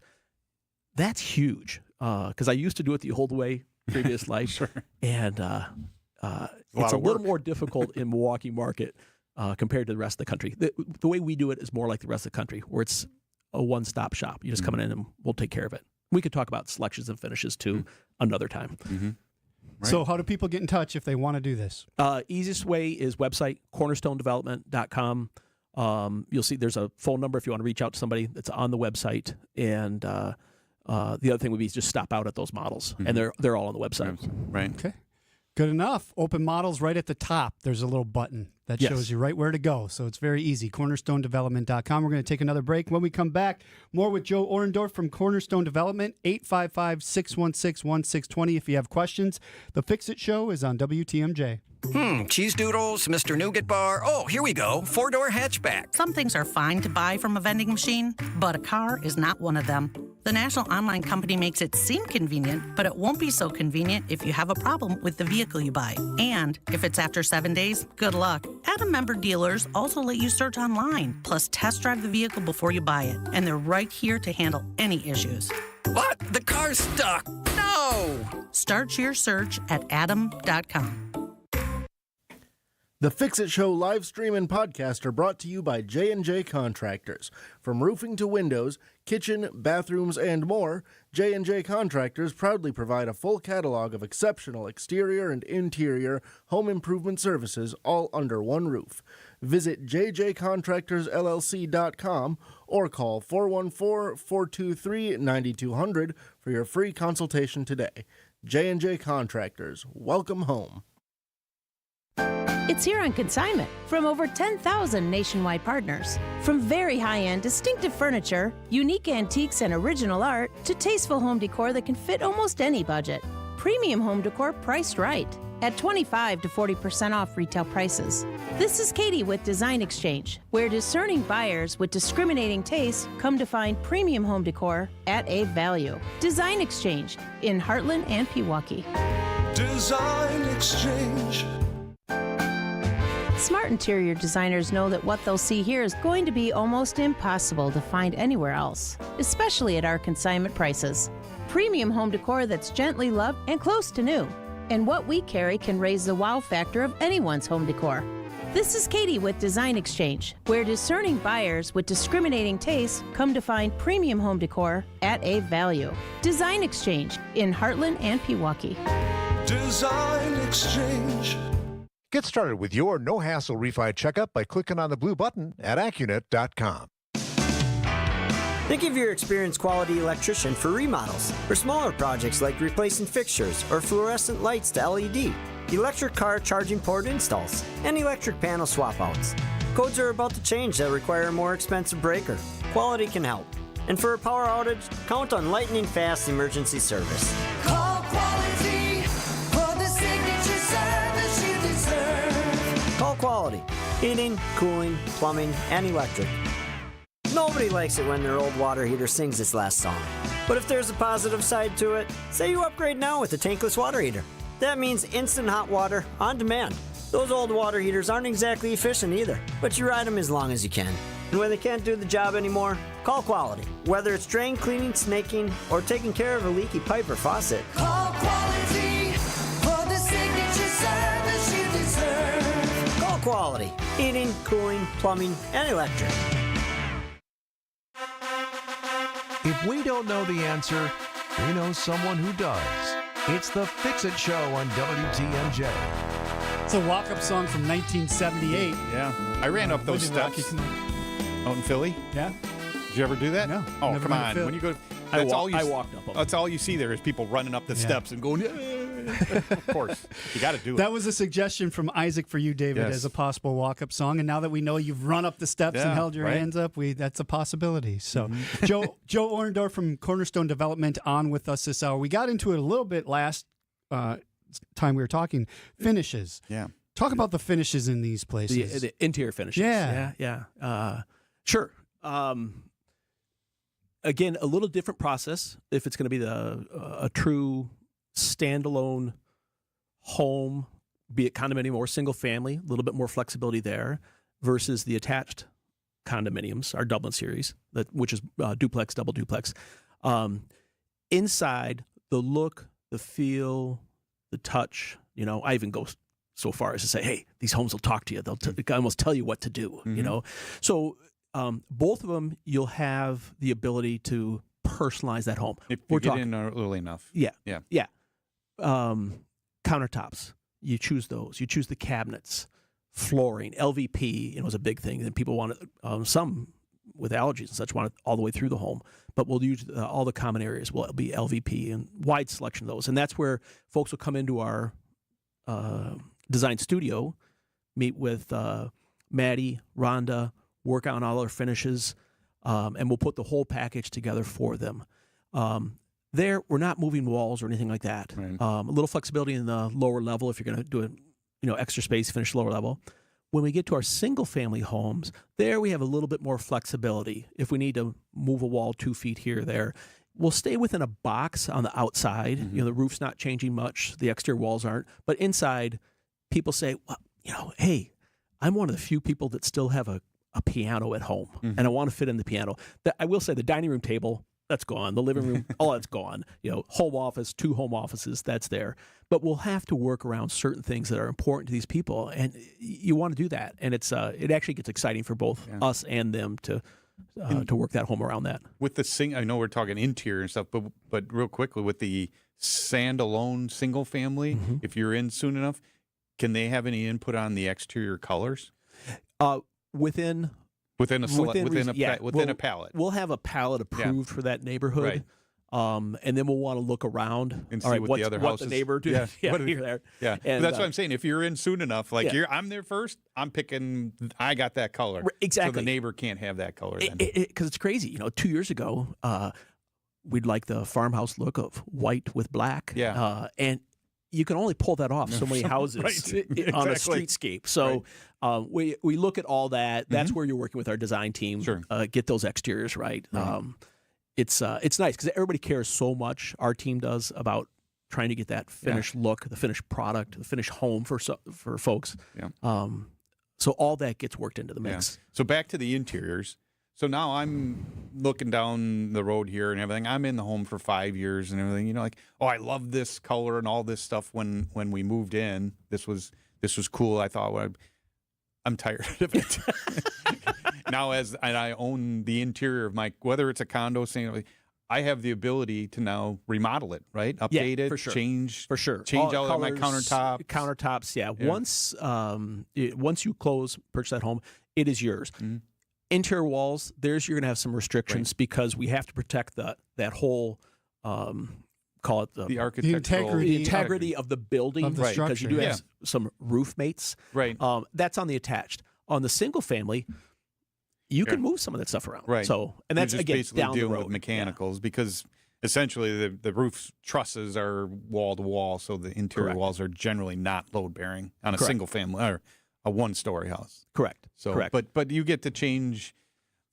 S1: That's huge. Because I used to do it the old way, previous life.
S16: Sure.
S1: And it's a little more difficult in Milwaukee market compared to the rest of the country. The way we do it is more like the rest of the country, where it's a one-stop shop. You just come in and we'll take care of it. We could talk about selections and finishes too another time.
S15: Right. So how do people get in touch if they want to do this?
S1: Easiest way is website, cornerstonedevelopment.com. You'll see there's a phone number if you want to reach out to somebody that's on the website. And the other thing would be just stop out at those models. And they're all on the website.
S16: Right.
S15: Okay. Good enough. Open models right at the top. There's a little button that shows you right where to go. So it's very easy. CornerstoneDevelopment.com. We're going to take another break. When we come back, more with Joe Orendorf from Cornerstone Development, 855-616-1620 if you have questions. The Fix-It Show is on WTMJ.
S6: Cheese doodles, Mr. Nougat Bar. Oh, here we go. 4-door hatchback.
S24: Some things are fine to buy from a vending machine, but a car is not one of them. The national online company makes it seem convenient, but it won't be so convenient if you have a problem with the vehicle you buy. And if it's after 7 days, good luck. Adam member dealers also let you search online, plus test drive the vehicle before you buy it. And they're right here to handle any issues.
S6: What? The car's stuck. No!
S24: Start your search at adam.com.
S7: The Fix-It Show live stream and podcast are brought to you by J&J Contractors. From roofing to windows, kitchen, bathrooms, and more, J&J Contractors proudly provide a full catalog of exceptional exterior and interior home improvement services all under one roof. Visit jjcontractorsllc.com or call 414-423-9200 for your free consultation today. J&J Contractors, welcome home.
S8: It's here on consignment from over 10,000 nationwide partners. From very high-end, distinctive furniture, unique antiques and original art, to tasteful home decor that can fit almost any budget. Premium home decor priced right at 25 to 40% off retail prices. This is Katie with Design Exchange, where discerning buyers with discriminating taste come to find premium home decor at a value. Design Exchange in Heartland and Pewaukee.
S27: Design Exchange.
S8: Smart interior designers know that what they'll see here is going to be almost impossible to find anywhere else, especially at our consignment prices. Premium home decor that's gently loved and close to new. And what we carry can raise the wow factor of anyone's home decor. This is Katie with Design Exchange, where discerning buyers with discriminating taste come to find premium home decor at a value. Design Exchange in Heartland and Pewaukee.
S27: Design Exchange.
S12: Get started with your no-hassle refi checkup by clicking on the blue button at Accunet.com.
S13: Think of your experienced quality electrician for remodels or smaller projects like replacing fixtures or fluorescent lights to LED, electric car charging port installs, and electric panel swap-outs. Codes are about to change that require a more expensive breaker. Quality can help. And for a power outage, count on lightning-fast emergency service.
S27: Call quality for the signature service you deserve.
S13: Call Quality. Heating, cooling, plumbing, and electric. Nobody likes it when their old water heater sings its last song. But if there's a positive side to it, say you upgrade now with a tankless water heater. That means instant hot water on demand. Those old water heaters aren't exactly efficient either, but you ride them as long as you can. And when they can't do the job anymore, call Quality. Whether it's drain cleaning, snaking, or taking care of a leaky pipe or faucet.
S27: Call Quality for the signature service you deserve.
S13: Call Quality. Heating, cooling, plumbing, and electric.
S9: If we don't know the answer, we know someone who does. It's the Fix It Show on WTMJ.
S15: It's a walk-up song from 1978.
S16: Yeah. I ran up those steps out in Philly.
S15: Yeah.
S16: Did you ever do that?
S15: No.
S16: Oh,
S15: never
S16: come
S15: been to
S16: on.
S15: Philly.
S16: When you go,
S1: I
S16: that's all you.
S1: I walked up them.
S16: That's all you see there is people running up the steps and going. "Yeah." Of course, you got to do it.
S15: That was a suggestion from Isaac for you, David,
S16: Yes.
S15: as a possible walk-up song. And now that we know you've run up the steps and
S16: Yeah,
S15: held your
S16: right.
S15: hands up, that's a possibility. So,
S16: Mm-hmm.
S15: Joe Orndorff from Cornerstone Development on with us this hour. We got into it a little bit last time we were talking. Finishes.
S16: Yeah.
S15: Talk about the finishes in these places.
S1: The interior finishes.
S15: Yeah.
S1: Sure. Again, a little different process if it's going to be a true standalone home, be it condominium or single family, a little bit more flexibility there versus the attached condominiums, our Dublin series, which is duplex, double duplex. Inside, the look, the feel, the touch, I even go so far as to say, hey, these homes will talk to you. They'll almost tell you what to do, So both of them, you'll have the ability to personalize that home.
S16: If you get in early enough.
S1: Yeah.
S16: Yeah.
S1: Countertops, you choose those. You choose the cabinets, flooring, LVP, is a big thing. And people want it, some with allergies and such want it all the way through the home. But we'll use all the common areas will be LVP and wide selection of those. And that's where folks will come into our design studio, meet with Maddie, Rhonda, work on all our finishes, and we'll put the whole package together for them. There, we're not moving walls or anything like that.
S16: Right.
S1: A little flexibility in the lower level if you're going to do it, extra space, finish lower level. When we get to our single-family homes, there we have a little bit more flexibility. If we need to move a wall 2 feet here or there, we'll stay within a box on the outside.
S16: Mm-hmm.
S1: The roof's not changing much. The exterior walls aren't. But inside, people say, well, hey, I'm one of the few people that still have a piano at home, and I want to fit in the piano. I will say the dining room table, that's gone. The living room, all that's gone. Home office, 2 home offices, that's there. But we'll have to work around certain things that are important to these people, and you want to do that. And it actually gets exciting for both us and them to work that home around that.
S16: With the I know we're talking interior and stuff, but real quickly with the standalone single family, if you're in soon enough, can they have any input on the exterior colors?
S1: Within
S16: a palette.
S1: We'll have a palette approved for that neighborhood.
S16: Right.
S1: And then we'll want to look around
S16: and see what the other houses.
S1: The neighbor do. Here, there.
S16: Yeah,
S1: and
S16: that's what I'm saying. If you're in soon enough, I'm there first. I'm picking. I got that color.
S1: Exactly.
S16: So the neighbor can't have that color.
S1: Because it's crazy. 2 years ago, we'd like the farmhouse look of white with black.
S16: Yeah.
S1: And you can only pull that off so many houses on a streetscape. So we look at all that. That's where you're working with our design team.
S16: Sure.
S1: Get those exteriors right. It's nice because everybody cares so much. Our team does about trying to get that finished look, the finished product, the finished home for folks.
S16: Yeah.
S1: So all that gets worked into the mix.
S16: Yeah. So back to the interiors. So now I'm looking down the road here and everything. I'm in the home for 5 years and everything. I love this color and all this stuff. When we moved in, this was cool. I thought, I'm tired of it. Now, and I own the interior of whether it's a condo, I have the ability to now remodel it, right? Update it,
S1: for sure.
S16: change
S1: all
S16: out of my countertops.
S1: Countertops, yeah. Once you purchase that home, it is yours.
S16: Mm-hmm.
S1: Interior walls, you're going to have some restrictions because we have to protect that whole, call it the
S16: architectural
S1: integrity of the building,
S15: of the structure.
S1: Because you do have some roof mates.
S16: Right.
S1: That's on the attached. On the single family, you can move some of that stuff around.
S16: Right.
S1: So, and that's
S16: just
S1: again
S16: basically
S1: down the
S16: dealing
S1: road
S16: with mechanicals because essentially the roof trusses are wall to wall, so the interior walls are generally not load bearing on a single family or a 1-story house.
S1: Correct.
S16: So,
S1: Correct.
S16: But you get to change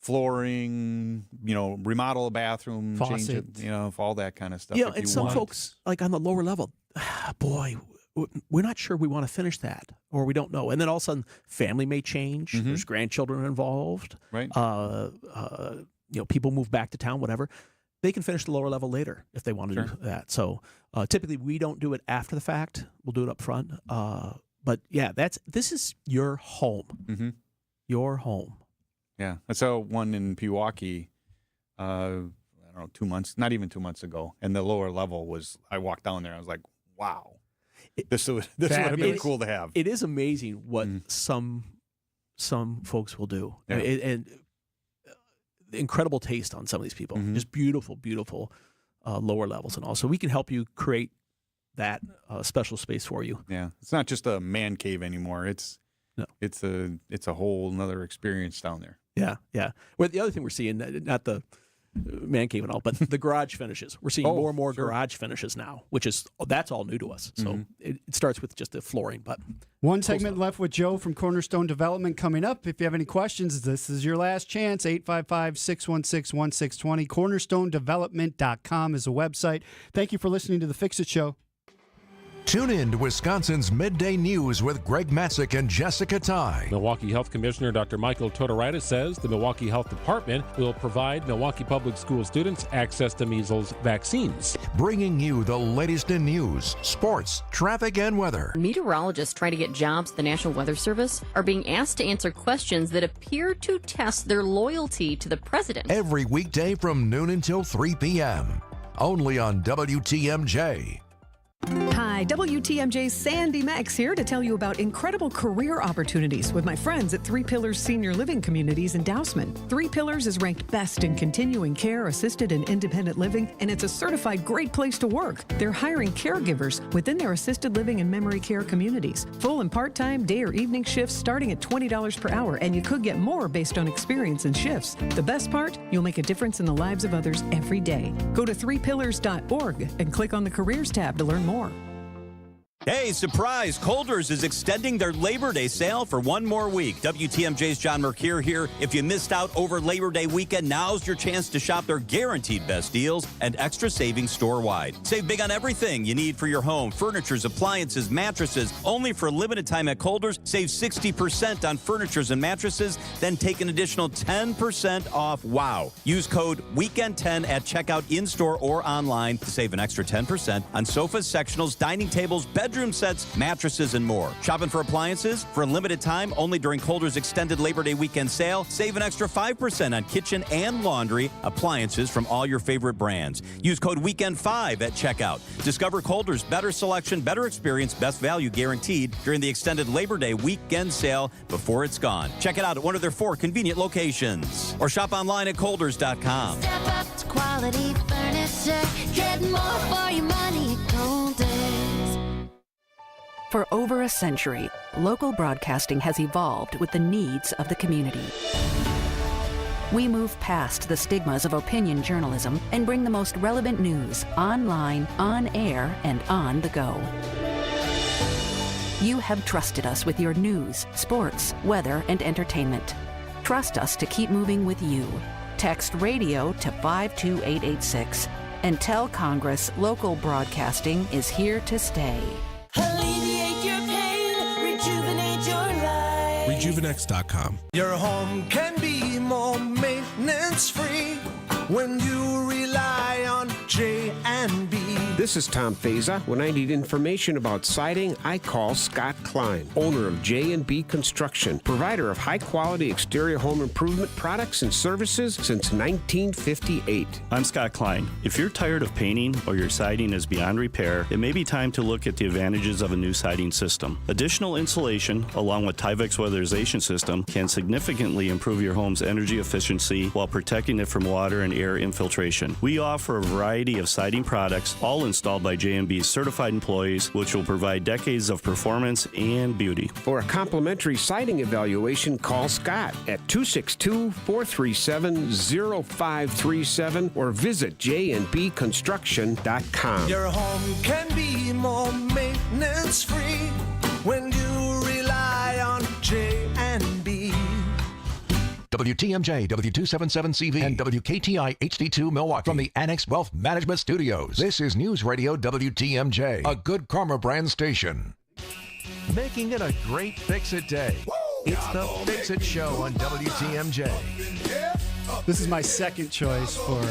S16: flooring, remodel a bathroom, change it,
S15: Faucets.
S16: all that kind of stuff.
S1: Yeah,
S16: if
S1: and
S16: you
S1: some
S16: want.
S1: folks, like on the lower level, boy, we're not sure we want to finish that, or we don't know. And then all of a sudden, family may change. There's grandchildren involved.
S16: Right.
S1: People move back to town, whatever. They can finish the lower level later if they want to do that. So typically, we don't do it after the fact. We'll do it up front. But yeah, this is your home.
S16: Mm-hmm.
S1: Your home.
S16: Yeah, I saw one in Pewaukee, I don't know, 2 months, not even 2 months ago, and the lower level was. I walked down there, I was like, wow, this would have been cool to have.
S1: It is amazing what some folks will do, and incredible taste on some of these people. Just beautiful, beautiful lower levels, and also we can help you create that special space for you.
S16: Yeah, it's not just a man cave anymore. It's a whole another experience down there.
S1: Yeah. Well, the other thing we're seeing, not the man cave and all, but the garage finishes. We're seeing more and more garage finishes now, that's all new to us. So it starts with just the flooring. But
S15: one segment left with Joe from Cornerstone Development coming up. If you have any questions, this is your last chance. 855-616-1620. CornerstoneDevelopment.com is a website. Thank you for listening to The Fix-It Show.
S9: Tune in to Wisconsin's Midday News with Greg Matzik and Jessica Ty.
S10: Milwaukee Health Commissioner Dr. Michael Todoritis says the Milwaukee Health Department will provide Milwaukee Public School students access to measles vaccines.
S9: Bringing you the latest in news, sports, traffic, and weather.
S11: Meteorologists trying to get jobs at the National Weather Service are being asked to answer questions that appear to test their loyalty to the president.
S9: Every weekday from noon until 3 p.m. Only on WTMJ.
S14: Hi, WTMJ's Sandy Max here to tell you about incredible career opportunities with my friends at Three Pillars Senior Living Communities in Dousman. Three Pillars is ranked best in continuing care, assisted and independent living, and it's a certified great place to work. They're hiring caregivers within their assisted living and memory care communities. Full and part-time day or evening shifts starting at $20 per hour, and you could get more based on experience and shifts. The best part, you'll make a difference in the lives of others every day. Go to threepillars.org and click on the Careers tab to learn more.
S17: Hey, surprise! Colders is extending their Labor Day sale for one more week. WTMJ's John Mercure here. If you missed out over Labor Day weekend, now's your chance to shop their guaranteed best deals and extra savings store-wide. Save big on everything you need for your home. Furnitures, appliances, mattresses. Only for a limited time at Colders. Save 60% on furnitures and mattresses, then take an additional 10% off. Wow. Use code WEEKEND10 at checkout in-store or online to save an extra 10% on sofas, sectionals, dining tables, bedroom sets, mattresses, and more. Shopping for appliances? For a limited time, only during Colders' extended Labor Day weekend sale, save an extra 5% on kitchen and laundry appliances from all your favorite brands. Use code WEEKEND5 at checkout. Discover Colders' better selection, better experience, best value guaranteed during the extended Labor Day weekend sale before it's gone. Check it out at one of their 4 convenient locations. Or shop online at Colders.com.
S18: Step up to quality furniture. Get more for your money at Colders.
S19: For over a century, local broadcasting has evolved with the needs of the community. We move past the stigmas of opinion journalism and bring the most relevant news online, on air, and on the go. You have trusted us with your news, sports, weather, and entertainment. Trust us to keep moving with you. Text radio to 52886 and tell Congress local broadcasting is here to stay.
S18: Alleviate your pain, rejuvenate your life. Rejuvenex.com.
S20: Your home can be more maintenance-free when you rely on J&B.
S28: This is Tom Feza. When I need information about siding, I call Scott Klein, owner of J&B Construction, provider of high-quality exterior home improvement products and services since 1958.
S29: I'm Scott Klein. If you're tired of painting or your siding is beyond repair, it may be time to look at the advantages of a new siding system. Additional insulation, along with Tyvek's weatherization system, can significantly improve your home's energy efficiency while protecting it from water and air infiltration. We offer a variety of siding products, all installed by J&B's certified employees, which will provide decades of performance and beauty.
S28: For a complimentary siding evaluation, call Scott at 262-437-0537 or visit jnbconstruction.com.
S20: Your home can be more maintenance-free when you rely on J&B.
S9: WTMJ, W277CV, and WKTI HD2 Milwaukee. From the Annex Wealth Management Studios, this is News Radio WTMJ, a Good Karma brand station. Making it a great Fix-It day. It's the Fix-It Show on WTMJ.
S15: This is my second choice for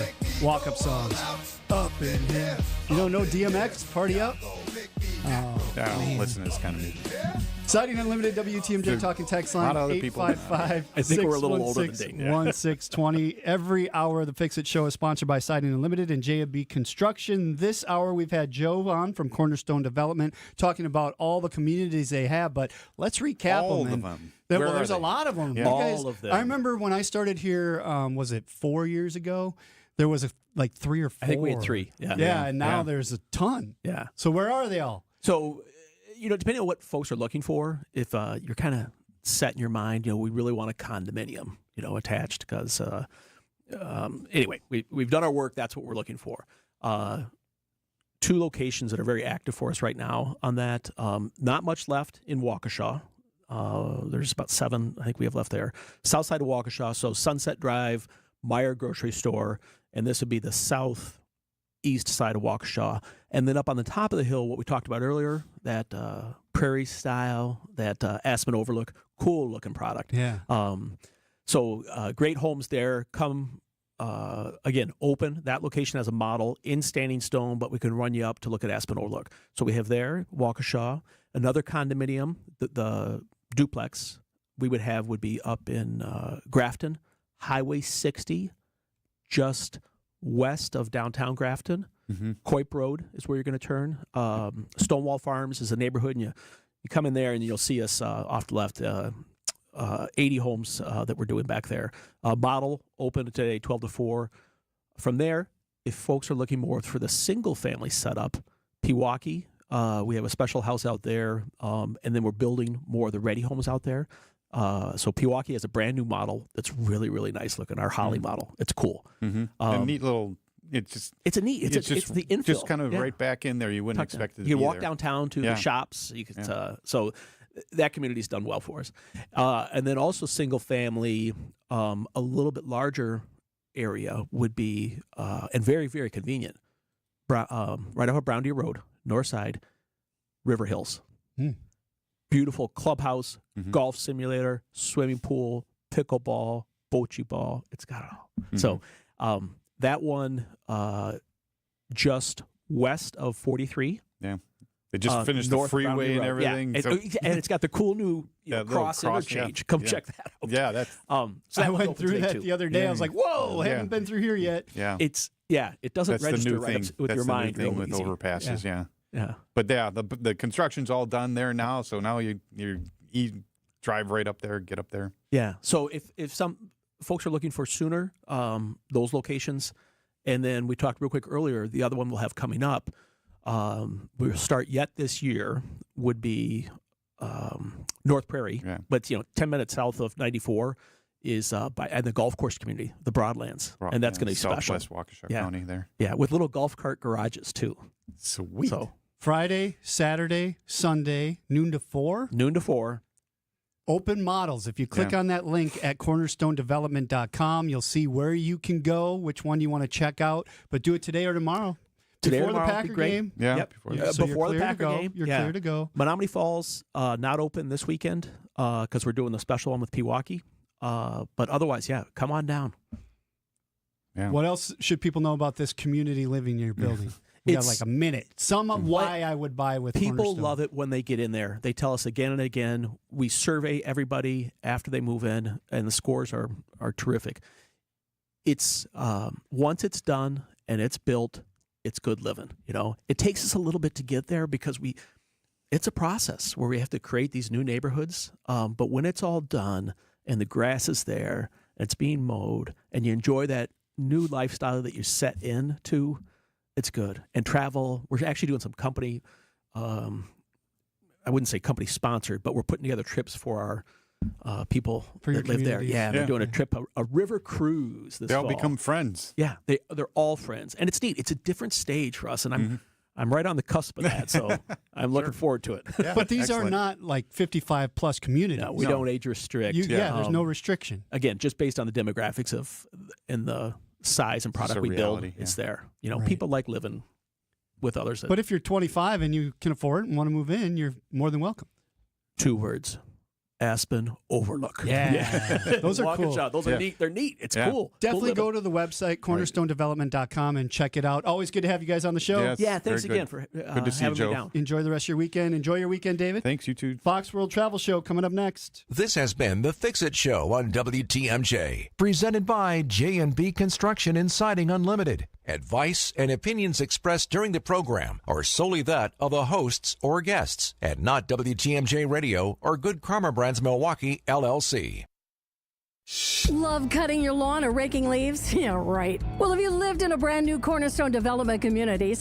S15: walk-up songs. Up in here. You don't know DMX, Party Up? Oh,
S16: man. Listen to this kind of music.
S15: Siding Unlimited WTMJ talking text line 855.
S1: I think we're a little older than Dayton.
S15: 1620. Every hour of the Fix It Show is sponsored by Siding Unlimited and J&B Construction. This hour we've had Joe on from Cornerstone Development talking about all the communities they have, but let's recap
S16: all
S15: them.
S16: Of them.
S15: Well, there's a lot of them.
S16: Yeah.
S1: All of them.
S15: I remember when I started here, was it 4 years ago? There was like 3 or 4.
S1: I think we had 3.
S15: Yeah, and now there's a ton.
S1: Yeah.
S15: So where are they all?
S1: So, depending on what folks are looking for, if you're kind of set in your mind, we really want a condominium, attached because, anyway, we've done our work. That's what we're looking for. 2 locations that are very active for us right now on that. Not much left in Waukesha. There's about 7, I think we have left there. South side of Waukesha, so Sunset Drive, Meyer Grocery Store, and this would be the southeast side of Waukesha. And then up on the top of the hill, what we talked about earlier, that prairie style, that Aspen Overlook, cool looking product.
S15: Yeah.
S1: So great homes there. Come, again, open. That location has a model in Standing Stone, but we can run you up to look at Aspen Overlook. So we have there, Waukesha. Another condominium, the duplex we would be up in Grafton, Highway 60, just west of downtown Grafton. Coip Road is where you're going to turn. Stonewall Farms is a neighborhood, and you come in there and you'll see us off the left. 80 homes that we're doing back there. Model open today, 12 to 4. From there, if folks are looking more for the single family setup, Pewaukee, we have a special house out there, and then we're building more of the ready homes out there. So Pewaukee has a brand new model that's really, really nice looking. Our Holly model, it's cool.
S16: A neat little. It's the infill. Just kind of right back in there. You wouldn't expect it to be there.
S1: You can walk downtown to the shops. You could, so that community's done well for us. And then also single family, a little bit larger area would be, and very, very convenient, right off of Brown Deer Road, north side, River Hills. Beautiful clubhouse, golf simulator, swimming pool, pickleball, bocce ball. It's got it all. So that one just west of 43.
S16: Yeah. They just finished the freeway and everything.
S1: Yeah. And it's got the cool new cross interchange. Come check that out.
S16: Yeah, that's
S15: so I went through that the other day. I was like, whoa, I haven't been through here yet.
S16: Yeah.
S1: It doesn't register right with your mind.
S16: That's the new thing with overpasses, yeah. But the construction's all done there now, so now you drive right up there, get up there.
S1: Yeah. So if some folks are looking for sooner, those locations, and then we talked real quick earlier, the other one we'll have coming up, we'll start yet this year, would be North Prairie, but 10 minutes south of 94 is and the golf course community, the Broadlands, and that's going to be special.
S16: Southwest Waukesha County there.
S1: Yeah, with little golf cart garages too.
S16: Sweet.
S1: So
S15: Friday, Saturday, Sunday, noon to 4.
S1: Noon to 4.
S15: Open models. If you click on that link at cornerstonedevelopment.com, you'll see where you can go, which one you want to check out. But do it today or tomorrow. Before the Packer game.
S16: Yeah.
S1: Before the Packer game.
S15: You're clear to go.
S1: Menominee Falls, not open this weekend because we're doing the special one with Pewaukee. But otherwise, come on down.
S16: Yeah.
S15: What else should people know about this community living you're building? We got like a minute. Some of why I would buy with
S1: people
S15: Cornerstone.
S1: love it when they get in there. They tell us again and again. We survey everybody after they move in, and the scores are terrific. It's once it's done and it's built, it's good living. It takes us a little bit to get there because it's a process where we have to create these new neighborhoods. But when it's all done and the grass is there, and it's being mowed, and you enjoy that new lifestyle that you set into, it's good. And travel, we're actually doing some company, I wouldn't say company sponsored, but we're putting together trips for our people that live there. Yeah, they're doing a trip, a river cruise this fall.
S16: They all become friends.
S1: Yeah, they're all friends. And it's neat. It's a different stage for us. And I'm right on the cusp of that, so I'm looking forward to it.
S15: But these are not like 55 plus communities.
S1: No, we don't age restrict.
S15: There's no restriction.
S1: Again, just based on the demographics and the size and product we build, it's there. People like living with others.
S15: But if you're 25 and you can afford it and want to move in, you're more than welcome.
S1: 2 words. Aspen Overlook.
S15: Yeah. Those are cool.
S1: Those are neat. They're neat. It's cool.
S15: Definitely go to the website, cornerstonedevelopment.com, and check it out. Always good to have you guys on the show.
S1: Yes, thanks again for
S16: good to see you,
S1: having
S16: Joe.
S1: me down.
S15: Enjoy the rest of your weekend. Enjoy your weekend, David.
S16: Thanks, you too.
S15: Fox World Travel Show coming up next.
S9: This has been The Fix-It Show on WTMJ, presented by J&B Construction and Siding Unlimited. Advice and opinions expressed during the program are solely that of the hosts or guests, and not WTMJ Radio or Good Karma Brands Milwaukee, LLC.
S2: Love cutting your lawn or raking leaves? Yeah, right. Well, if you lived in a brand new Cornerstone Development community,